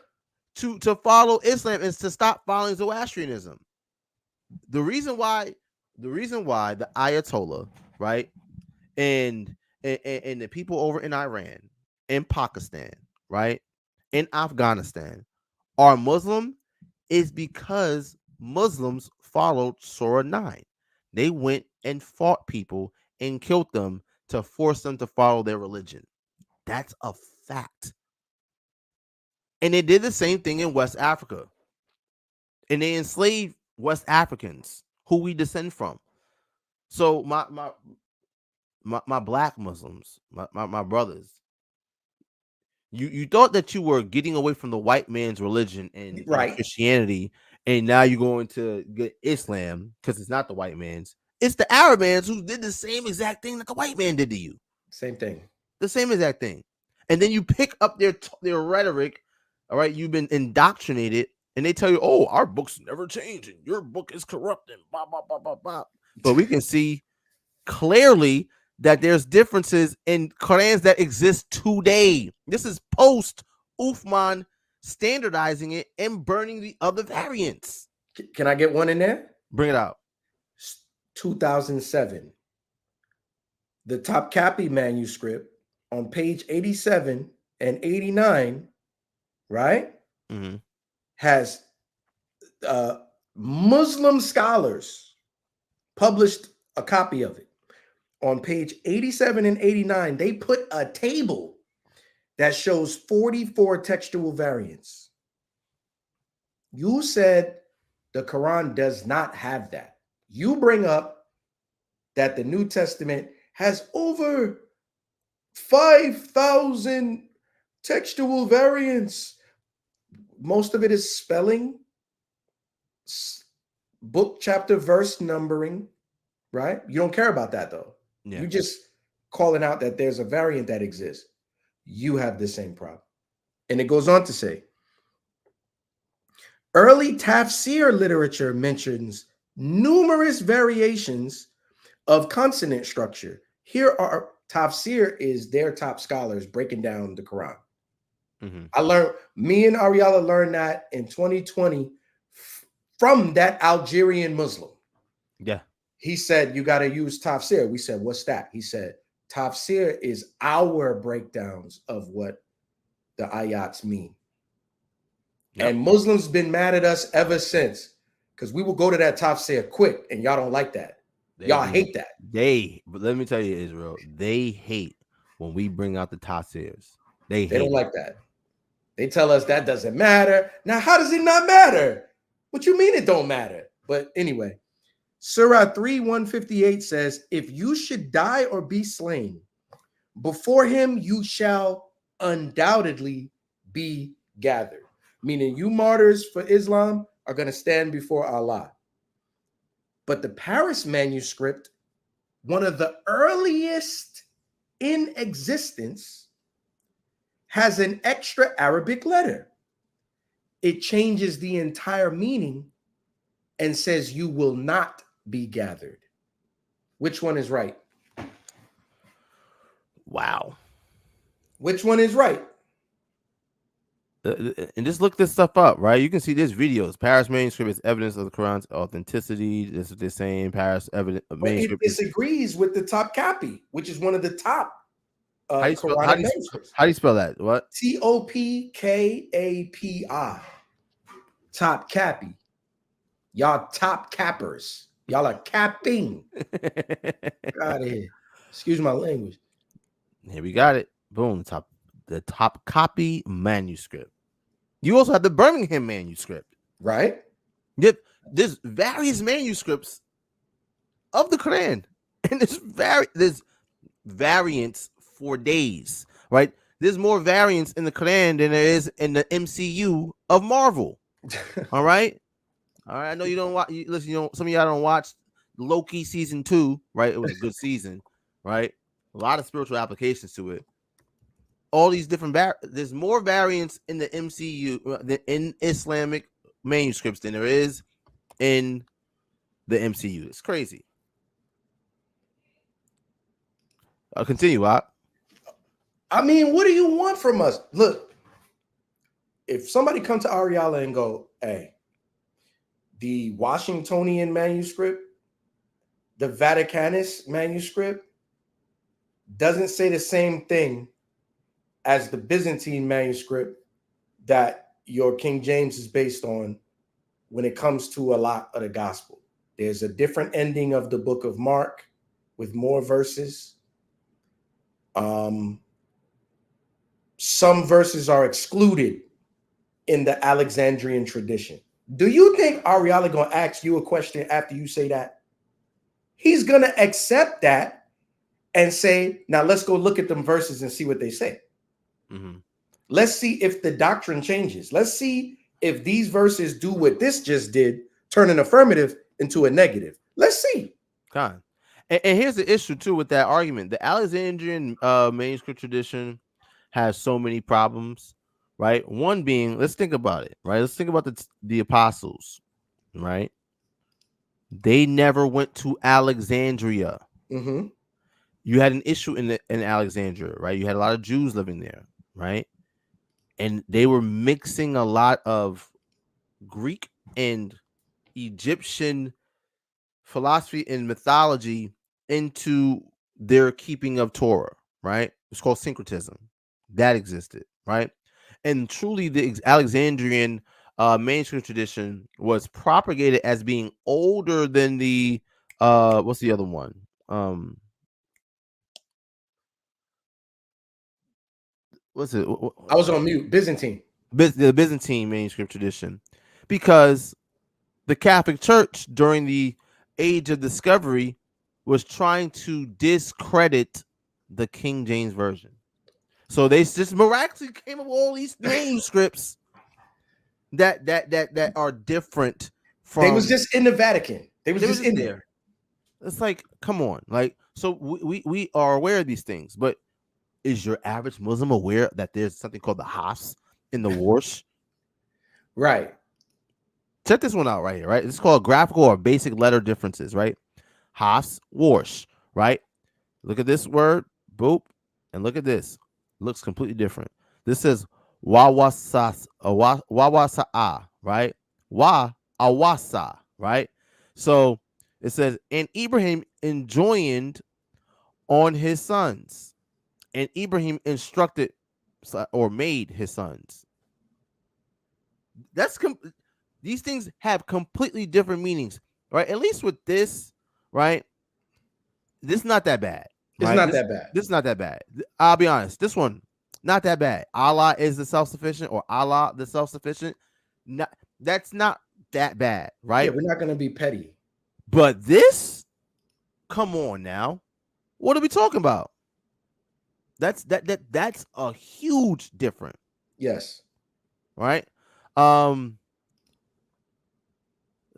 To follow Islam is to stop following Zoroastrianism. The reason why the Ayatollah, right, and the people over in Iran, in Pakistan, right, in Afghanistan are Muslim is because Muslims followed Surah 9. They went and fought people and killed them to force them to follow their religion. That's a fact. And they did the same thing in West Africa. And they enslaved West Africans who we descend from. So my black Muslims, my brothers, you thought that you were getting away from the white man's religion and Right. Christianity, and now you're going to get Islam because it's not the white man's. It's the Arab man's who did the same exact thing that the white man did to you. Same thing. The same exact thing. And then you pick up their rhetoric. All right, you've been indoctrinated, and they tell you, "Oh, our books never change, and your book is corrupt." And blah blah blah blah blah. But we can see clearly that there's differences in Qurans that exist today. This is post Uthman standardizing it and burning the other variants. Can I get one in there? Bring it out. 2007. The Topkapi manuscript on page 87 and 89, right, has Muslim scholars published a copy of it. On page 87 and 89, they put a table that shows 44 textual variants. You said the Quran does not have that. You bring up that the New Testament has over 5,000 textual variants. Most of it is spelling, book, chapter, verse numbering, right? You don't care about that though. Yeah. You're just calling out that there's a variant that exists. You have the same problem. And it goes on to say, early tafsir literature mentions numerous variations of consonant structure. Here are tafsir is their top scholars breaking down the Quran. Me and Ariella learned that in 2020 from that Algerian Muslim. Yeah. He said, you got to use tafsir. We said, what's that? He said, tafsir is our breakdowns of what the ayats mean. Yep. And Muslims been mad at us ever since because we will go to that tafsir quick and y'all don't like that. Y'all hate that. But let me tell you, Israel, they hate when we bring out the tafsirs. They don't like that. They tell us that doesn't matter. Now, how does it not matter? What you mean it don't matter? But anyway, Surah 3:158 says, if you should die or be slain, before him you shall undoubtedly be gathered. Meaning you martyrs for Islam are going to stand before Allah. But the Paris manuscript, one of the earliest in existence, has an extra Arabic letter. It changes the entire meaning and says you will not be gathered. Which one is right? Wow. Which one is right? And just look this stuff up, right? You can see this videos. Paris manuscript is evidence of the Quran's authenticity. This is what they're saying. Paris evidence. It disagrees with the Topkapi, which is one of the top how do you spell that? What? Topkapi. Topkapi. Y'all top cappers. Y'all are capping. Out of here. Excuse my language. Here we got it. Boom. The Topkapi manuscript. You also have the Birmingham manuscript, right? Yep. There's various manuscripts of the Quran, and there's variants 4 days, right? There's more variants in the Quran than there is in the MCU of Marvel. All right. All right. I know you don't watch. Listen, some of y'all don't watch Loki season 2, right? It was a good season, right? A lot of spiritual applications to it. All these different there's more variants in the MCU than in Islamic manuscripts than there is in the MCU. It's crazy. I'll continue, Op. I mean, what do you want from us? Look, if somebody come to Ariala and go, hey, the Washingtonian manuscript, the Vaticanus manuscript doesn't say the same thing as the Byzantine manuscript that your King James is based on when it comes to a lot of the gospel. There's a different ending of the book of Mark with more verses. Some verses are excluded in the Alexandrian tradition. Do you think Ariala gonna ask you a question after you say that? He's gonna accept that and say, now let's go look at them verses and see what they say. Mm-hmm. Let's see if the doctrine changes. Let's see if these verses do what this just did, turn an affirmative into a negative. Let's see. God. And here's the issue too with that argument. The Alexandrian manuscript tradition has so many problems, right? One being, let's think about it, right? Let's think about the apostles, right? They never went to Alexandria. Mm-hmm. You had an issue in Alexandria, right? You had a lot of Jews living there, right? And they were mixing a lot of Greek and Egyptian philosophy and mythology into their keeping of Torah, right? It's called syncretism. That existed, right? And truly, the Alexandrian manuscript tradition was propagated as being older than the what's the other one? What's it? I was on mute. Byzantine. The Byzantine manuscript tradition, because the Catholic Church during the Age of Discovery was trying to discredit the King James Version. So they just miraculously came up with all these manuscripts that are different from. They was just in the Vatican. They was just in there. It's like, come on, like, so we are aware of these things, but is your average Muslim aware that there's something called the Hafs in the Warsh? Right. Check this one out right here, right? It's called graphical or basic letter differences, right? Hafs, Warsh, right? Look at this word, boop, and look at this. Looks completely different. This says wawasa, right? Wa awasa, right? So it says, and Ibrahim enjoined on his sons, and Ibrahim instructed or made his sons. These things have completely different meanings, right? At least with this, right? This is not that bad. It's right? not that bad. This is not that bad. I'll be honest. This one, not that bad. Allah is the self-sufficient, or Allah the self-sufficient. That's not that bad, right? Yeah, we're not gonna be petty. But this, come on now. What are we talking about? That's a huge difference. Yes. Right? Let's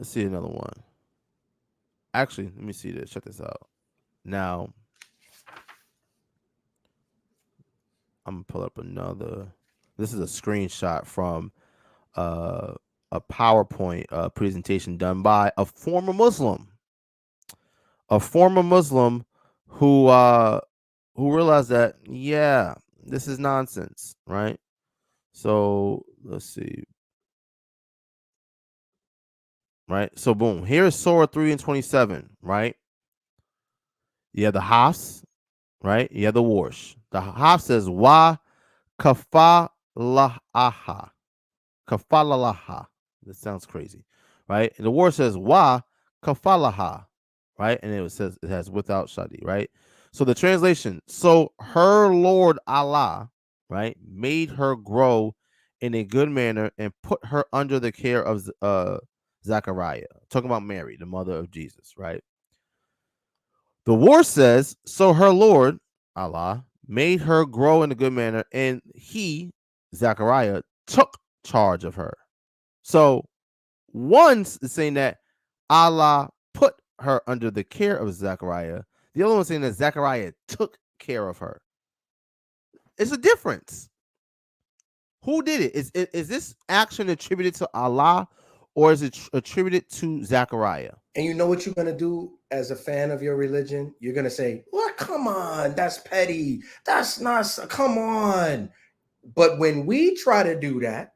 see another one. Actually, let me see this. Check this out. Now, I'm gonna pull up another. This is a screenshot from a PowerPoint presentation done by a former Muslim. A former Muslim who realized that, yeah, this is nonsense, right? So let's see. Right. So boom. Here is Surah 3 and 27, right? You have the Hafs, right? You have the Warsh. The Hafs says wa kafalaha. Kafalaha. This sounds crazy, right? And the Warsh says wa kafalaha, right? And it says it has without shadi, right? So the translation, so her Lord Allah, right, made her grow in a good manner and put her under the care of Zachariah. Talking about Mary, the mother of Jesus, right? The War says, so her Lord, Allah, made her grow in a good manner, and he, Zechariah, took charge of her. So one's saying that Allah put her under the care of Zechariah. The other one's saying that Zechariah took care of her. It's a difference. Who did it? Is this action attributed to Allah or is it attributed to Zechariah? And you know what you're going to do as a fan of your religion? You're going to say, "What? Come on. That's petty. That's not, come on." But when we try to do that,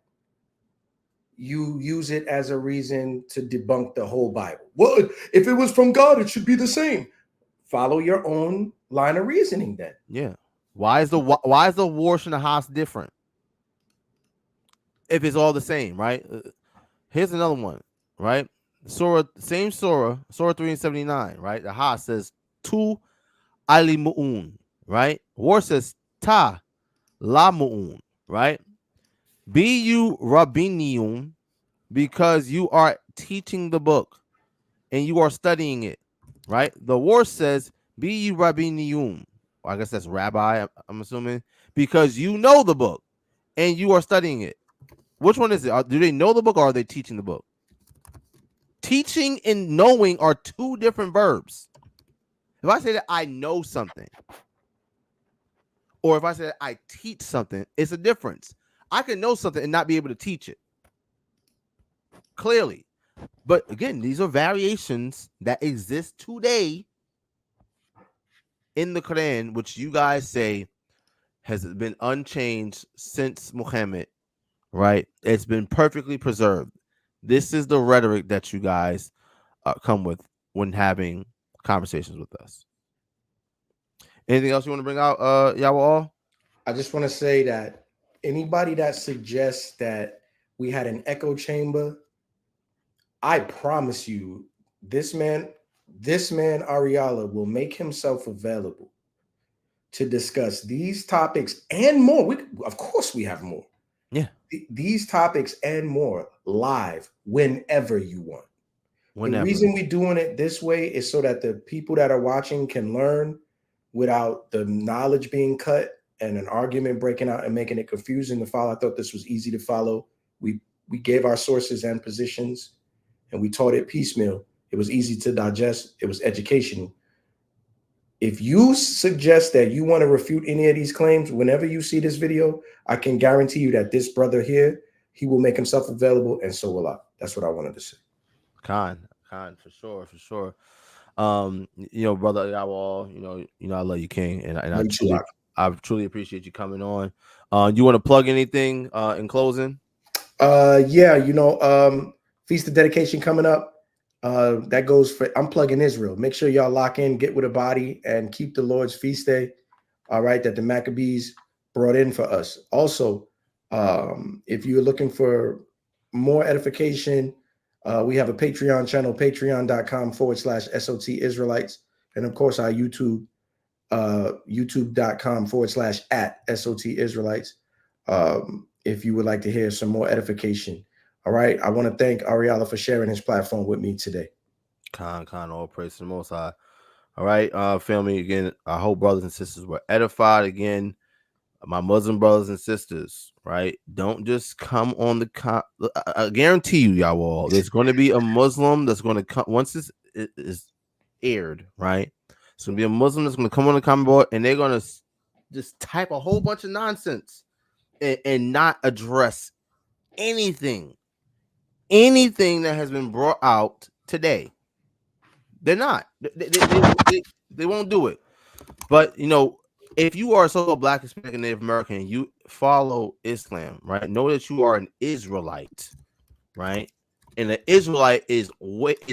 you use it as a reason to debunk the whole Bible. Well, if it was from God, it should be the same. Follow your own line of reasoning then. Yeah. Why is the Warsh and the Haas different? If it's all the same, right? Here's another one, right? Same Surah 379, right? The Haas says tu ali mu'un, right? War says ta la mu'un, right? Be you rabbinium, because you are teaching the book and you are studying it, right? The War says be you rabbinium. I guess that's rabbi, I'm assuming, because you know the book and you are studying it. Which one is it? Do they know the book or are they teaching the book? Teaching and knowing are two different verbs. If I say that I know something, or if I say that I teach something, it's a difference. I can know something and not be able to teach it. Clearly. But again, these are variations that exist today in the Quran, which you guys say has been unchanged since Muhammad, right? It's been perfectly preserved. This is the rhetoric that you guys come with when having conversations with us. Anything else you want to bring out, y'all? I just want to say that anybody that suggests that we had an echo chamber, I promise you, this man Ariala will make himself available to discuss these topics and more. Of course, we have more. Yeah. These topics and more live whenever you want. Whenever. The reason we're doing it this way is so that the people that are watching can learn without the knowledge being cut and an argument breaking out and making it confusing to follow. I thought this was easy to follow. We gave our sources and positions, and we taught it piecemeal. It was easy to digest. It was educational. If you suggest that you want to refute any of these claims, whenever you see this video, I can guarantee you that this brother here, he will make himself available, and so will I. That's what I wanted to say. Khan, for sure. Brother Yawal, I love you, King, and I truly appreciate you coming on. You want to plug anything in closing? Feast of Dedication coming up. That goes for, I'm plugging Israel. Make sure y'all lock in, get with a body, and keep the Lord's feast day. All right, that the Maccabees brought in for us. Also, if you're looking for more edification, we have a Patreon channel, patreon.com/SOT Israelites. And of course, our YouTube, youtube.com/@SOT Israelites. If you would like to hear some more edification. All right. I want to thank Ariala for sharing his platform with me today. Khan, all praise to the Most High. All right, family. Again, I hope brothers and sisters were edified. Again, my Muslim brothers and sisters, right? Don't just come on the I guarantee you, y'all all, there's going to be a Muslim that's going to come once this is aired, right? It's going to be a Muslim that's going to come on the comment board and they're going to just type a whole bunch of nonsense and not address anything that has been brought out today. They're not. They won't do it. But if you are a so-called Black, Hispanic, and Native American, you follow Islam, right? Know that you are an Israelite, right? And an Israelite is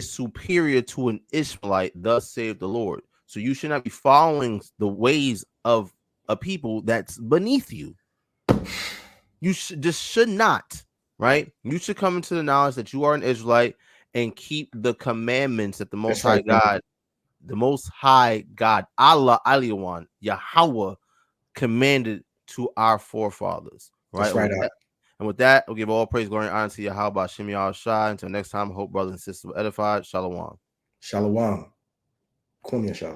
superior to an Ishmaelite, thus save the Lord. So you should not be following the ways of a people that's beneath you. You should not, right? You should come into the knowledge that you are an Israelite and keep the commandments that the Most High God, Allah Aliyawan, Yahweh, commanded to our forefathers. Right. And with that, we'll give all praise, glory, and honor to Yahweh Shem Shai. Until next time, I hope brothers and sisters were edified. Shalom. Shalom. Kum Yashal.